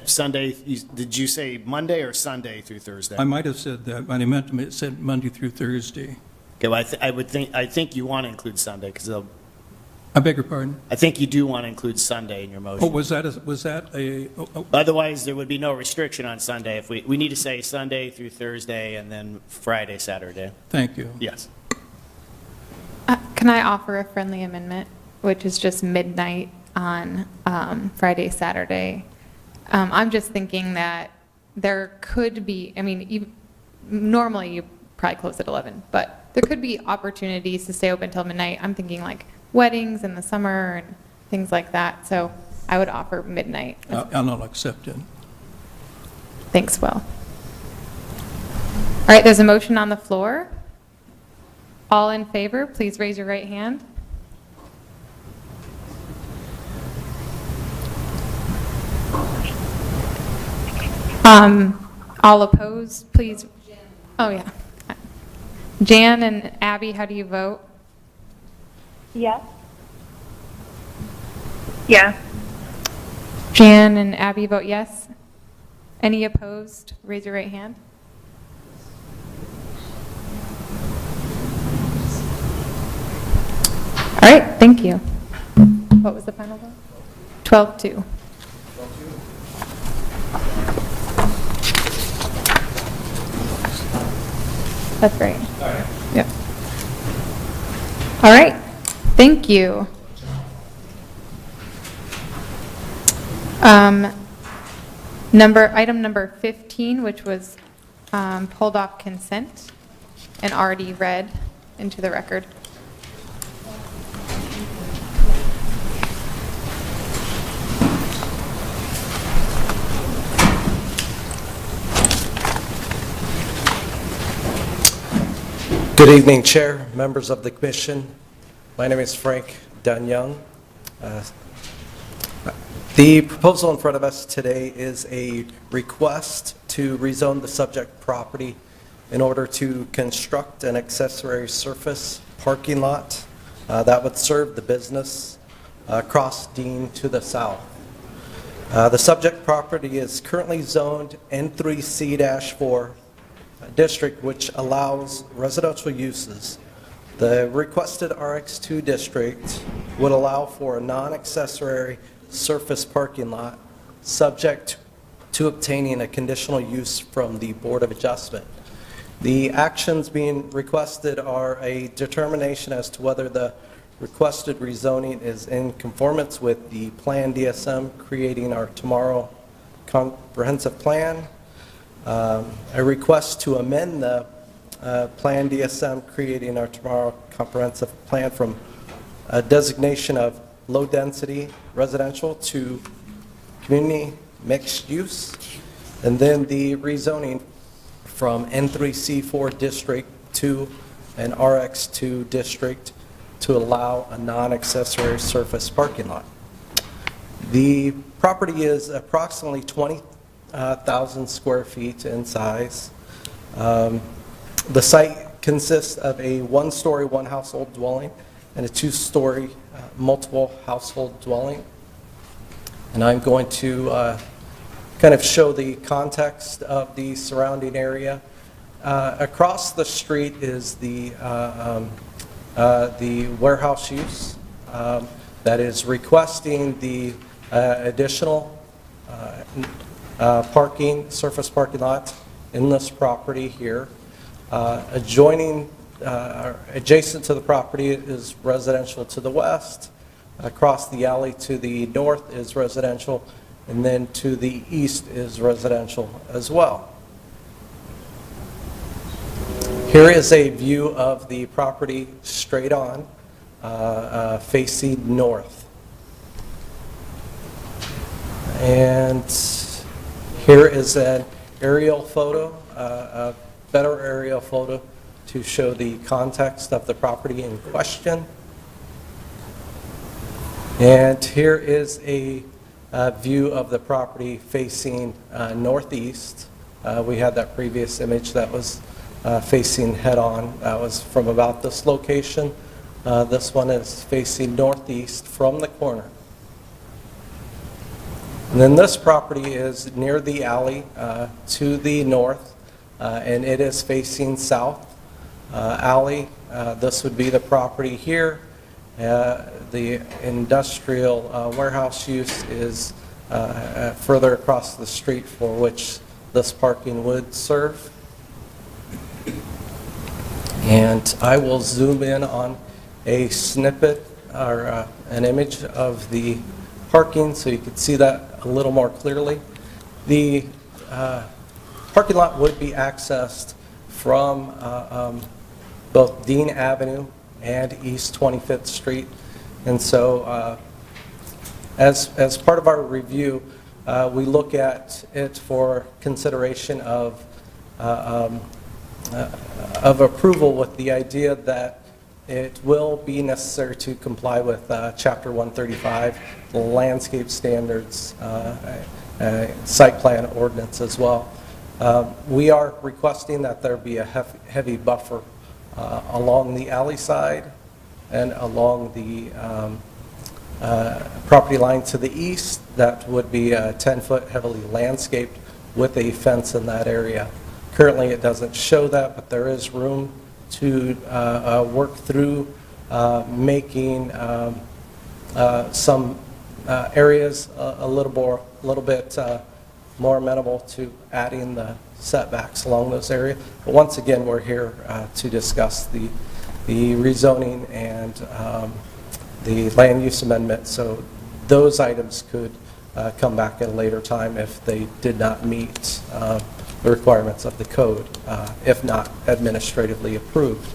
Sunday, did you say Monday or Sunday through Thursday? I might have said that, but I meant to say Monday through Thursday. Okay, well, I think you want to include Sunday because they'll. I beg your pardon? I think you do want to include Sunday in your motion. Oh, was that a? Otherwise, there would be no restriction on Sunday. If we need to say Sunday through Thursday and then Friday, Saturday. Thank you. Yes. Can I offer a friendly amendment, which is just midnight on Friday, Saturday? I'm just thinking that there could be, I mean, normally you probably close at 11, but there could be opportunities to stay open till midnight. I'm thinking like weddings in the summer and things like that. So I would offer midnight. I'll not accept it. Thanks, Will. All right, there's a motion on the floor. All in favor, please raise your right hand. All opposed, please. Oh, yeah. Jan and Abby, how do you vote? Yes. Yeah. Jan and Abby vote yes. Any opposed? Raise your right hand. All right, thank you. What was the final vote? 12-2. That's great. All right. Yep. All right, thank you. Item number 15, which was pulled off consent and already read into the record. Good evening, Chair, members of the Commission. My name is Frank Dunyoung. The proposal in front of us today is a request to rezone the subject property in order to construct an accessory surface parking lot that would serve the business across Dean to the south. The subject property is currently zoned N3C-4 district, which allows residential uses. The requested RX2 district would allow for a non-accessory surface parking lot subject to obtaining a conditional use from the Board of Adjustment. The actions being requested are a determination as to whether the requested rezoning is in conformance with the Plan DSM creating our tomorrow comprehensive plan, a request to amend the Plan DSM creating our tomorrow comprehensive plan from a designation of low-density residential to community mixed use, and then the rezoning from N3C4 district to an RX2 district to allow a non-accessory surface parking lot. The property is approximately 20,000 square feet in size. The site consists of a one-story, one-household dwelling and a two-story, multiple household dwelling. And I'm going to kind of show the context of the surrounding area. Across the street is the warehouse use that is requesting the additional parking, surface parking lot in this property here. Adjoining, adjacent to the property is residential to the west. Across the alley to the north is residential, and then to the east is residential as well. Here is a view of the property straight on, facing north. And here is an aerial photo, a better aerial photo to show the context of the property in question. And here is a view of the property facing northeast. We had that previous image that was facing head-on. That was from about this location. This one is facing northeast from the corner. And then this property is near the alley to the north, and it is facing south. Alley, this would be the property here. The industrial warehouse use is further across the street, for which this parking would serve. And I will zoom in on a snippet or an image of the parking so you can see that a little more clearly. The parking lot would be accessed from both Dean Avenue and East 25th Street. And so as part of our review, we look at it for consideration of approval with the idea that it will be necessary to comply with Chapter 135, the landscape standards, site plan ordinance as well. We are requesting that there be a heavy buffer along the alley side and along the property line to the east. That would be 10-foot heavily landscaped with a fence in that area. Currently it doesn't show that, but there is room to work through making some areas a little bit more amenable to adding the setbacks along those areas. But once again, we're here to discuss the rezoning and the land use amendment. So those items could come back at a later time if they did not meet the requirements of the code, if not administratively approved.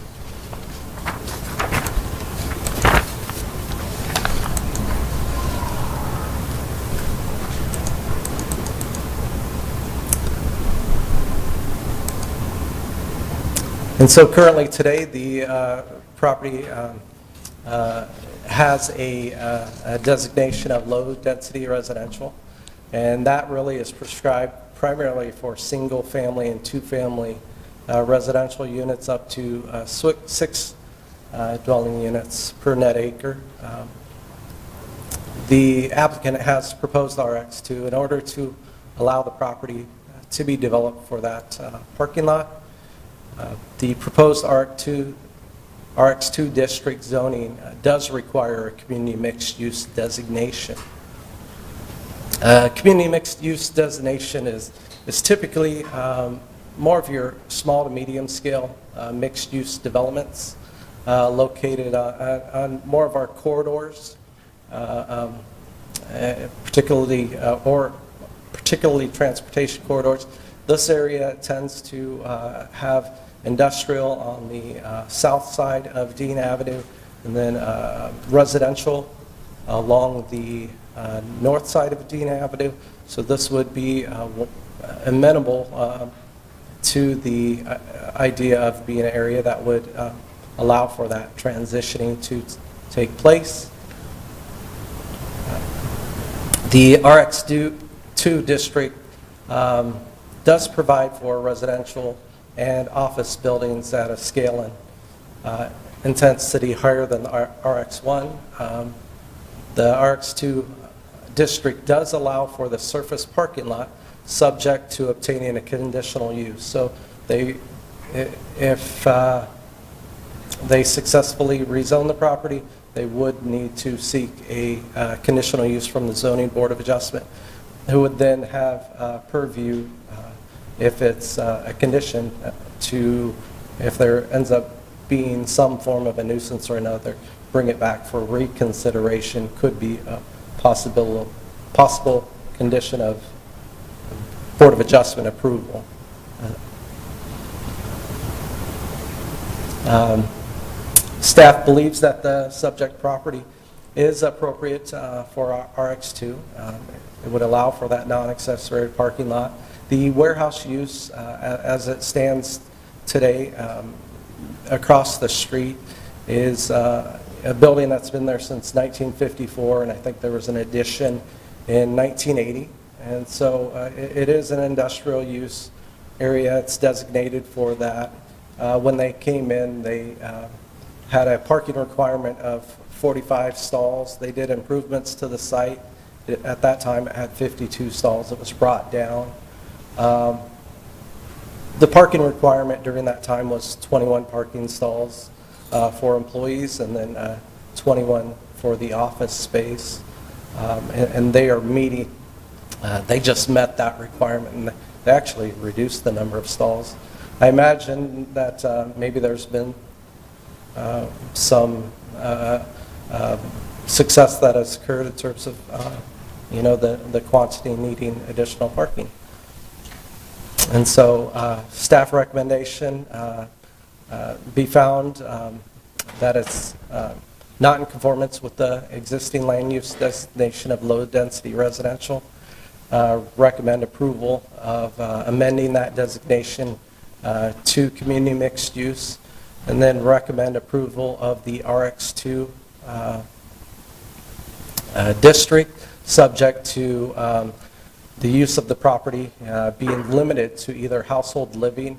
And so currently today, the property has a designation of low-density residential, and that really is prescribed primarily for single-family and two-family residential units up to 6 dwelling units per net acre. The applicant has proposed RX2 in order to allow the property to be developed for that parking lot. The proposed RX2 district zoning does require a community mixed-use designation. Community mixed-use designation is typically more of your small to medium-scale mixed-use developments located on more of our corridors, particularly transportation corridors. This area tends to have industrial on the south side of Dean Avenue, and then residential along the north side of Dean Avenue. So this would be amenable to the idea of being an area that would allow for that transitioning to take place. The RX2 district does provide for residential and office buildings at a scale and intensity higher than the RX1. The RX2 district does allow for the surface parking lot subject to obtaining a conditional use. So if they successfully rezone the property, they would need to seek a conditional use from the Zoning Board of Adjustment, who would then have purview, if it's a condition, to, if there ends up being some form of a nuisance or another, bring it back for reconsideration. Could be a possible condition of Board of Adjustment approval. Staff believes that the subject property is appropriate for RX2. It would allow for that non-accessory parking lot. The warehouse use, as it stands today, across the street, is a building that's been there since 1954, and I think there was an addition in 1980. And so it is an industrial use area. It's designated for that. When they came in, they had a parking requirement of 45 stalls. They did improvements to the site. At that time, it had 52 stalls. It was brought down. The parking requirement during that time was 21 parking stalls for employees, and then 21 for the office space. And they are meeting, they just met that requirement, and they actually reduced the number of stalls. I imagine that maybe there's been some success that has occurred in terms of the quantity needing additional parking. And so staff recommendation be found that it's not in conformance with the existing land use designation of low density residential. Recommend approval of amending that designation to community mixed use, and then recommend approval of the RX2 district, subject to the use of the property being limited to either household living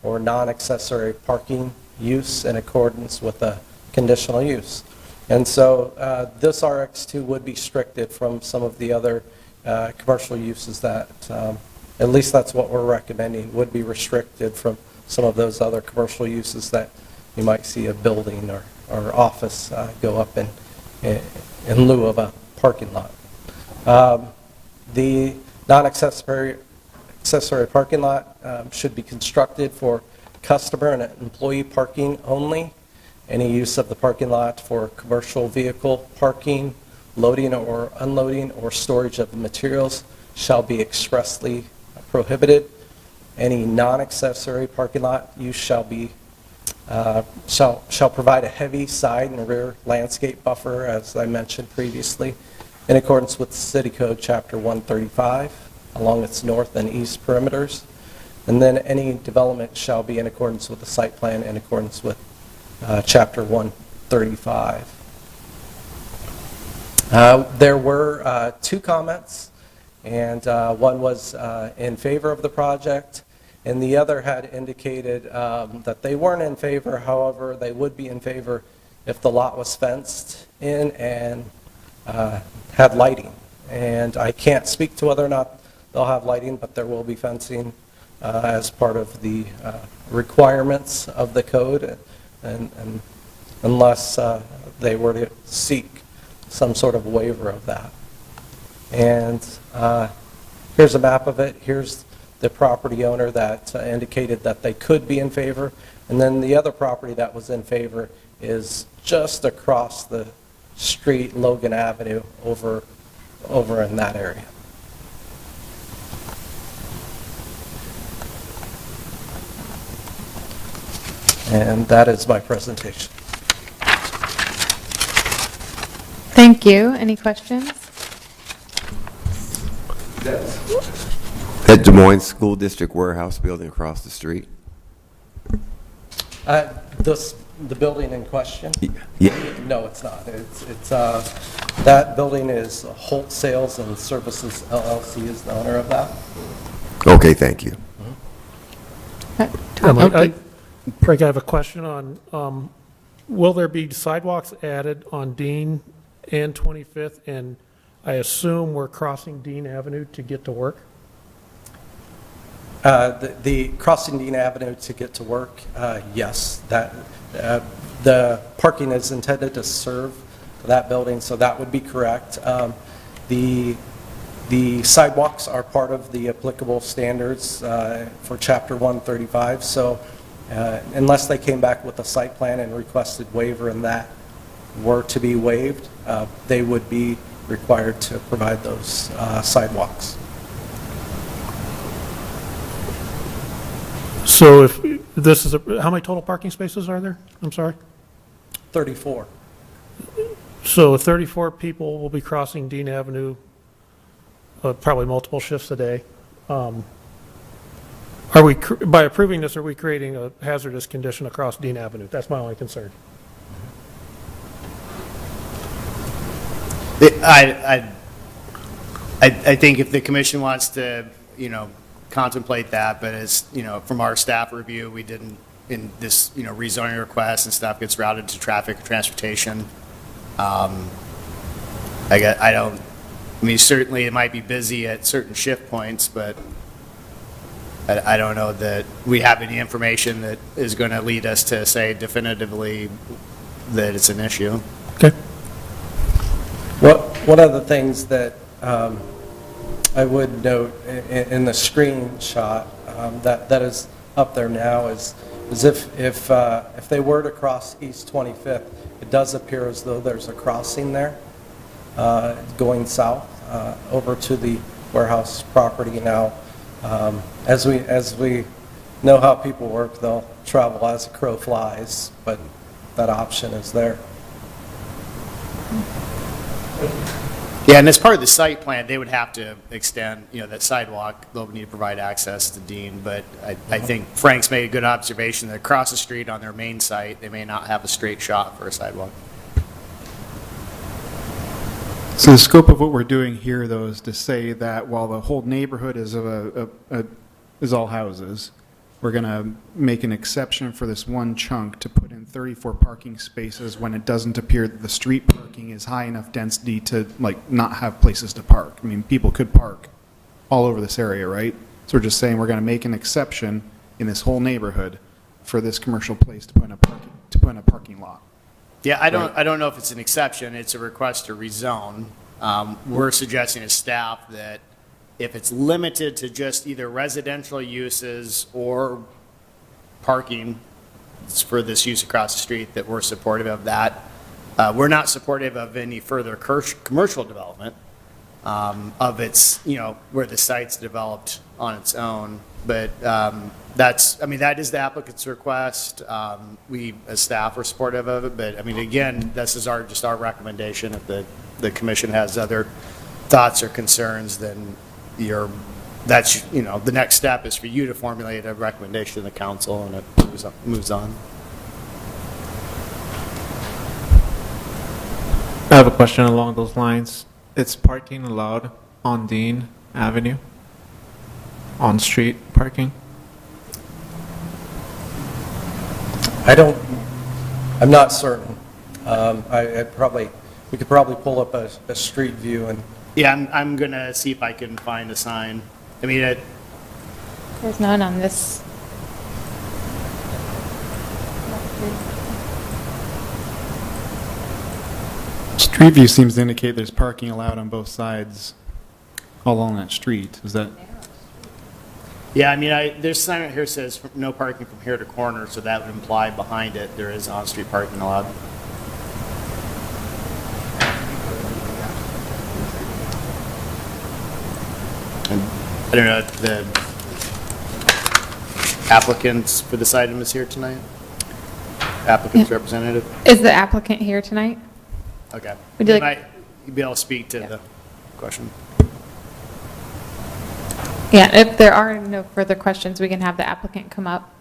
or non-accessory parking use in accordance with a conditional use. And so this RX2 would be restricted from some of the other commercial uses that, at least that's what we're recommending, would be restricted from some of those other commercial uses that you might see a building or office go up in lieu of a parking lot. The non-accessory parking lot should be constructed for customer and employee parking only. Any use of the parking lot for commercial vehicle parking, loading or unloading, or storage of materials shall be expressly prohibited. Any non-accessory parking lot use shall provide a heavy side and rear landscape buffer, as I mentioned previously, in accordance with City Code Chapter 135 along its north and east perimeters. And then any development shall be in accordance with the site plan in accordance with Chapter 135. There were two comments, and one was in favor of the project, and the other had indicated that they weren't in favor. However, they would be in favor if the lot was fenced in and had lighting. And I can't speak to whether or not they'll have lighting, but there will be fencing as part of the requirements of the code, and unless they were to seek some sort of waiver of that. And here's a map of it. Here's the property owner that indicated that they could be in favor, and then the other property that was in favor is just across the street, Logan Avenue, over in that area. And that is my presentation. Thank you. Any questions? That Des Moines School District warehouse building across the street? The building in question? Yeah. No, it's not. It's that building is Holt Sales and Services LLC is the owner of that. Okay, thank you. Frank, I have a question on, will there be sidewalks added on Dean and 25th? And I assume we're crossing Dean Avenue to get to work? The crossing Dean Avenue to get to work, yes. The parking is intended to serve that building, so that would be correct. The sidewalks are part of the applicable standards for Chapter 135, so unless they came back with a site plan and requested waiver and that were to be waived, they would be required to provide those sidewalks. So if this is, how many total parking spaces are there? I'm sorry? 34. So 34 people will be crossing Dean Avenue, probably multiple shifts a day. Are we, by approving this, are we creating a hazardous condition across Dean Avenue? That's my only concern. I think if the commission wants to, contemplate that, but as, from our staff review, we didn't, in this, rezoning request and stuff gets routed to traffic and transportation. Certainly it might be busy at certain shift points, but I don't know that we have any information that is going to lead us to say definitively that it's an issue. Okay. One of the things that I would note in the screenshot that is up there now is if they were to cross East 25th, it does appear as though there's a crossing there going south over to the warehouse property now. As we know how people work, they'll travel as a crow flies, but that option is there. Yeah, and as part of the site plan, they would have to extend, that sidewalk. They'll need to provide access to Dean. But I think Frank's made a good observation that across the street on their main site, they may not have a straight shot for a sidewalk. So the scope of what we're doing here, though, is to say that while the whole neighborhood is is all houses, we're going to make an exception for this one chunk to put in 34 parking spaces when it doesn't appear that the street parking is high enough density to not have places to park. I mean, people could park all over this area, right? So we're just saying we're going to make an exception in this whole neighborhood for this commercial place to put in a parking lot. Yeah, I don't know if it's an exception. It's a request to rezone. We're suggesting as staff that if it's limited to just either residential uses or parking for this use across the street, that we're supportive of that. We're not supportive of any further commercial development of its, where the site's developed on its own. But that is the applicant's request. We, as staff, are supportive of it. But again, this is just our recommendation. If the commission has other thoughts or concerns, then the next step is for you to formulate a recommendation to the council, and it moves on. I have a question along those lines. It's parking allowed on Dean Avenue? On street parking? I'm not certain. We could probably pull up a street view and. Yeah, I'm going to see if I can find a sign. There's none on this. Street view seems to indicate there's parking allowed on both sides all along that street. Is that? Yeah, there's a sign right here that says no parking from here to corner, so that would imply behind it there is on-street parking allowed. And I don't know if the applicants for this item is here tonight? Applicant's representative? Is the applicant here tonight? Okay. Would you You like- might be able to speak to the question. Yeah, if there are no further questions, we can have the applicant come up.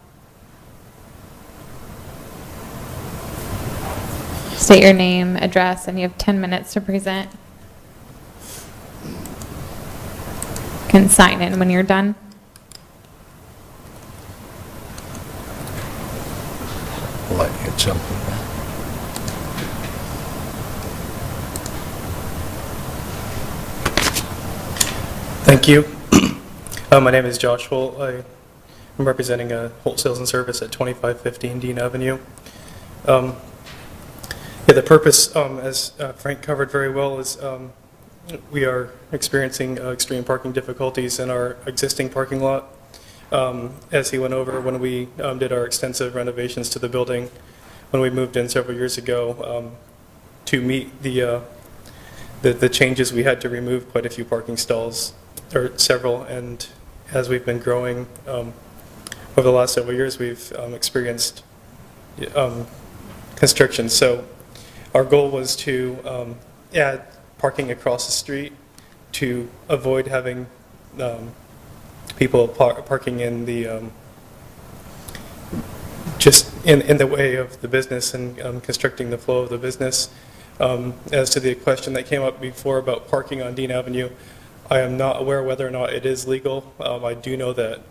State your name, address, and you have 10 minutes to present. You can sign in when you're done. So. Thank you. My name is Josh Holt. I am representing Holt Sales and Service at 2515 Dean Avenue. The purpose, as Frank covered very well, is we are experiencing extreme parking difficulties in our existing parking lot. As he went over when we did our extensive renovations to the building, when we moved in several years ago, to meet the changes, we had to remove quite a few parking stalls, or several, and as we've been growing over the last several years, we've experienced constriction. So our goal was to add parking across the street to avoid having people parking in the just in the way of the business and constricting the flow of the business. As to the question that came up before about parking on Dean Avenue, I am not aware whether or not it is legal. I do know that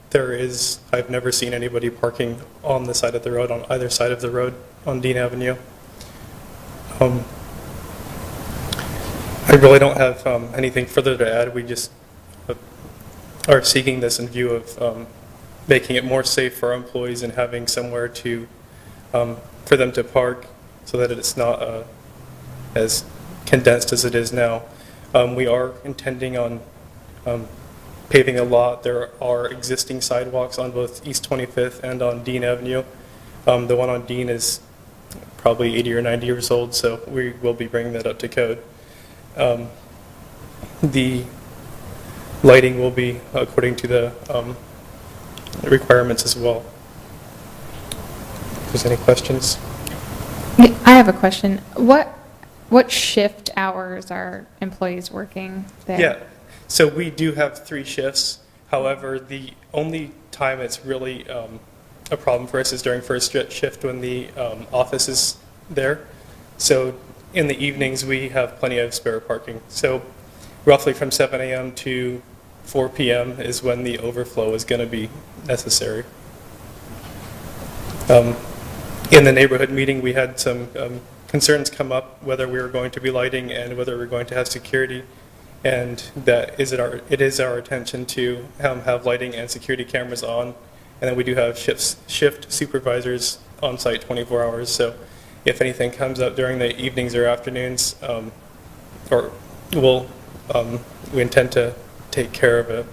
there is, I've never seen anybody parking on the side of the road, on either side of the road on Dean Avenue. I really don't have anything further to add. We just are seeking this in view of making it more safe for our employees and having somewhere to for them to park so that it's not as condensed as it is now. We are intending on paving a lot. There are existing sidewalks on both East 25th and on Dean Avenue. The one on Dean is probably 80 or 90 years old, so we will be bringing that up to code. The lighting will be according to the requirements as well. If there's any questions? I have a question. What shift hours are employees working there? Yeah, so we do have 3 shifts. However, the only time it's really a problem for us is during first shift when the office is there. So in the evenings, we have plenty of spare parking. So roughly from 7 a.m. to 4 p.m. is when the overflow is going to be necessary. In the neighborhood meeting, we had some concerns come up whether we were going to be lighting and whether we're going to have security, and that it is our intention to have lighting and security cameras on, and then we do have shift supervisors on site 24 hours. So if anything comes up during the evenings or afternoons, we intend to take care of it.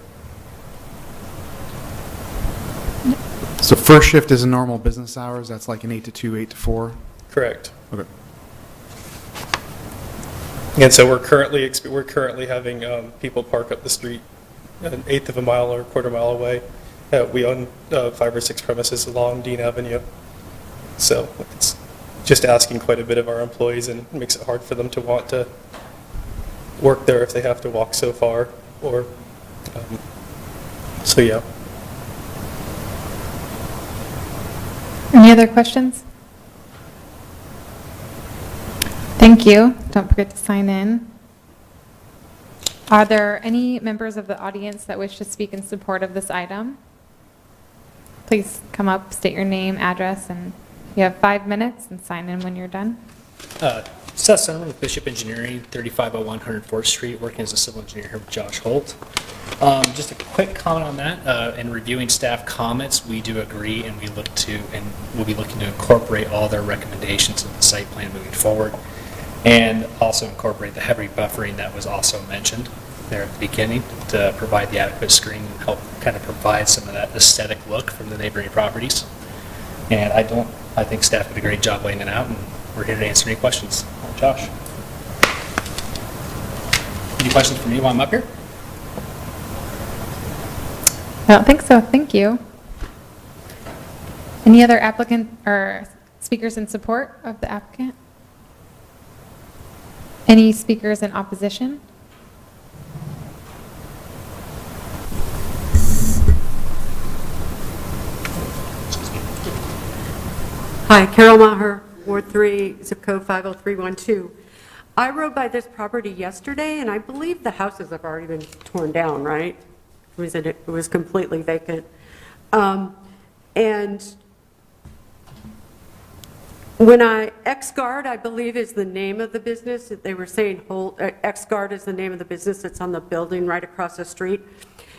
So first shift is a normal business hours, that's like an 8 to 2, 8 to 4? Correct. Okay. And so we're currently having people park up the street an eighth of a mile or a quarter mile away. We own 5 or 6 premises along Dean Avenue. So it's just asking quite a bit of our employees, and it makes it hard for them to want to work there if they have to walk so far. Or so yeah. Any other questions? Thank you. Don't forget to sign in. Are there any members of the audience that wish to speak in support of this item? Please come up, state your name, address, and you have 5 minutes, and sign in when you're done. Seth Summer with Bishop Engineering, 3501 104th Street, working as a civil engineer here with Josh Holt. Just a quick comment on that. In reviewing staff comments, we do agree, and we'll be looking to incorporate all their recommendations in the site plan moving forward, and also incorporate the heavy buffering that was also mentioned there at the beginning to provide the adequate screening and help kind of provide some of that aesthetic look from the neighboring properties. And I think staff did a great job laying it out, and we're here to answer any questions. Josh? Any questions for me while I'm up here? I don't think so. Thank you. Any other applicant or speakers in support of the applicant? Any speakers in opposition? Hi, Carol Maher, Ward 3, zip code 50312. I rode by this property yesterday, and I believe the houses have already been torn down, right? It was completely vacant. And X-Guard, I believe, is the name of the business. They were saying X-Guard is the name of the business that's on the building right across the street.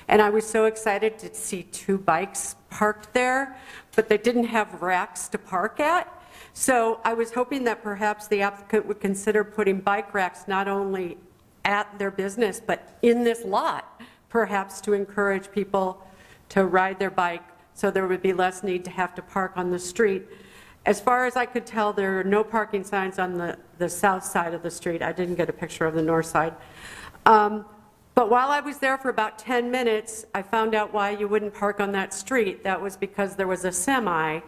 And I was so excited to see 2 bikes parked there, but they didn't have racks to park at. So I was hoping that perhaps the applicant would consider putting bike racks not only at their business, but in this lot, perhaps to encourage people to ride their bike so there would be less need to have to park on the street. As far as I could tell, there are no parking signs on the south side of the street. I didn't get a picture of the north side. But while I was there for about 10 minutes, I found out why you wouldn't park on that street. That was because there was a semi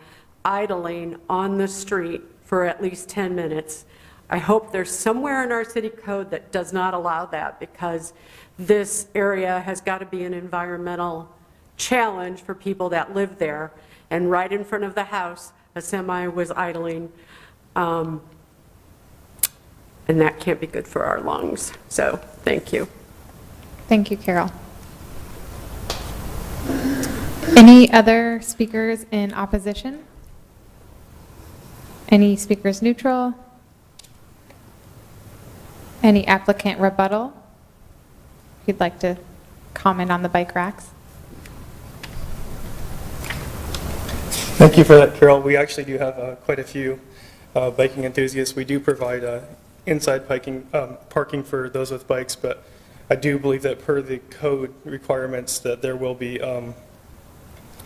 idling on the street for at least 10 minutes. I hope there's somewhere in our city code that does not allow that, because this area has got to be an environmental challenge for people that live there. And right in front of the house, a semi was idling, and that can't be good for our lungs. So thank you. Thank you, Carol. Any other speakers in opposition? Any speakers neutral? Any applicant rebuttal? If you'd like to comment on the bike racks. Thank you for that, Carol. We actually do have quite a few biking enthusiasts. We do provide inside parking for those with bikes, but I do believe that per the code requirements that there will be,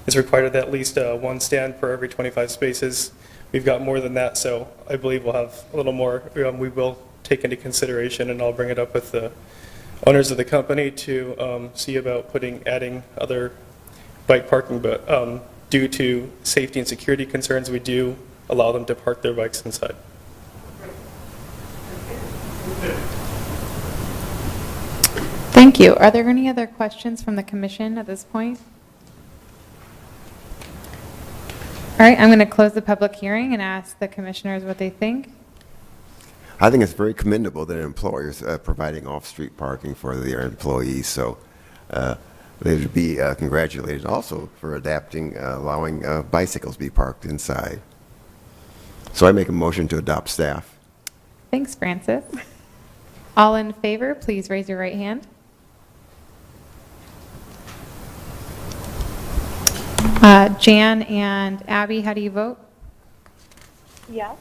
it's required that at least 1 stand per every 25 spaces. We've got more than that, so I believe we'll have a little more. We will take into consideration, and I'll bring it up with the owners of the company to see about adding other bike parking, but due to safety and security concerns, we do allow them to park their bikes inside. Thank you. Are there any other questions from the commission at this point? All right, I'm going to close the public hearing and ask the commissioners what they think. I think it's very commendable that employers are providing off-street parking for their employees, so they should be congratulated also for adapting, allowing bicycles to be parked inside. So I make a motion to adopt staff. Thanks, Francis. All in favor, please raise your right hand. Jan and Abby, how do you vote? Yes.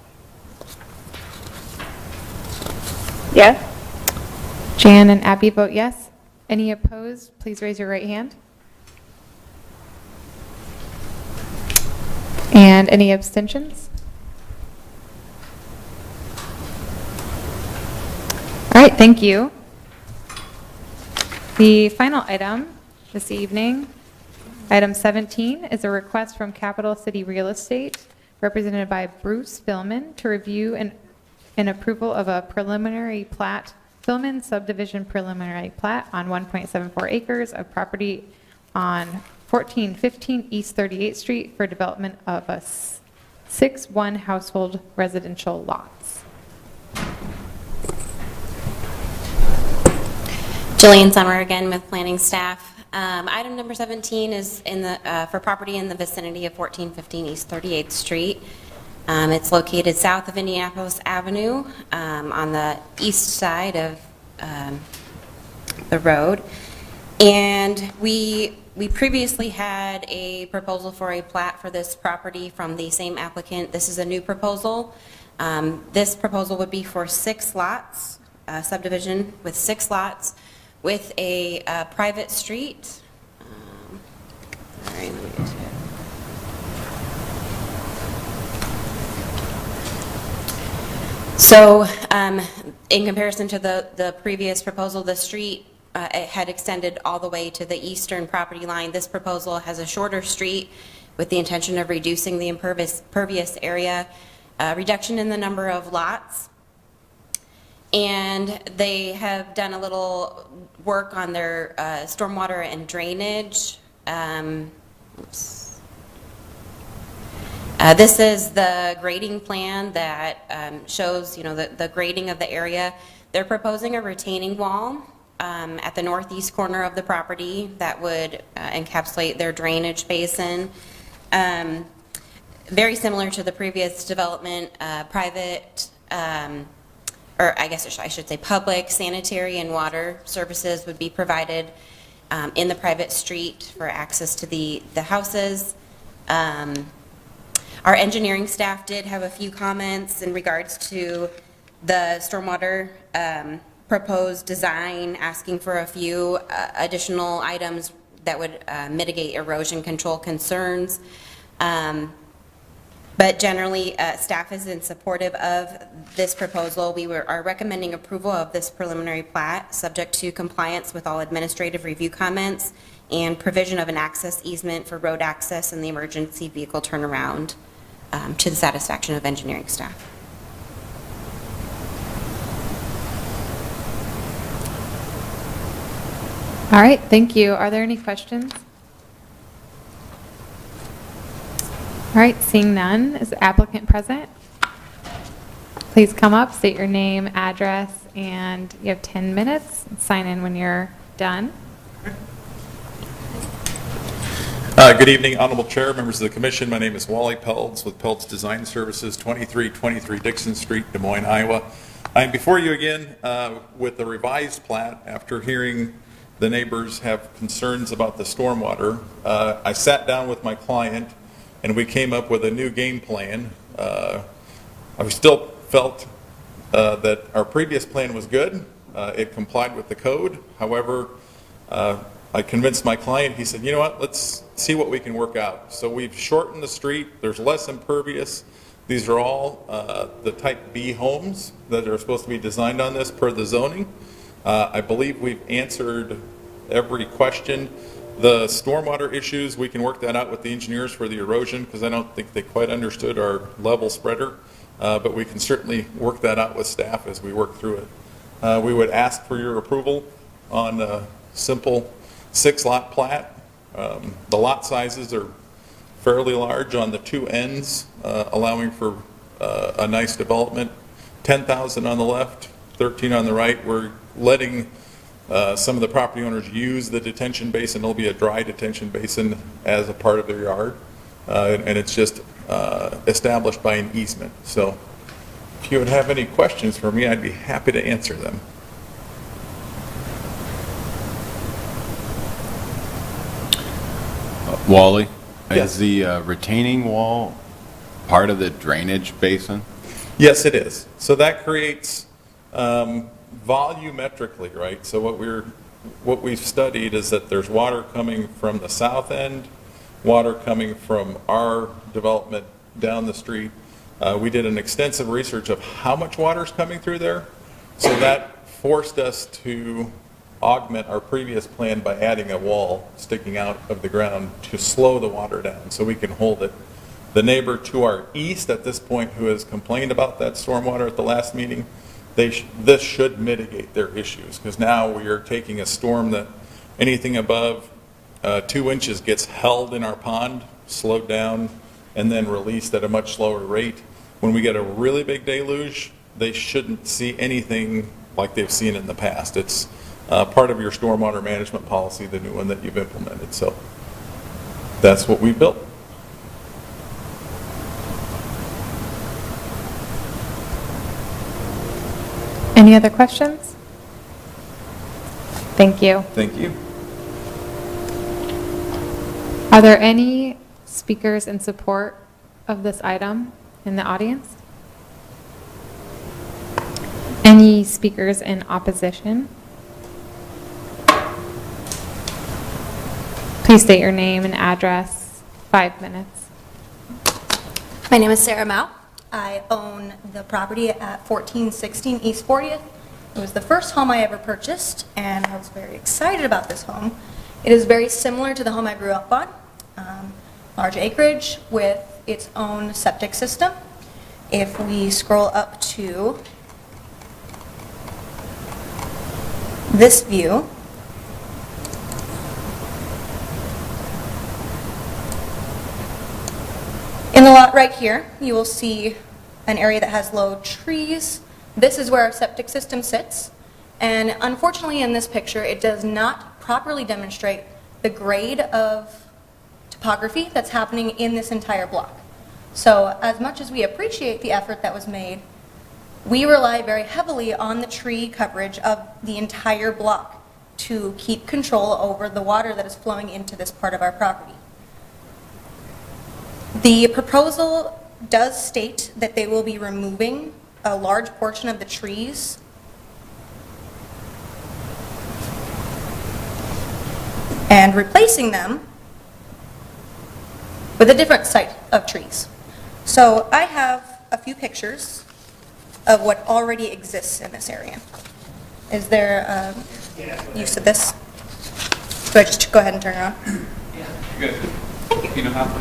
Yes. Jan and Abby vote yes. Any opposed, please raise your right hand. And any abstentions? All right, thank you. The final item this evening, item 17, is a request from Capital City Real Estate, represented by Bruce Philman, to review an approval of a preliminary plat, Philman subdivision preliminary plat on 1.74 acres of property on 1415 East 38th Street for development of a 6-1 household residential lots. Jillian Summer again with planning staff. Item number 17 is for property in the vicinity of 1415 East 38th Street. It's located south of Indianapolis Avenue on the east side of the road. And we previously had a proposal for a plat for this property from the same applicant. This is a new proposal. This proposal would be for 6 lots, subdivision with 6 lots, with a private street. All right, let me get to it. So in comparison to the previous proposal, the street it had extended all the way to the eastern property line. This proposal has a shorter street with the intention of reducing the impervious area, reduction in the number of lots, and they have done a little work on their stormwater and drainage. This is the grading plan that shows, the grading of the area. They're proposing a retaining wall at the northeast corner of the property that would encapsulate their drainage basin. very similar to the previous development, private, or I guess I should say public sanitary and water services would be provided in the private street for access to the houses. Our engineering staff did have a few comments in regards to the stormwater proposed design, asking for a few additional items that would mitigate erosion control concerns. But generally, staff is in supportive of this proposal. We are recommending approval of this preliminary plat, subject to compliance with all administrative review comments and provision of an access easement for road access and the emergency vehicle turnaround to the satisfaction of engineering staff. All right, thank you. Are there any questions? All right, seeing none, is the applicant present? Please come up, state your name, address, and you have 10 minutes. Sign in when you're done. Good evening, Honorable Chair, members of the Commission. My name is Wally Peltz with Peltz Design Services, 2323 Dixon Street, Des Moines, Iowa. I'm before you again with the revised plat after hearing the neighbors have concerns about the stormwater. I sat down with my client and we came up with a new game plan. I still felt that our previous plan was good. It complied with the code. However, I convinced my client, he said, you know what, let's see what we can work out. So we've shortened the street, there's less impervious. These are all the type B homes that are supposed to be designed on this per the zoning. I believe we've answered every question. The stormwater issues, we can work that out with the engineers for the erosion because I don't think they quite understood our level spreader, but we can certainly work that out with staff as we work through it. We would ask for your approval on a simple 6-lot plat. The lot sizes are fairly large on the two ends, allowing for a nice development. 10,000 on the left, 13 on the right. We're letting some of the property owners use the detention basin. It'll be a dry detention basin as a part of their yard, and it's just established by an easement. So if you would have any questions for me, I'd be happy to answer them. Wally, Yes. is the retaining wall part of the drainage basin? Yes, it is. So that creates volumetrically, right? So what we've studied is that there's water coming from the south end, water coming from our development down the street. We did an extensive research of how much water is coming through there. So that forced us to augment our previous plan by adding a wall sticking out of the ground to slow the water down so we can hold it. The neighbor to our east at this point who has complained about that stormwater at the last meeting, this should mitigate their issues because now we are taking a storm that anything above 2 inches gets held in our pond, slowed down, and then released at a much slower rate. When we get a really big deluge, they shouldn't see anything like they've seen in the past. It's part of your stormwater management policy, the new one that you've implemented. So that's what we built. Any other questions? Thank you. Thank you. Are there any speakers in support of this item in the audience? Any speakers in opposition? Please state your name and address. 5 minutes. My name is Sarah Mao. I own the property at 1416 East 40th. It was the first home I ever purchased, and I was very excited about this home. It is very similar to the home I grew up on. Large acreage with its own septic system. If we scroll up to this view, in the lot right here, you will see an area that has low trees. This is where our septic system sits. And unfortunately in this picture, it does not properly demonstrate the grade of topography that's happening in this entire block. So as much as we appreciate the effort that was made, we rely very heavily on the tree coverage of the entire block to keep control over the water that is flowing into this part of our property. The proposal does state that they will be removing a large portion of the trees and replacing them with a different site of trees. So I have a few pictures of what already exists in this area. Is there use of this? Do I just go ahead and turn it on? Yeah. Good. Thank you. You know how to.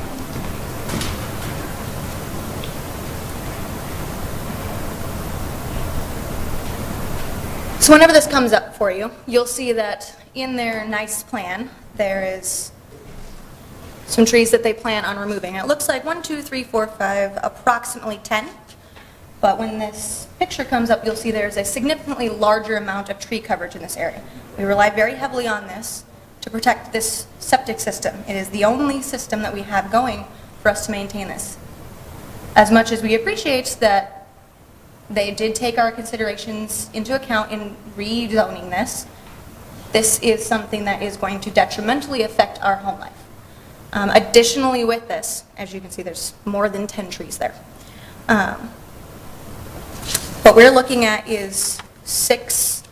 So whenever this comes up for you, you'll see that in their nice plan, there is some trees that they plan on removing. It looks like 1, 2, 3, 4, 5, approximately 10. But when this picture comes up, you'll see there's a significantly larger amount of tree coverage in this area. We rely very heavily on this to protect this septic system. It is the only system that we have going for us to maintain this. As much as we appreciate that they did take our considerations into account in rezoning this, this is something that is going to detrimentally affect our home life. Additionally with this, as you can see, there's more than 10 trees there. What we're looking at is 6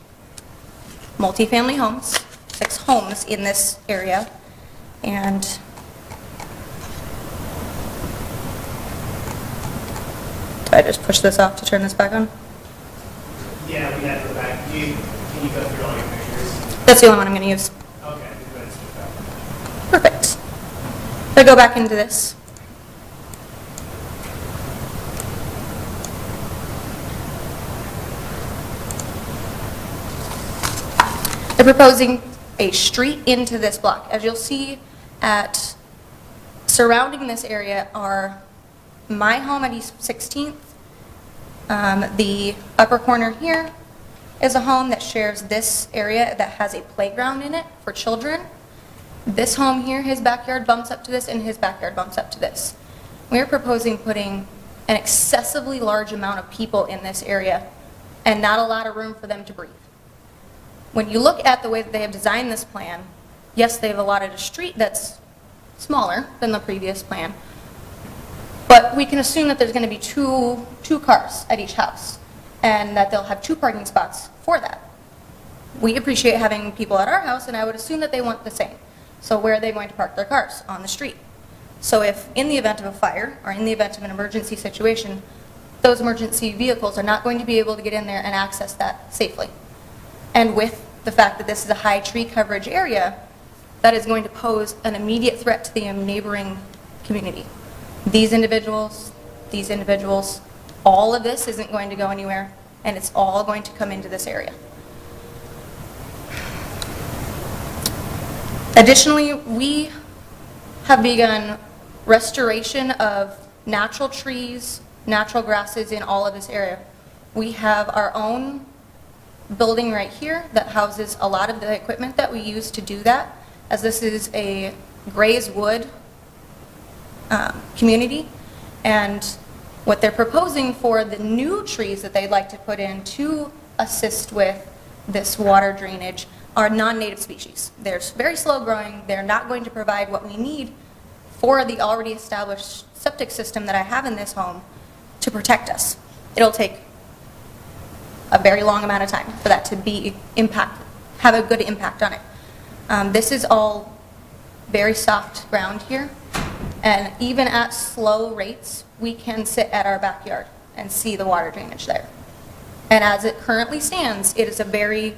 multifamily homes, 6 homes in this area, and do I just push this off to turn this back on? Yeah, we have to go back. Can you go through all your pictures? That's the only one I'm going to use. Okay, go ahead, switch back. Perfect. If I go back into this, they're proposing a street into this block. As you'll see, surrounding this area are my home at East 16th. The upper corner here is a home that shares this area that has a playground in it for children. This home here, his backyard bumps up to this, and his backyard bumps up to this. We're proposing putting an excessively large amount of people in this area and not a lot of room for them to breathe. When you look at the way that they have designed this plan, yes, they've allotted a street that's smaller than the previous plan, but we can assume that there's going to be two cars at each house and that they'll have 2 parking spots for that. We appreciate having people at our house, and I would assume that they want the same. So where are they going to park their cars? On the street. So if in the event of a fire or in the event of an emergency situation, those emergency vehicles are not going to be able to get in there and access that safely. And with the fact that this is a high tree coverage area, that is going to pose an immediate threat to the neighboring community. These individuals, all of this isn't going to go anywhere, and it's all going to come into this area. Additionally, we have begun restoration of natural trees, natural grasses in all of this area. We have our own building right here that houses a lot of the equipment that we use to do that, as this is a grazed wood community. And what they're proposing for the new trees that they'd like to put in to assist with this water drainage are non-native species. They're very slow growing. They're not going to provide what we need for the already established septic system that I have in this home to protect us. It'll take a very long amount of time for that to have a good impact on it. This is all very soft ground here, and even at slow rates, we can sit at our backyard and see the water drainage there. And as it currently stands, it is a very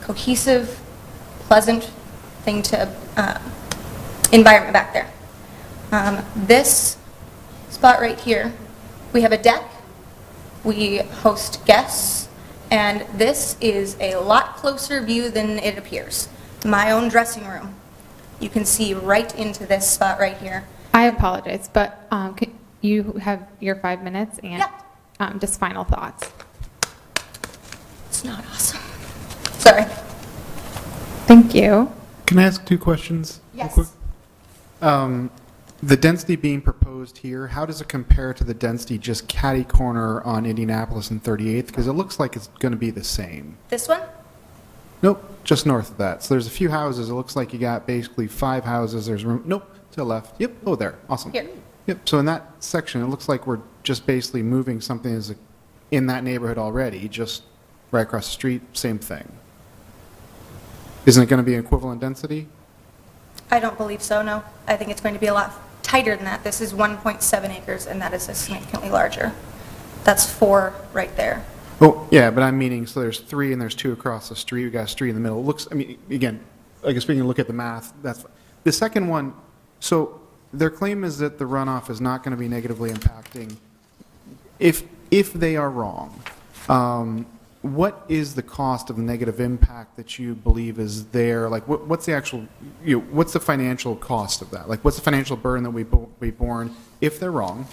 cohesive, pleasant thing to environment back there. This spot right here, we have a deck, we host guests, and this is a lot closer view than it appears. My own dressing room, you can see right into this spot right here. I apologize, but you have your 5 minutes and just final thoughts. It's not awesome. Sorry. Thank you. Can I ask 2 questions? Yes. Real quick? The density being proposed here, how does it compare to the density just catty corner on Indianapolis and 38th? Because it looks like it's going to be the same. This one? Nope, just north of that. So there's a few houses. It looks like you got basically 5 houses. There's room. Nope, to the left. Yep. Oh, there. Awesome. Here. Yep. So in that section, it looks like we're just basically moving something that's in that neighborhood already, just right across the street, same thing. Isn't it going to be equivalent density? I don't believe so, no. I think it's going to be a lot tighter than that. This is 1.7 acres, and that is significantly larger. That's 4 right there. Oh, yeah, but I'm meaning, so there's 3 and there's 2 across the street. We got a street in the middle. It looks, I mean, again, I guess we can look at the math. That's the second one. So their claim is that the runoff is not going to be negatively impacting. If they are wrong, what is the cost of the negative impact that you believe is there? Like, what's the actual, what's the financial cost of that? Like, what's the financial burden that we borne if they're wrong?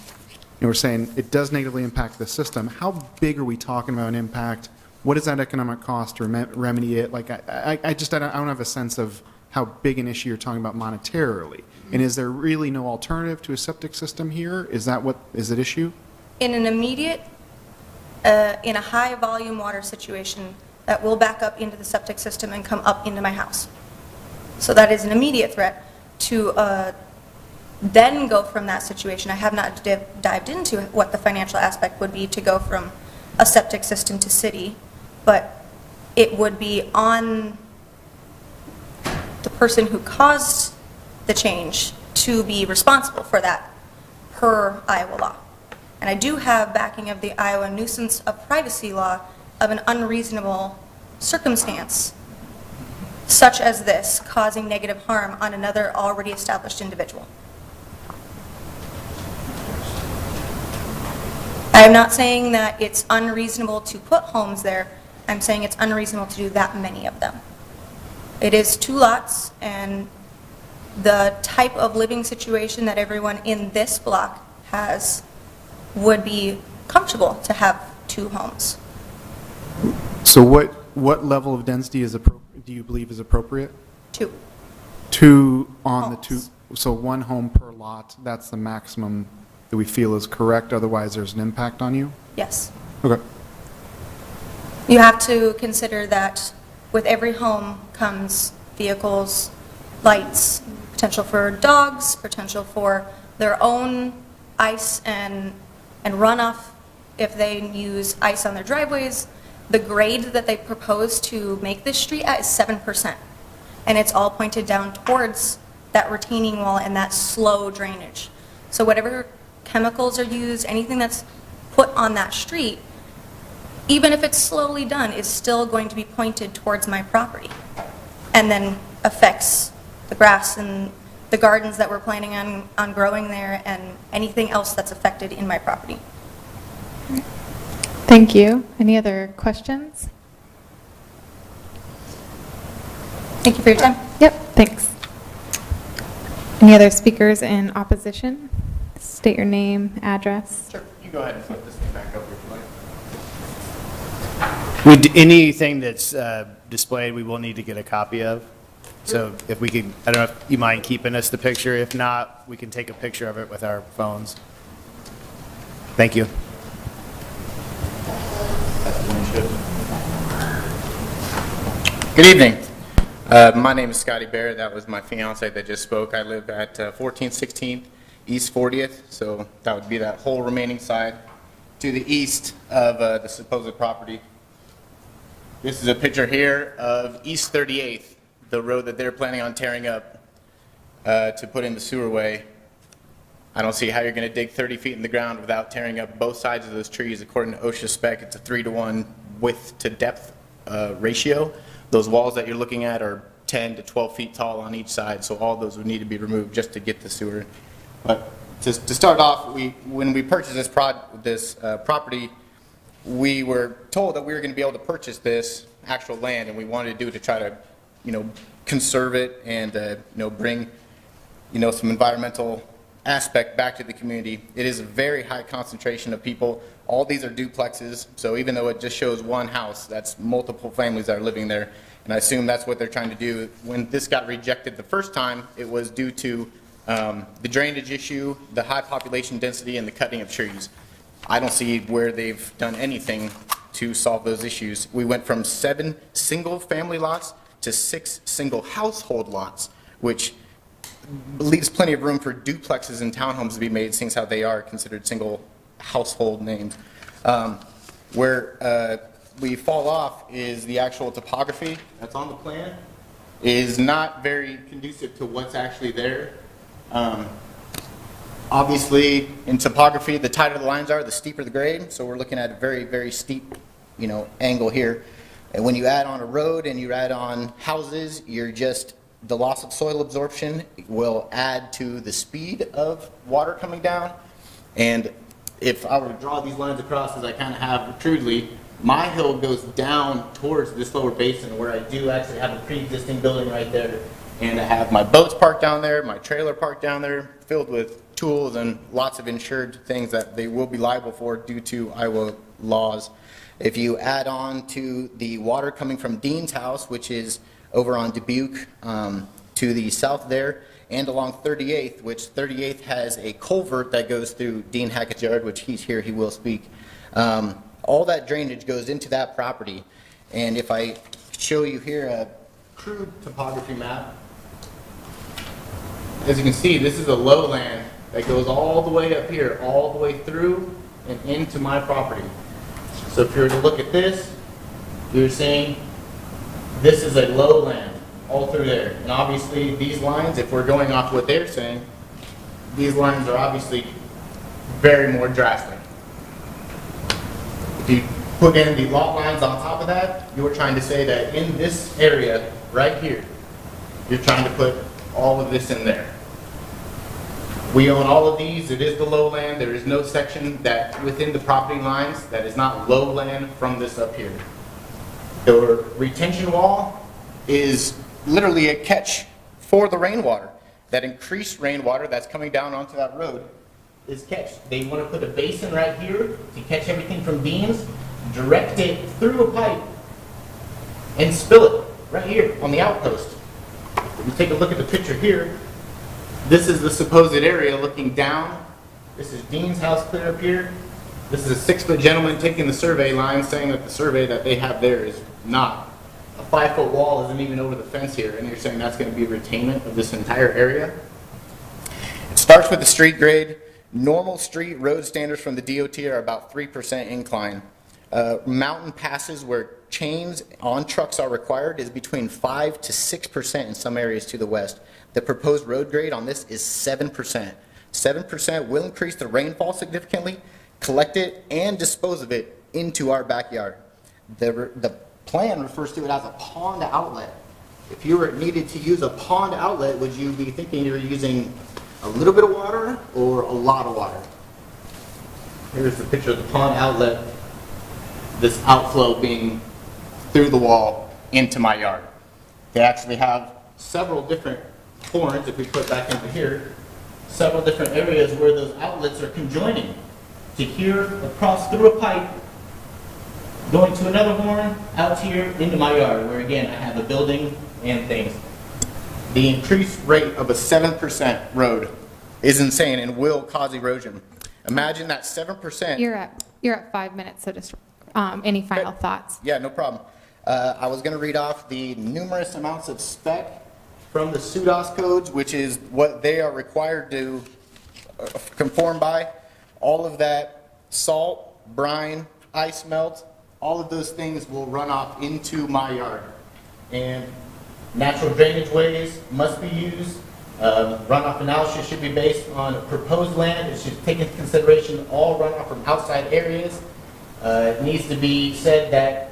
And we're saying it does negatively impact the system. How big are we talking about an impact? What is that economic cost to remedy it? Like, I don't have a sense of how big an issue you're talking about monetarily. And is there really no alternative to a septic system here? Is that what is at issue? In an immediate, in a high volume water situation, that will back up into the septic system and come up into my house. So that is an immediate threat. To then go from that situation, I have not dived into what the financial aspect would be to go from a septic system to city, but it would be on the person who caused the change to be responsible for that per Iowa law. And I do have backing of the Iowa nuisance of privacy law of an unreasonable circumstance, such as this, causing negative harm on another already established individual. I am not saying that it's unreasonable to put homes there. I'm saying it's unreasonable to do that many of them. It is 2 lots, and the type of living situation that everyone in this block has would be comfortable to have 2 homes. So what level of density is do you believe is appropriate? 2. 2 on homes. the 2, so 1 home per lot. That's the maximum that we feel is correct. Otherwise, there's an impact on you. Yes. Okay. You have to consider that with every home comes vehicles, lights, potential for dogs, potential for their own ice and runoff if they use ice on their driveways. The grade that they propose to make this street at is 7%. And it's all pointed down towards that retaining wall and that slow drainage. So whatever chemicals are used, anything that's put on that street, even if it's slowly done, is still going to be pointed towards my property and then affects the grass and the gardens that we're planning on growing there and anything else that's affected in my property. Thank you. Any other questions? Thank you for your time. Yep, thanks. Any other speakers in opposition? State your name, address. Sure. You go ahead and flip this thing back up if you like. Anything that's displayed, we will need to get a copy of. So if we could, I don't know if you mind keeping us the picture. If not, we can take a picture of it with our phones. Thank you. Good evening. My name is Scotty Bear. That was my fiance that just spoke. I live at 1416 East 40th, so that would be that whole remaining side to the east of the supposed property. This is a picture here of East 38th, the road that they're planning on tearing up to put in the sewerway. I don't see how you're going to dig 30 feet in the ground without tearing up both sides of those trees. According to OSHA spec, it's a 3-to-1 width to depth ratio. Those walls that you're looking at are 10 to 12 feet tall on each side, so all those would need to be removed just to get the sewer. But to start off, when we purchased this property, we were told that we were going to be able to purchase this actual land, and we wanted to do it to try to, conserve it and, bring, some environmental aspect back to the community. It is a very high concentration of people. All these are duplexes, so even though it just shows one house, that's multiple families that are living there. And I assume that's what they're trying to do. When this got rejected the first time, it was due to The drainage issue, the high population density, and the cutting of trees. I don't see where they've done anything to solve those issues. We went from 7 single-family lots to 6 single-household lots, which leaves plenty of room for duplexes and townhomes to be made, seeing how they are considered single-household names. Where we fall off is the actual topography that's on the plan is not very conducive to what's actually there. Obviously, in topography, the tighter the lines are, the steeper the grade. So we're looking at a very, very steep, angle here. And when you add on a road and you add on houses, the loss of soil absorption will add to the speed of water coming down. And if I were to draw these lines across as I kind of have crudely, my hill goes down towards this lower basin where I do actually have a pre-existing building right there. And I have my boats parked down there, my trailer parked down there, filled with tools and lots of insured things that they will be liable for due to Iowa laws. If you add on to the water coming from Dean's house, which is over on Dubuque to the south there, and along 38th, which 38th has a culvert that goes through Dean Hackett's yard, which he's here, he will speak. All that drainage goes into that property. And if I show you here a crude topography map, as you can see, this is a lowland that goes all the way up here, all the way through and into my property. So if you were to look at this, you're seeing this is a lowland all through there. And obviously these lines, if we're going off what they're saying, these lines are obviously very more drastic. If you put in the lot lines on top of that, you're trying to say that in this area right here, you're trying to put all of this in there. We own all of these. It is the lowland. There is no section that within the property lines that is not lowland from this up here. The retention wall is literally a catch for the rainwater. That increased rainwater that's coming down onto that road is catched. They want to put a basin right here to catch everything from Dean's, direct it through a pipe, and spill it right here on the outpost. If you take a look at the picture here, this is the supposed area looking down. This is Dean's house clear up here. This is a 6-foot gentleman taking the survey line saying that the survey that they have there is not. A 5-foot wall isn't even over the fence here, and you're saying that's going to be retainment of this entire area? It starts with the street grade. Normal street road standards from the DOT are about 3% incline. Mountain passes where chains on trucks are required is between 5 to 6% in some areas to the west. The proposed road grade on this is 7%. 7% will increase the rainfall significantly, collect it, and dispose of it into our backyard. The plan refers to it as a pond outlet. If you were needed to use a pond outlet, would you be thinking you're using a little bit of water or a lot of water? Here's the picture of the pond outlet, this outflow being through the wall into my yard. They actually have several different horns, if we put back into here, several different areas where those outlets are conjoining to here across through a pipe, going to another horn, out here into my yard, where again I have a building and things. The increased rate of a 7% road is insane and will cause erosion. Imagine that 7%. You're at 5 minutes, so just any final thoughts? Yeah, no problem. I was going to read off the numerous amounts of spec from the SUDAS codes, which is what they are required to conform by. All of that salt, brine, ice melt, all of those things will run off into my yard. And natural drainage ways must be used. Runoff analysis should be based on proposed land. It should take into consideration all runoff from outside areas. It needs to be said that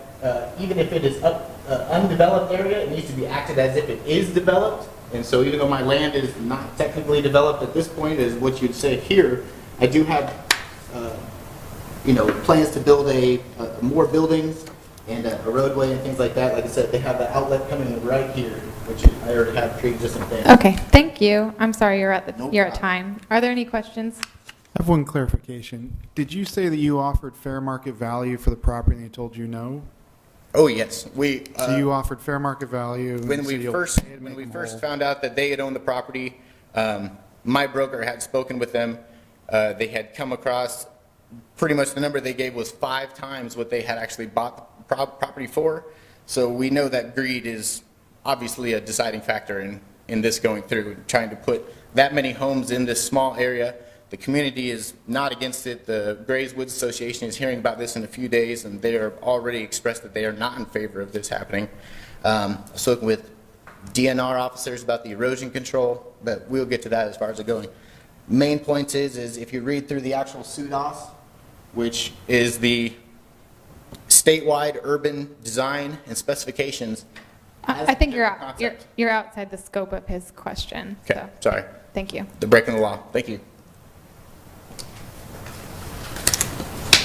even if it is undeveloped area, it needs to be acted as if it is developed. And so even though my land is not technically developed at this point, is what you'd say here, I do have plans to build more buildings and a roadway and things like that. Like I said, they have the outlet coming right here, which I already have pre-existing plans. Okay, thank you. I'm sorry you're at time. Are there any questions? I have one clarification. Did you say that you offered fair market value for the property and they told you no? Oh, yes. So you offered fair market value? When we first found out that they had owned the property, My broker had spoken with them. They had come across, pretty much the number they gave was 5 times what they had actually bought the property for. So we know that greed is obviously a deciding factor in this going through, trying to put that many homes in this small area. The community is not against it. The Grays Woods Association is hearing about this in a few days, and they are already expressed that they are not in favor of this happening. Spoken with DNR officers about the erosion control, but we'll get to that as far as it going. Main points is if you read through the actual SUDAS, which is the statewide urban design and specifications. I think you're outside the scope of his question. Okay, so. sorry. Thank you. The breaking the law. Thank you.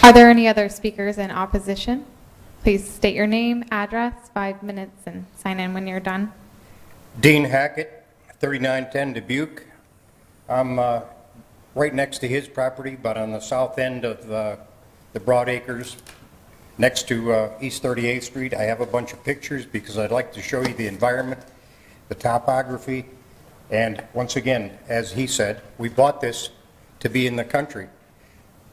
Are there any other speakers in opposition? Please state your name, address, 5 minutes, and sign in when you're done. Dean Hackett, 3910 Dubuque. I'm right next to his property, but on the south end of the Broad Acres, next to East 38th Street. I have a bunch of pictures because I'd like to show you the environment, the topography, and once again, as he said, we bought this to be in the country.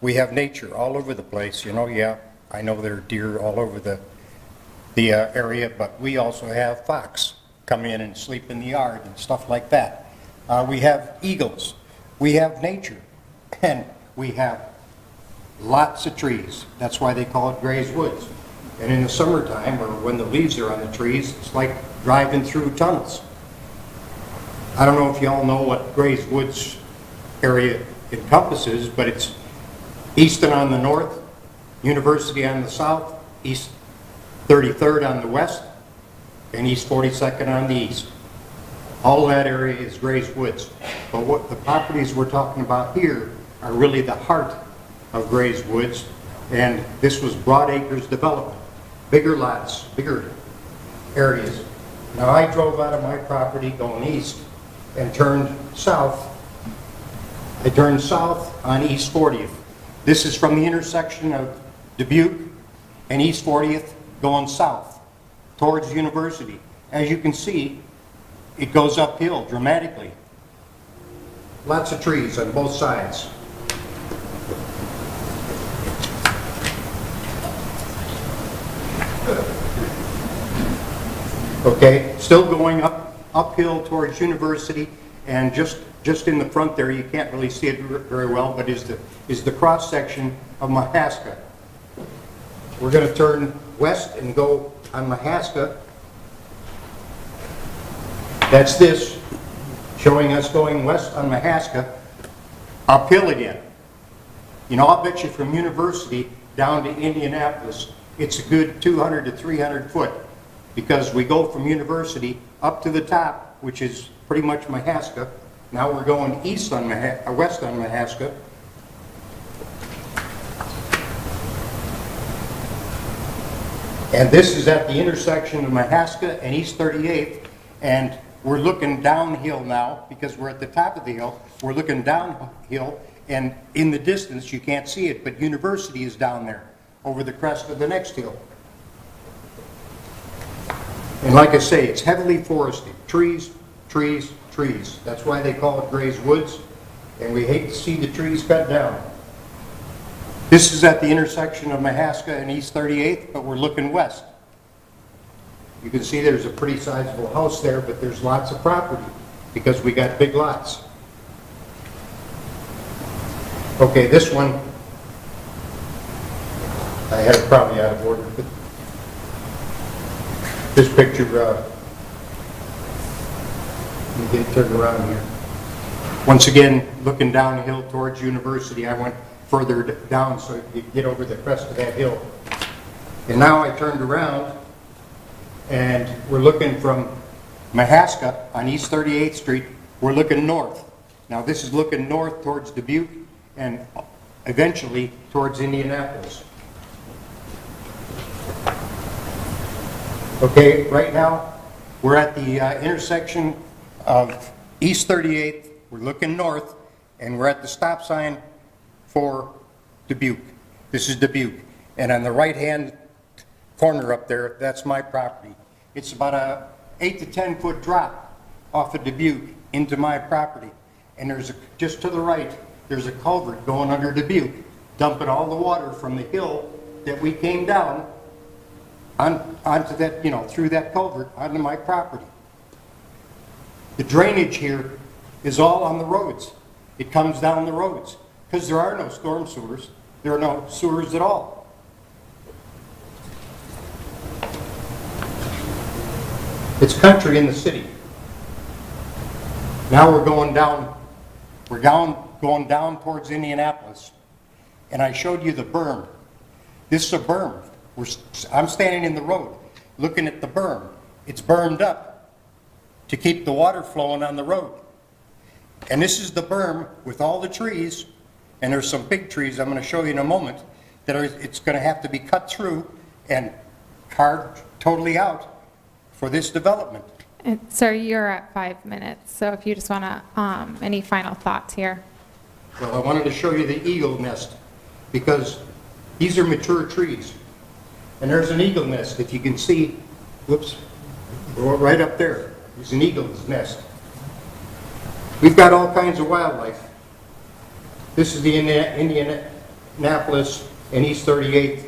We have nature all over the place, you know. Yeah, I know there are deer all over the area, but we also have fox come in and sleep in the yard and stuff like that. We have eagles, we have nature, and we have lots of trees. That's why they call it Grays Woods. And in the summertime, or when the leaves are on the trees, it's like driving through tunnels. I don't know if you all know what Grays Woods area encompasses, but it's Easton on the north, University on the south, East 33rd on the west, and East 42nd on the east. All that area is Grays Woods. But what the properties we're talking about here are really the heart of Grays Woods, and this was Broad Acres development. Bigger lots, bigger areas. Now I drove out of my property going east and turned south. I turned south on East 40th. This is from the intersection of Dubuque and East 40th going south towards University. As you can see, it goes uphill dramatically. Lots of trees on both sides. Okay, still going uphill towards University, and just in the front there, you can't really see it very well, but is the cross section of Mahaska. We're going to turn west and go on Mahaska. That's this, showing us going west on Mahaska, uphill again. You know, I'll bet you from University down to Indianapolis, it's a good 200 to 300 foot, because we go from University up to the top, which is pretty much Mahaska. Now we're going east on west on Mahaska. And this is at the intersection of Mahaska and East 38th, and we're looking downhill now because we're at the top of the hill. We're looking downhill, and in the distance you can't see it, but University is down there over the crest of the next hill. And like I say, it's heavily forested. Trees, trees, trees. That's why they call it Grays Woods, and we hate to see the trees cut down. This is at the intersection of Mahaska and East 38th, but we're looking west. You can see there's a pretty sizable house there, but there's lots of property because we got big lots. Okay, this one, I had it probably out of order, but this picture, let me get it turned around here. Once again, looking downhill towards University, I went further down so you could get over the crest of that hill. And now I turned around and we're looking from Mahaska on East 38th Street, we're looking north. Now this is looking north towards Dubuque and eventually towards Indianapolis. Okay, right now we're at the intersection of East 38th, we're looking north, and we're at the stop sign for Dubuque. This is Dubuque. And on the right-hand corner up there, that's my property. It's about a 8 to 10 foot drop off of Dubuque into my property. and just to the right, there's a culvert going under Dubuque, dumping all the water from the hill that we came down onto that, through that culvert onto my property. The drainage here is all on the roads. It comes down the roads because there are no storm sewers. There are no sewers at all. It's country in the city. Now we're going down towards Indianapolis, and I showed you the berm. This is a berm. I'm standing in the road looking at the berm. It's bermed up to keep the water flowing on the road. And this is the berm with all the trees, and there's some big trees I'm going to show you in a moment that it's going to have to be cut through and carved totally out for this development. Sir, you're at 5 minutes, so if you just want to, any final thoughts here? Well, I wanted to show you the eagle nest because these are mature trees. And there's an eagle nest, if you can see, whoops, right up there. There's an eagle's nest. We've got all kinds of wildlife. This is the Indianapolis and East 38th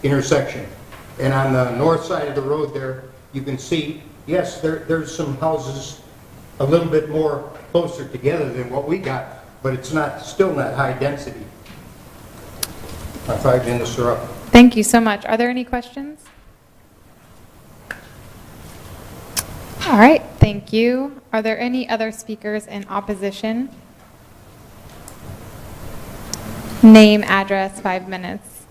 intersection. And on the north side of the road there, you can see, yes, there's some houses a little bit more closer together than what we got, but it's still not high density. My 5 minutes are up. Thank you so much. Are there any questions? All right, thank you. Are there any other speakers in opposition? Name, address, 5 minutes.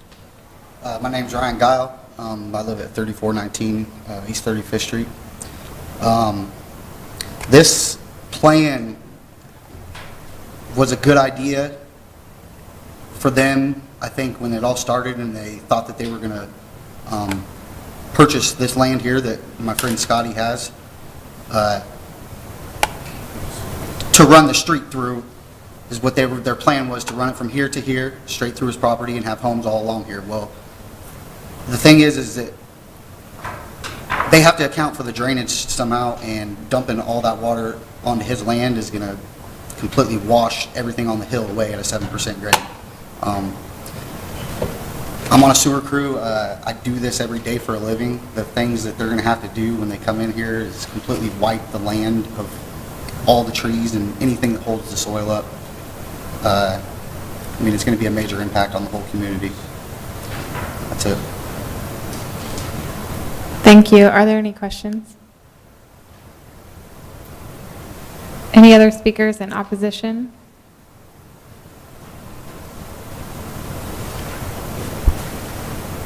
My name's Ryan Guile. I live at 3419 East 35th Street. This plan was a good idea for them, I think, when it all started and they thought that they were going to purchase this land here that my friend Scotty has to run the street through. Is what their plan was, to run it from here to here, straight through his property and have homes all along here. Well, the thing is that they have to account for the drainage somehow, and dumping all that water onto his land is going to completely wash everything on the hill away at a 7% grade. I'm on a sewer crew. I do this every day for a living. The things that they're going to have to do when they come in here is completely wipe the land of all the trees and anything that holds the soil up. I mean, it's going to be a major impact on the whole community. That's it. Thank you. Are there any questions? Any other speakers in opposition?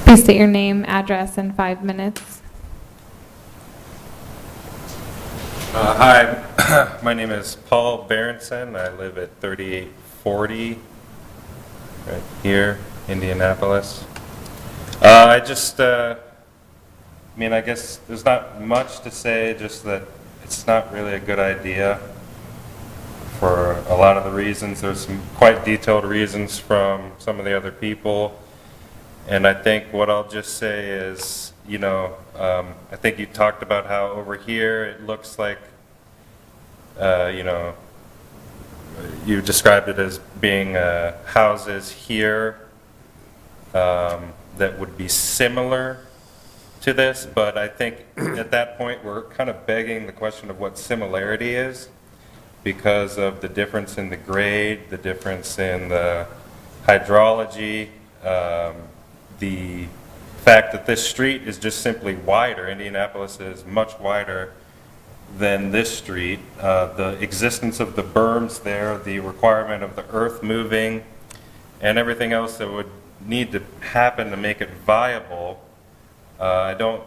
Please state your name, address, and 5 minutes. Hi, my name is Paul Berenson. I live at 3840 right here, Indianapolis. I guess there's not much to say, just that it's not really a good idea for a lot of the reasons. There's some quite detailed reasons from some of the other people. And I think what I'll just say is, I think you talked about how over here it looks like, you described it as being houses here that would be similar to this, but I think at that point we're kind of begging the question of what similarity is, because of the difference in the grade, the difference in the hydrology, the fact that this street is just simply wider. Indianapolis is much wider than this street. The existence of the berms there, the requirement of the earth moving, and everything else that would need to happen to make it viable, I don't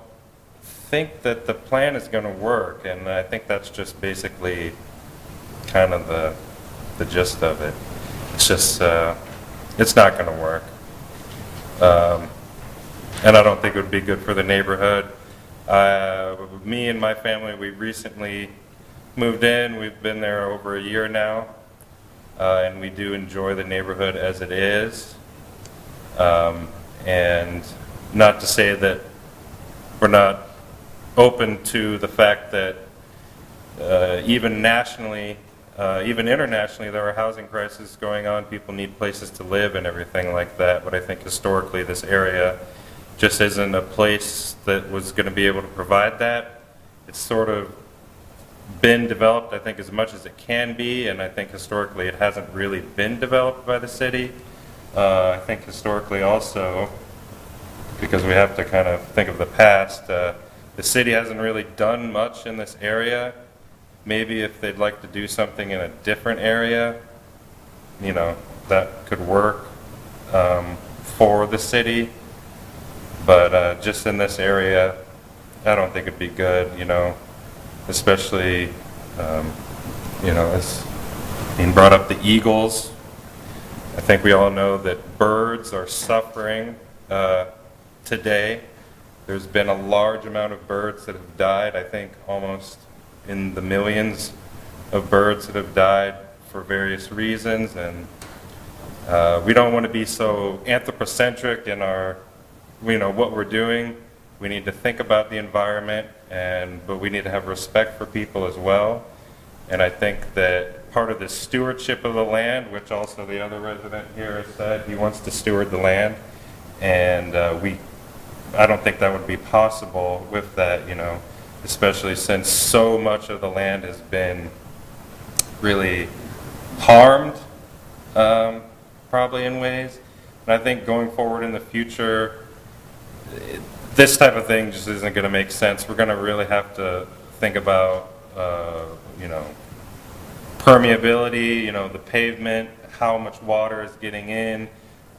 think that the plan is going to work, and I think that's just basically kind of the gist of it. It's just, it's not going to work. And I don't think it would be good for the neighborhood. Me and my family, we recently moved in. We've been there over a year now, and we do enjoy the neighborhood as it is. And not to say that we're not open to the fact that even nationally, Even internationally, there are housing crises going on. People need places to live and everything like that. But I think historically this area just isn't a place that was going to be able to provide that. It's sort of been developed, I think, as much as it can be, and I think historically it hasn't really been developed by the city. I think historically also, because we have to kind of think of the past, the city hasn't really done much in this area. Maybe if they'd like to do something in a different area, you know, that could work for the city. But just in this area, I don't think it'd be good, you know, especially, you know, as being brought up, the eagles. I think we all know that birds are suffering today. There's been a large amount of birds that have died, I think almost in the millions of birds that have died for various reasons, and we don't want to be so anthropocentric in our, you know, what we're doing. We need to think about the environment, but we need to have respect for people as well. And I think that part of the stewardship of the land, which also the other resident here has said, he wants to steward the land, and I don't think that would be possible with that, you know, especially since so much of the land has been really harmed, probably in ways. And I think going forward in the future, this type of thing just isn't going to make sense. We're going to really have to think about, you know, permeability, you know, the pavement, how much water is getting in.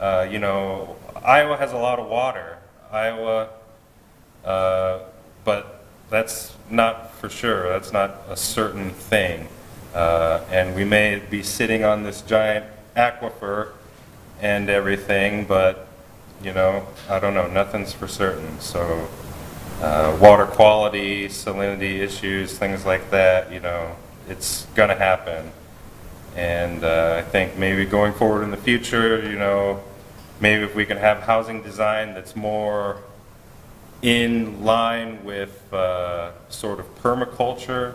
You know, Iowa has a lot of water. But that's not for sure. That's not a certain thing. And we may be sitting on this giant aquifer and everything, but, you know, I don't know, nothing's for certain. So water quality, salinity issues, things like that, you know, it's going to happen. And I think maybe going forward in the future, you know, maybe if we can have housing design that's more in line with sort of permaculture,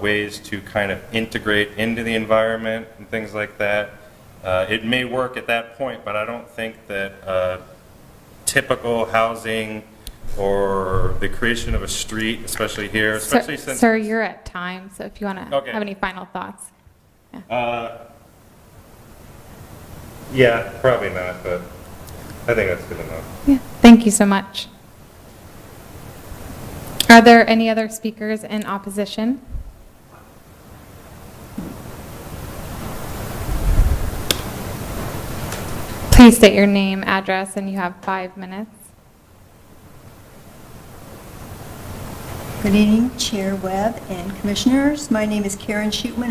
ways to kind of integrate into the environment and things like that. It may work at that point, but I don't think that typical housing or the creation of a street, especially here, especially since... Sir, you're at time, so if you want to have any final thoughts. Yeah, probably not, but I think that's good enough. Yeah, thank you so much. Are there any other speakers in opposition? Please state your name, address, and you have 5 minutes. Good evening, Chair Webb and Commissioners. My name is Karen Shootman.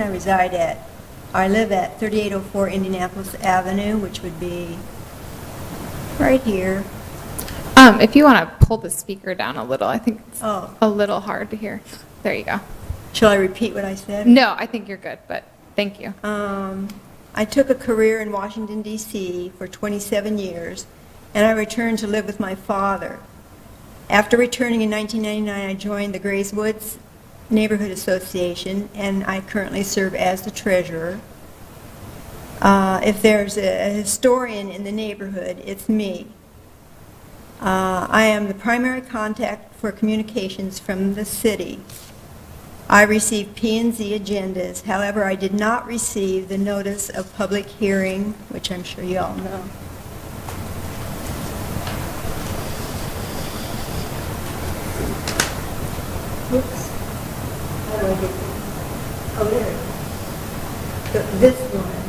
I live at 3804 Indianapolis Avenue, which would be right here. If you want to pull the speaker down a little, I think it's a little hard to hear. There you go. Shall I repeat what I said? No, I think you're good, but thank you. I took a career in Washington, D.C. for 27 years, and I returned to live with my father. After returning in 1999, I joined the Grays Woods Neighborhood Association, and I currently serve as the treasurer. If there's a historian in the neighborhood, it's me. I am the primary contact for communications from the city. I received P&Z agendas. However, I did not receive the notice of public hearing, which I'm sure you all know. Whoops. How do I get this? Oh, there it is. This one.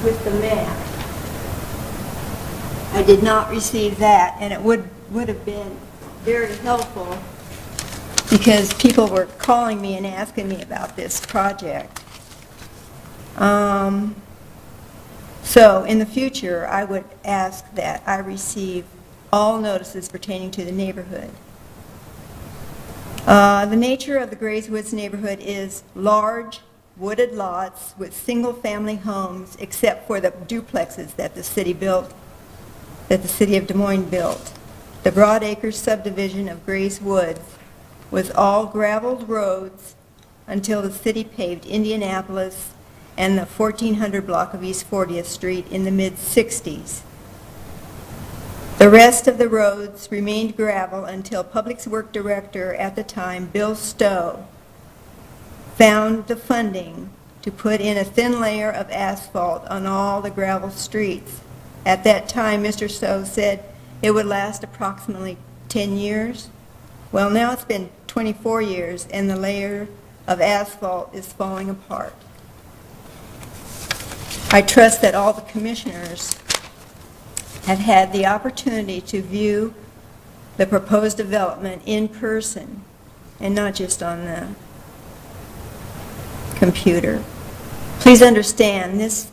With the map. I did not receive that, and it would have been very helpful because people were calling me and asking me about this project. So in the future, I would ask that I receive all notices pertaining to the neighborhood. The nature of the Grays Woods neighborhood is large, wooded lots with single-family homes, except for the duplexes that the city built, that the city of Des Moines built. The Broad Acres subdivision of Grays Woods was all gravelled roads until the city paved Indianapolis and the 1400 block of East 40th Street in the mid-60s. The rest of the roads remained gravel until Public Works Director at the time, Bill Stowe, found the funding to put in a thin layer of asphalt on all the gravel streets. At that time, Mr. Stowe said it would last approximately 10 years. Well, now it's been 24 years and the layer of asphalt is falling apart. I trust that all the commissioners have had the opportunity to view the proposed development in person and not just on the computer. Please understand, this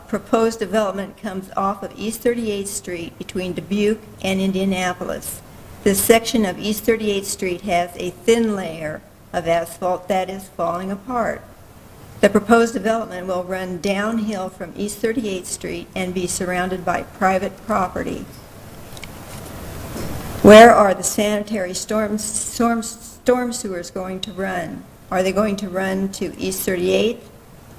proposed development comes off of East 38th Street between Dubuque and Indianapolis. This section of East 38th Street has a thin layer of asphalt that is falling apart. The proposed development will run downhill from East 38th Street and be surrounded by private property. Where are the sanitary storm sewers going to run? Are they going to run to East 38th,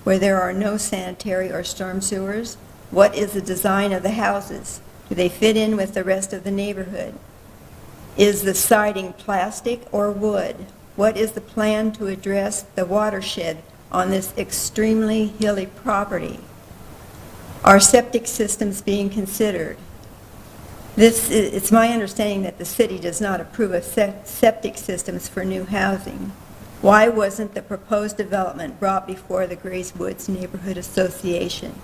where there are no sanitary or storm sewers? What is the design of the houses? Do they fit in with the rest of the neighborhood? Is the siding plastic or wood? What is the plan to address the watershed on this extremely hilly property? Are septic systems being considered? It's my understanding that the city does not approve of septic systems for new housing. Why wasn't the proposed development brought before the Grays Woods Neighborhood Association?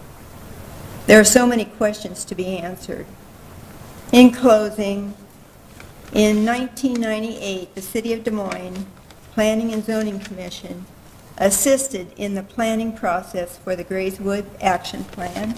There are so many questions to be answered. In closing, in 1998, the City of Des Moines Planning and Zoning Commission assisted in the planning process for the Grays Woods Action Plan.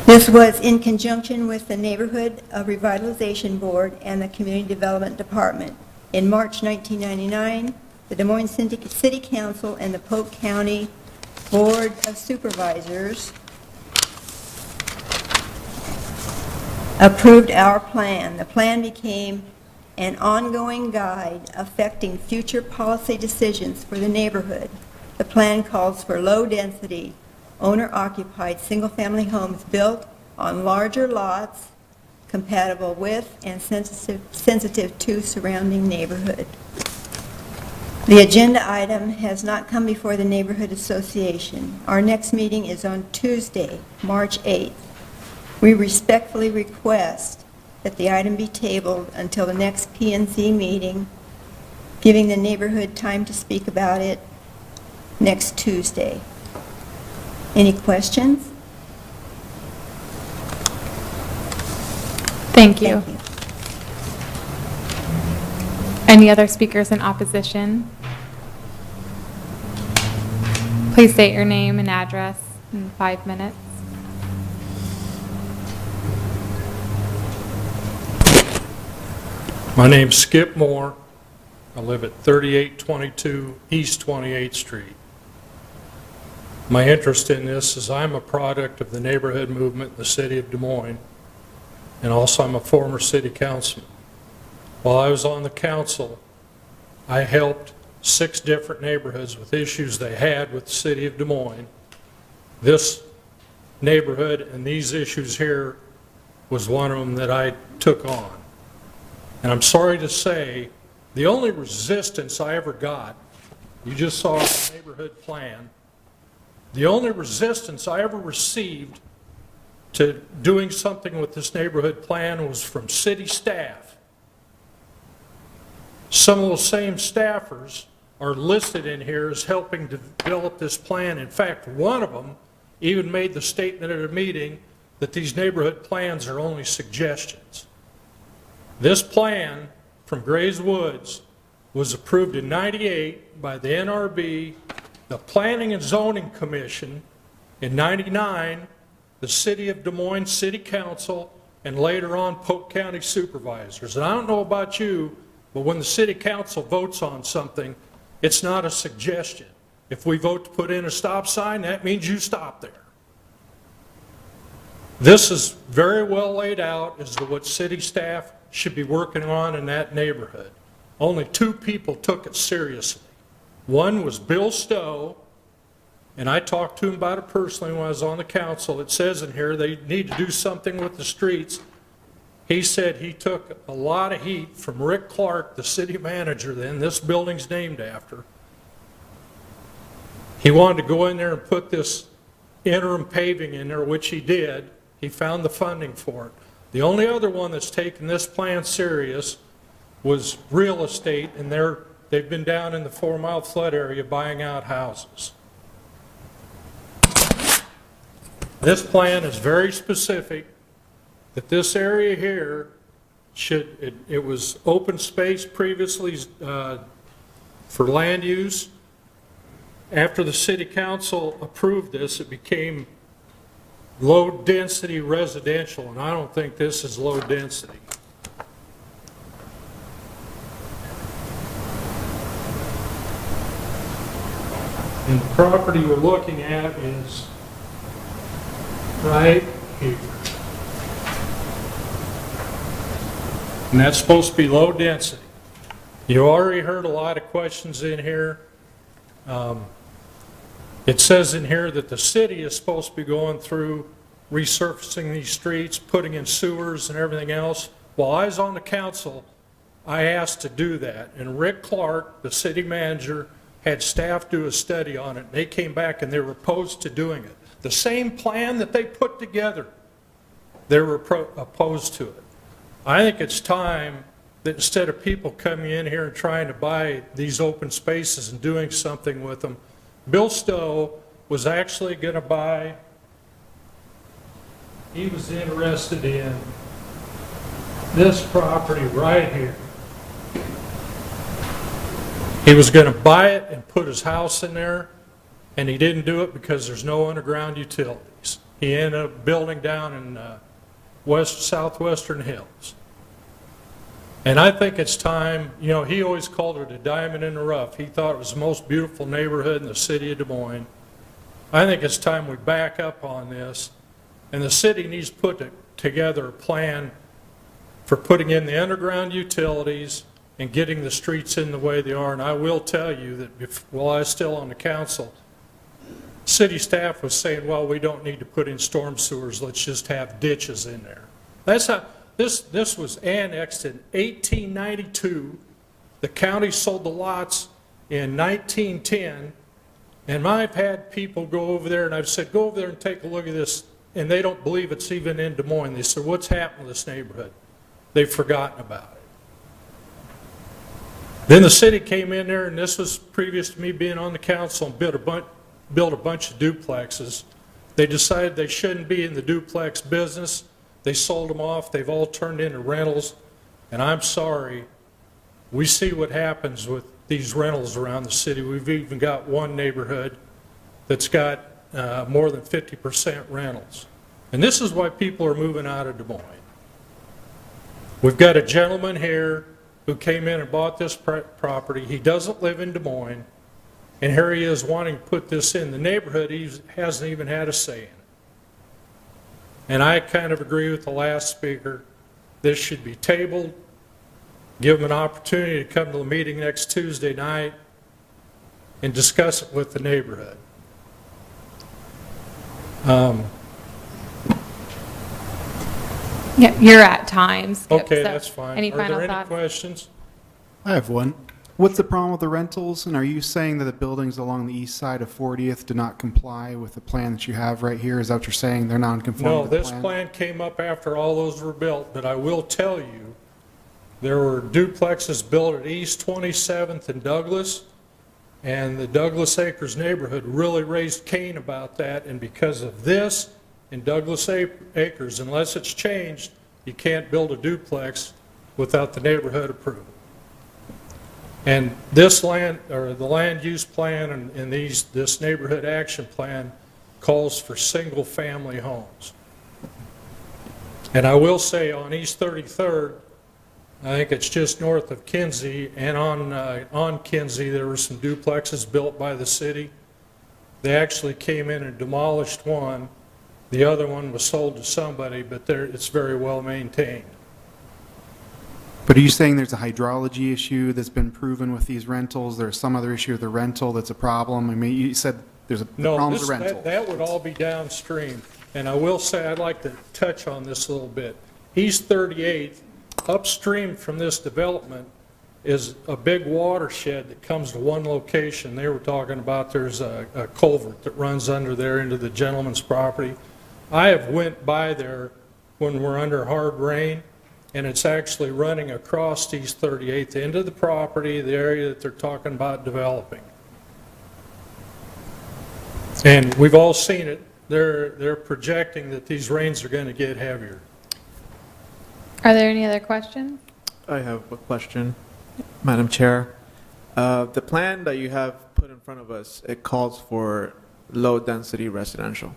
This was in conjunction with the Neighborhood Revitalization Board and the Community Development Department. In March 1999, the Des Moines City Council and the Polk County Board of Supervisors approved our plan. The plan became an ongoing guide affecting future policy decisions for the neighborhood. The plan calls for low-density, owner-occupied single-family homes built on larger lots compatible with and sensitive to surrounding neighborhood. The agenda item has not come before the Neighborhood Association. Our next meeting is on Tuesday, March 8th. We respectfully request that the item be tabled until the next P&Z meeting, giving the neighborhood time to speak about it next Tuesday. Any questions? Thank you. Any other speakers in opposition? Please state your name and address in 5 minutes. My name's Skip Moore. I live at 3822 East 28th Street. My interest in this is I'm a product of the neighborhood movement in the city of Des Moines, and also I'm a former city councilman. While I was on the council, I helped 6 different neighborhoods with issues they had with the city of Des Moines. This neighborhood and these issues here was one of them that I took on. And I'm sorry to say, the only resistance I ever got, you just saw the neighborhood plan, the only resistance I ever received to doing something with this neighborhood plan was from city staff. Some of those same staffers are listed in here as helping to develop this plan. In fact, one of them even made the statement at a meeting that these neighborhood plans are only suggestions. This plan from Grays Woods was approved in '98 by the NRB, the Planning and Zoning Commission in '99, the City of Des Moines City Council, and later on Polk County Supervisors. And I don't know about you, But when the city council votes on something, it's not a suggestion. If we vote to put in a stop sign, that means you stop there. This is very well laid out as to what city staff should be working on in that neighborhood. Only 2 people took it seriously. One was Bill Stowe, and I talked to him about it personally when I was on the council. It says in here they need to do something with the streets. He said he took a lot of heat from Rick Clark, the city manager then, this building's named after. He wanted to go in there and put this interim paving in there, which he did. He found the funding for it. The only other one that's taken this plan serious was real estate, and they've been down in the 4 Mile flood area buying out houses. This plan is very specific that this area here it was open space previously for land use. After the city council approved this, it became low-density residential, and I don't think this is low density. And the property we're looking at is right here. And that's supposed to be low density. You already heard a lot of questions in here. It says in here that the city is supposed to be going through resurfacing these streets, putting in sewers and everything else. While I was on the council, I asked to do that. And Rick Clark, the city manager, had staff do a study on it. They came back and they were opposed to doing it. The same plan that they put together, they were opposed to it. I think it's time that instead of people coming in here and trying to buy these open spaces and doing something with them, Bill Stowe was actually going to buy, he was interested in this property right here. He was going to buy it and put his house in there, and he didn't do it because there's no underground utilities. He ended up building down in southwestern hills. And I think it's time, you know, he always called it a diamond in the rough. He thought it was the most beautiful neighborhood in the city of Des Moines. I think it's time we back up on this, and the city needs to put together a plan for putting in the underground utilities and getting the streets in the way they are. And I will tell you that while I was still on the council, city staff was saying, well, we don't need to put in storm sewers, let's just have ditches in there. That's how. This was annexed in 1892. The county sold the lots in 1910. And I've had people go over there, and I've said, go over there and take a look at this. And they don't believe it's even in Des Moines. They said, what's happened to this neighborhood? They've forgotten about it. Then the city came in there, and this was previous to me being on the council, and built a bunch of duplexes. They decided they shouldn't be in the duplex business. They sold them off. They've all turned into rentals. And I'm sorry, we see what happens with these rentals around the city. We've even got one neighborhood that's got more than 50% rentals. And this is why people are moving out of Des Moines. We've got a gentleman here who came in and bought this property. He doesn't live in Des Moines. And here he is wanting to put this in the neighborhood. He hasn't even had a say in it. And I kind of agree with the last speaker. This should be tabled. Give them an opportunity to come to the meeting next Tuesday night and discuss it with the neighborhood. Yeah, you're at time, Skip, Okay, so that's fine. Any Are final there any thoughts? questions? I have one. What's the problem with the rentals? And are you saying that the buildings along the east side of 40th do not comply with the plan that you have right here? Is that what you're saying? They're non-conforming No, to the this plan came up after all those were built, but I will tell you, there were duplexes built at East 27th and Douglas, and the Douglas Acres neighborhood really raised Cain about that, and because of this in Douglas Acres, unless it's changed, you can't build a duplex without the neighborhood approval. And this land, or the land use plan and this neighborhood action plan calls for single-family homes. And I will say on East 33rd, I think it's just north of Kinsey, and on Kinsey, there were some duplexes built by the city. They actually came in and demolished one. The other one was sold to somebody, but it's very well maintained. But are you saying there's a hydrology issue that's been proven with these rentals? There's some other issue with the rental that's a problem? I mean, you said there's a problem with the rental. That would all be downstream. And I will say, I'd like to touch on this a little bit. East 38th, upstream from this development, is a big watershed that comes to one location. They were talking about there's a culvert that runs under there into the gentleman's property. I have went by there when we're under hard rain, and it's actually running across East 38th into the property, the area that they're talking about developing. And we've all seen it. They're projecting that these rains are going to get heavier. Are there any other questions? I have a question, Madam Chair. The plan that you have put in front of us, it calls for low-density residential.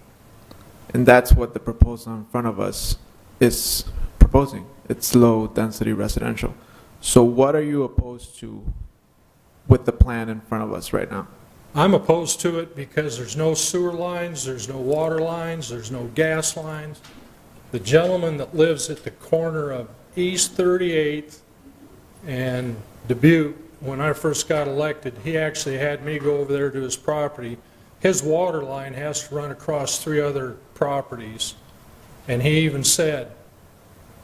And that's what the proposal in front of us is proposing. It's low-density residential. So what are you opposed to with the plan in front of us right now? I'm opposed to it because there's no sewer lines, there's no water lines, there's no gas lines. The gentleman that lives at the corner of East 38th and Dubuque, when I first got elected, he actually had me go over there to his property. His water line has to run across 3 other properties. And he even said,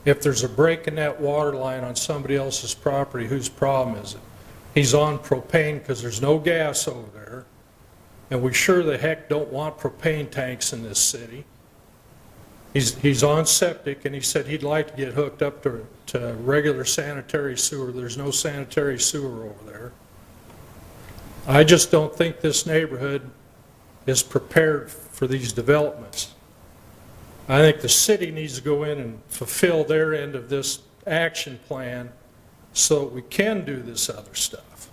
if there's a break in that water line on somebody else's property, whose problem is it? He's on propane because there's no gas over there. And we sure the heck don't want propane tanks in this city. He's on septic, and he said he'd like to get hooked up to regular sanitary sewer. There's no sanitary sewer over there. I just don't think this neighborhood is prepared for these developments. I think the city needs to go in and fulfill their end of this action plan so that we can do this other stuff.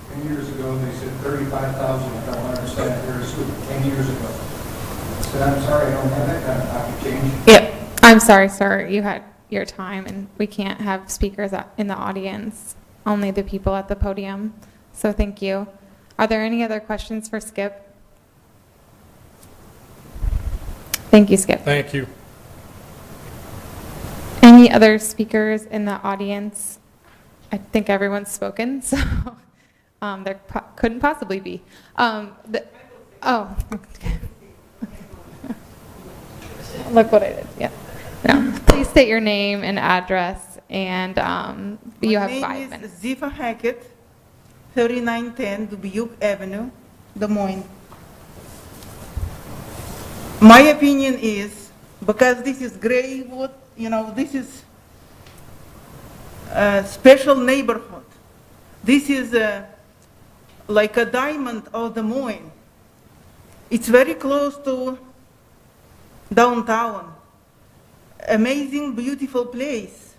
10 years ago, they said 35,000 if I don't understand very soon. 10 years ago. I said, I'm sorry, I don't have that kind of pocket change. Yep. I'm sorry, sir. You had your time, and we can't have speakers in the audience, only the people at the podium. So thank you. Are there any other questions for Skip? Thank you, Skip. Thank you. Any other speakers in the audience? I think everyone's spoken, so there couldn't possibly be. Look what I did. Yeah. No. Please state your name and address, and you have 5 minutes. My name is Ziva Hackett, 3910 Dubuque Avenue, Des Moines. My opinion is, because this is Graywood, this is a special neighborhood. This is like a diamond of Des Moines. It's very close to downtown. Amazing, beautiful place.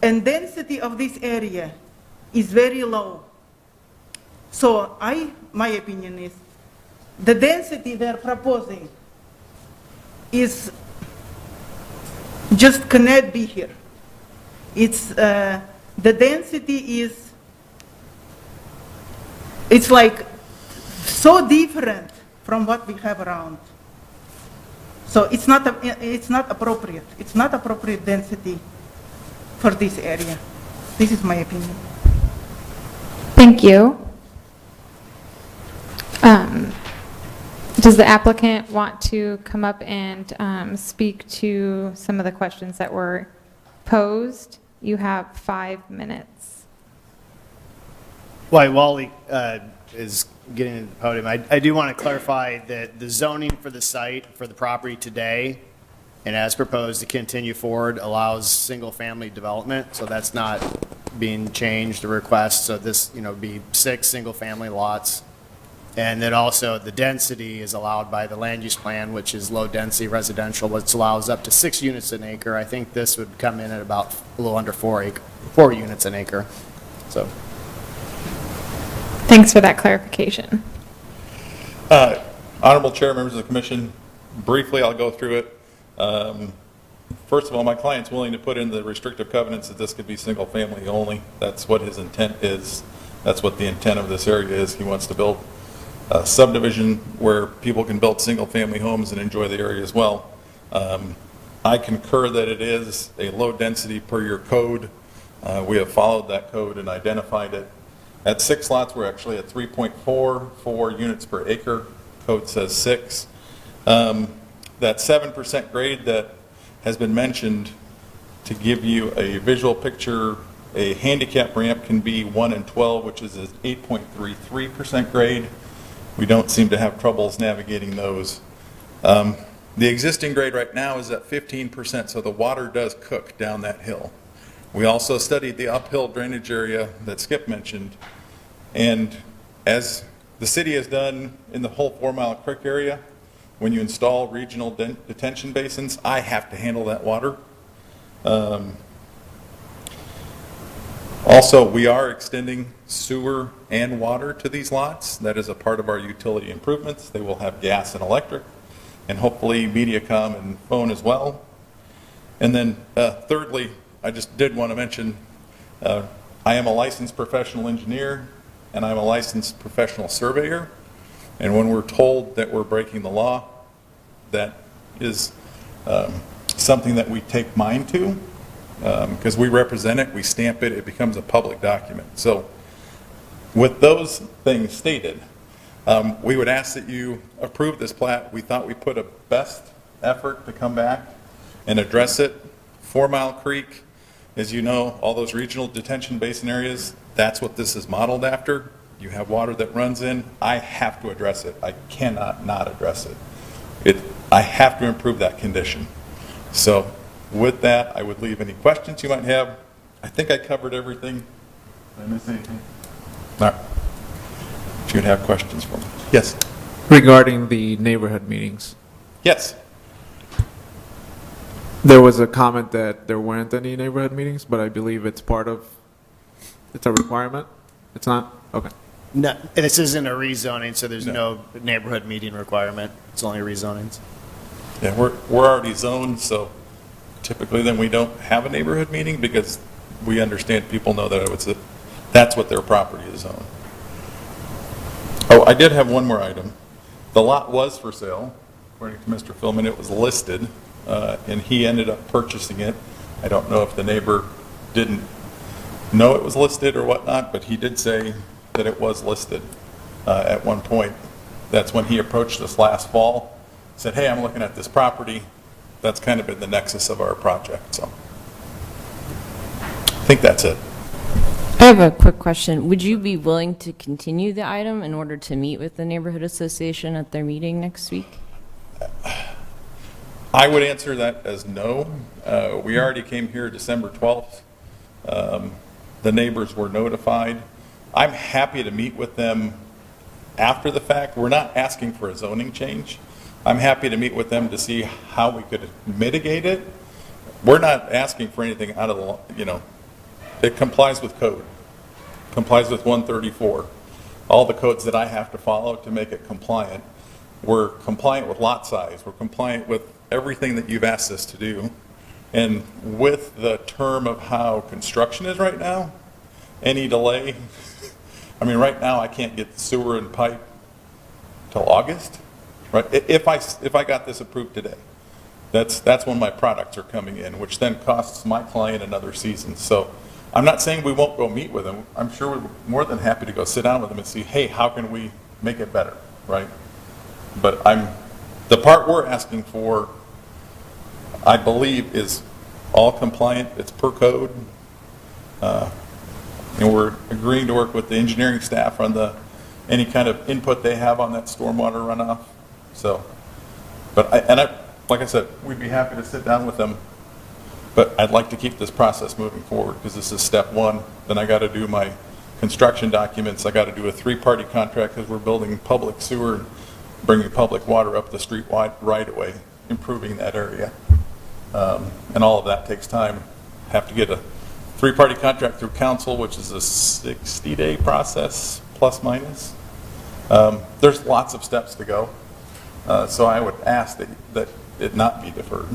And density of this area is very low. So my opinion is, the density they're proposing is just cannot be here. It's the density is, it's like so different from what we have around. So it's not appropriate. It's not appropriate density for this area. This is my opinion. Thank you. Does the applicant want to come up and speak to some of the questions that were posed? You have 5 minutes. While Wally is getting to the podium, I do want to clarify that the zoning for the site, for the property today, and as proposed to continue forward, allows single-family development, so that's not being changed or request, so this, be 6 single-family lots. And then also the density is allowed by the land use plan, which is low-density residential, which allows up to 6 units an acre. I think this would come in at about a little under 4 units an acre. So, thanks for that clarification. Honorable Chair, members of the Commission, briefly I'll go through it. First of all, my client's willing to put in the restrictive covenants that this could be single-family only. That's what his intent is. That's what the intent of this area is. He wants to build a subdivision where people can build single-family homes and enjoy the area as well. I concur that it is a low density per your code. We have followed that code and identified it. At 6 lots, we're actually at 3.44 units per acre. Code says 6. That 7% grade that has been mentioned, to give you a visual picture, a handicap ramp can be 1 in 12, which is an 8.33% grade. We don't seem to have troubles navigating those. The existing grade right now is at 15%, so the water does cook down that hill. We also studied the uphill drainage area that Skip mentioned, and as the city has done in the whole 4 Mile Creek area, when you install regional detention basins, I have to handle that water. Also, we are extending sewer and water to these lots. That is a part of our utility improvements. They will have gas and electric, and hopefully MediaCom and phone as well. And then thirdly, I just did want to mention, I am a licensed professional engineer, and I'm a licensed professional surveyor. And when we're told that we're breaking the law, that is something that we take mind to, because we represent it, we stamp it, it becomes a public document. So with those things stated, we would ask that you approve this plat. We thought we put a best effort to come back and address it. 4 Mile Creek, as you know, all those regional detention basin areas, that's what this is modeled after. You have water that runs in. I have to address it. I cannot not address it. I have to improve that condition. So with that, I would leave any questions you might have. I think I covered everything. Did I miss anything? All right. If you'd have questions for me. Yes. Regarding the neighborhood meetings, Yes. there was a comment that there weren't any neighborhood meetings, but I believe it's a requirement? It's not? Okay. No, this isn't a rezoning, so there's no neighborhood meeting requirement. It's only rezonings. Yeah, we're already zoned, so typically then we don't have a neighborhood meeting because we understand people know that that's what their property is zoned. Oh, I did have one more item. The lot was for sale, according to Mr. Philman. It was listed, and he ended up purchasing it. I don't know if the neighbor didn't know it was listed or whatnot, but he did say that it was listed at one point. That's when he approached us last fall, said, hey, I'm looking at this property. That's kind of been the nexus of our project. So I think that's it. I have a quick question. Would you be willing to continue the item in order to meet with the neighborhood association at their meeting next week? I would answer that as no. We already came here December 12th. The neighbors were notified. I'm happy to meet with them after the fact. We're not asking for a zoning change. I'm happy to meet with them to see how we could mitigate it. We're not asking for anything out of the, it complies with code, complies with 134. All the codes that I have to follow to make it compliant. We're compliant with lot size. We're compliant with everything that you've asked us to do. And with the term of how construction is right now, any delay, I mean, right now I can't get the sewer and pipe till August, right? If I got this approved today, that's when my products are coming in, which then costs my client another season. So I'm not saying we won't go meet with them. I'm sure we're more than happy to go sit down with them and see, hey, how can we make it better, right? But the part we're asking for, I believe, is all compliant. It's per code. And we're agreeing to work with the engineering staff on any kind of input they have on that stormwater runoff. So, like I said, we'd be happy to sit down with them. But I'd like to keep this process moving forward because this is step one. Then I got to do my construction documents. I got to do a 3-party contract because we're building public sewer and bringing public water up the street right away, improving that area. And all of that takes time. Have to get a 3-party contract through council, which is a 60-day process, plus minus. There's lots of steps to go. So I would ask that it not be deferred.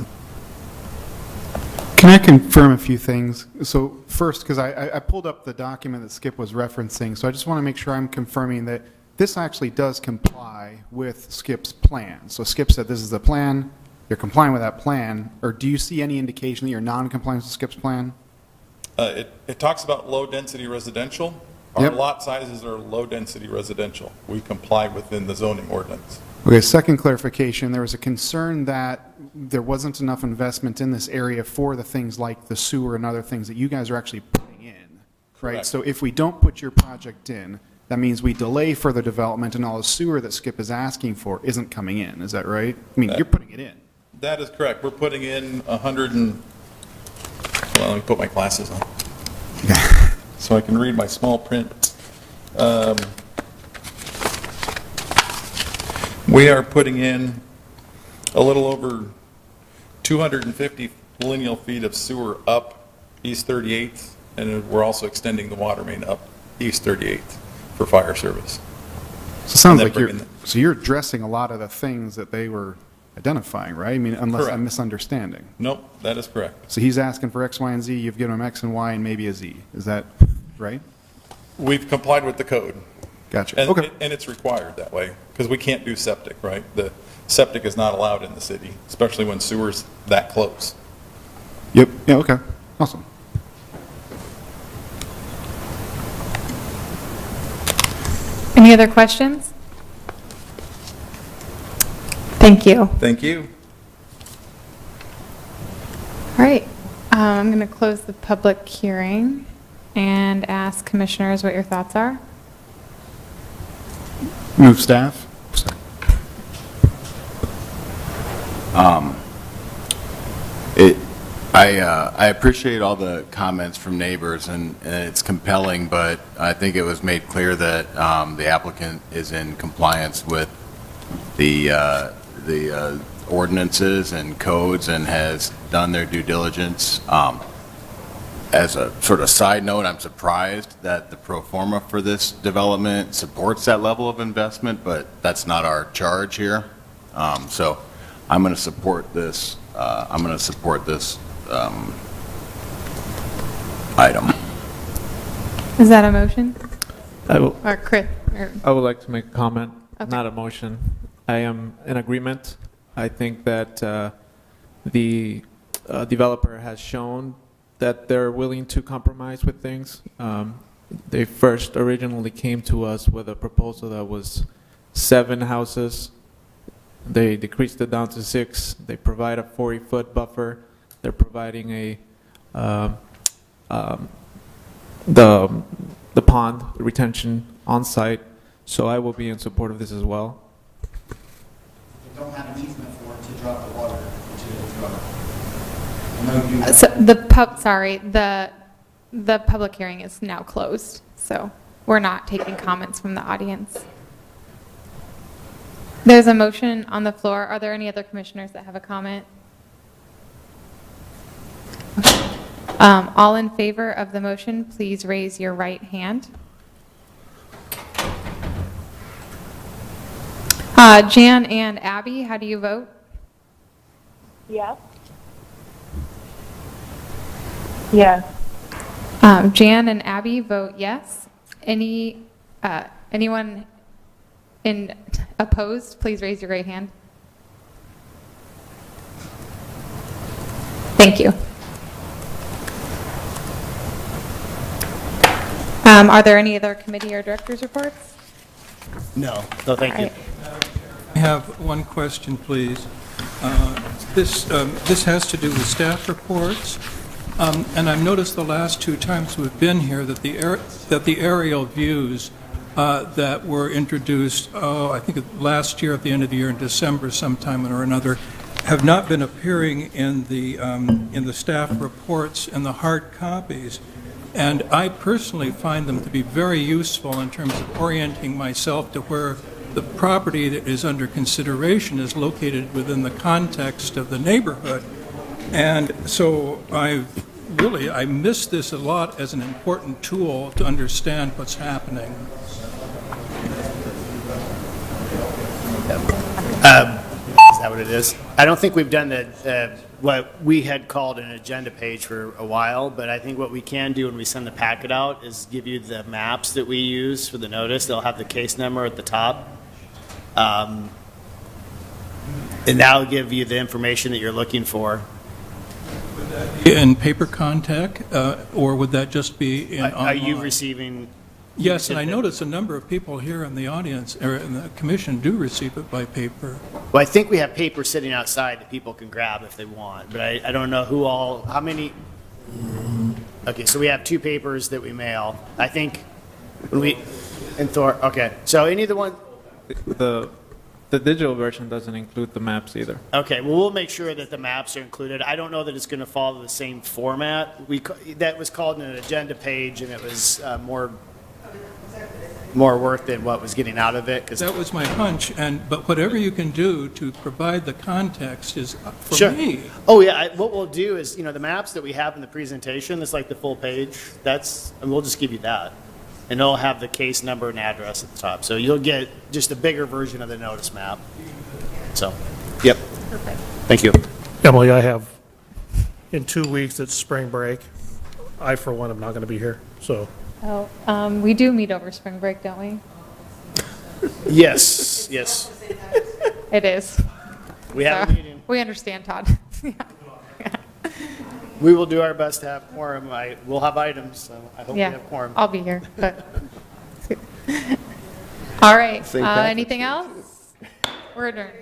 Can I confirm a few things? So first, because I pulled up the document that Skip was referencing, so I just want to make sure I'm confirming that this actually does comply with Skip's plan. So Skip said this is the plan, you're complying with that plan, or do you see any indication that you're non-compliant with Skip's plan? It talks about low-density residential. Our Yep. lot sizes are low-density residential. We comply within the zoning ordinance. Okay, second clarification, there was a concern that there wasn't enough investment in this area for the things like the sewer and other things that you guys are actually putting in, right? Correct. So if we don't put your project in, that means we delay further development and all the sewer that Skip is asking for isn't coming in, is that right? I mean, you're putting it in. That is correct. We're putting in 100 and, well, let me put my glasses on so I can read my small print. We are putting in a little over 250 lineal feet of sewer up East 38th, and we're also extending the water main up East 38th for fire service. So it sounds And then like you're addressing a lot of the things that they were identifying, right? I mean, unless Correct. I'm misunderstanding. Nope, that is correct. So he's asking for X, Y, and Z, you've given him X and Y and maybe a Z. Is that right? We've complied with the code. Gotcha. And, Okay. and it's required that way, because we can't do septic, right? The septic is not allowed in the city, especially when sewer's that close. Yep. Yeah, okay. Awesome. Any other questions? Thank you. Thank you. All right, I'm going to close the public hearing and ask commissioners what your thoughts are. Move staff. I appreciate all the comments from neighbors, and it's compelling, but I think it was made clear that the applicant is in compliance with the ordinances and codes and has done their due diligence. As a sort of side note, I'm surprised that the pro forma for this development supports that level of investment, but that's not our charge here. So I'm going to support this. I'm going to support this item. Is that a motion? I will, Or Chris? Or, I would like to make a comment, Okay. not a motion. I am in agreement. I think that the developer has shown that they're willing to compromise with things. They first originally came to us with a proposal that was 7 houses. They decreased it down to 6. They provide a 40-foot buffer. They're providing a the pond retention on site. So I will be in support of this as well. You don't have an easement for it to drop the water into the drop. so the public hearing is now closed, so we're not taking comments from the audience. There's a motion on the floor. Are there any other commissioners that have a comment? Okay. All in favor of the motion, please raise your right hand. Jan and Abby, how do you vote? Yes. Yes. Jan and Abby vote yes. Anyone opposed, please raise your right hand. Thank you. Are there any other committee or directors reports? No, thank you. All right. I have one question, please. This has to do with staff reports, and I've noticed the last 2 times we've been here that the aerial views that were introduced, I think last year at the end of the year in December sometime or another, have not been appearing in the staff reports and the hard copies. And I personally find them to be very useful in terms of orienting myself to where the property that is under consideration is located within the context of the neighborhood. And so I miss this a lot as an important tool to understand what's happening. Is that what it is? I don't think we've done what we had called an agenda page for a while, but I think what we can do when we send the packet out is give you the maps that we use for the notice. They'll have the case number at the top. And that'll give you the information that you're looking for. In paper contact, or would that just be in online? Are you receiving? Yes, and I notice a number of people here in the audience, or in the commission, do receive it by paper. Well, I think we have paper sitting outside that people can grab if they want, but I don't know how many. Okay, so we have 2 papers that we mail. I think when okay, so any of the ones. The digital version doesn't include the maps either. Okay, well, we'll make sure that the maps are included. I don't know that it's going to follow the same format. That was called an agenda page, and it was more work than what was getting out of it. That was my hunch, but whatever you can do to provide the context is for Sure. me. Oh, yeah, what we'll do is, the maps that we have in the presentation, it's like the full page, and we'll just give you that. And it'll have the case number and address at the top. So you'll get just a bigger version of the notice map. So, yep. Perfect. Thank you. Emily, I have, in 2 weeks, it's spring break. I, for one, am not going to be here, so. Oh, we do meet over spring break, don't we? Yes. It is. We have a meeting. We understand, Todd. We will do our best to have quorum. We'll have items, so I hope we Yeah, have quorum. I'll be here, but. All right, St. Patrick's anything else? We're adjourned.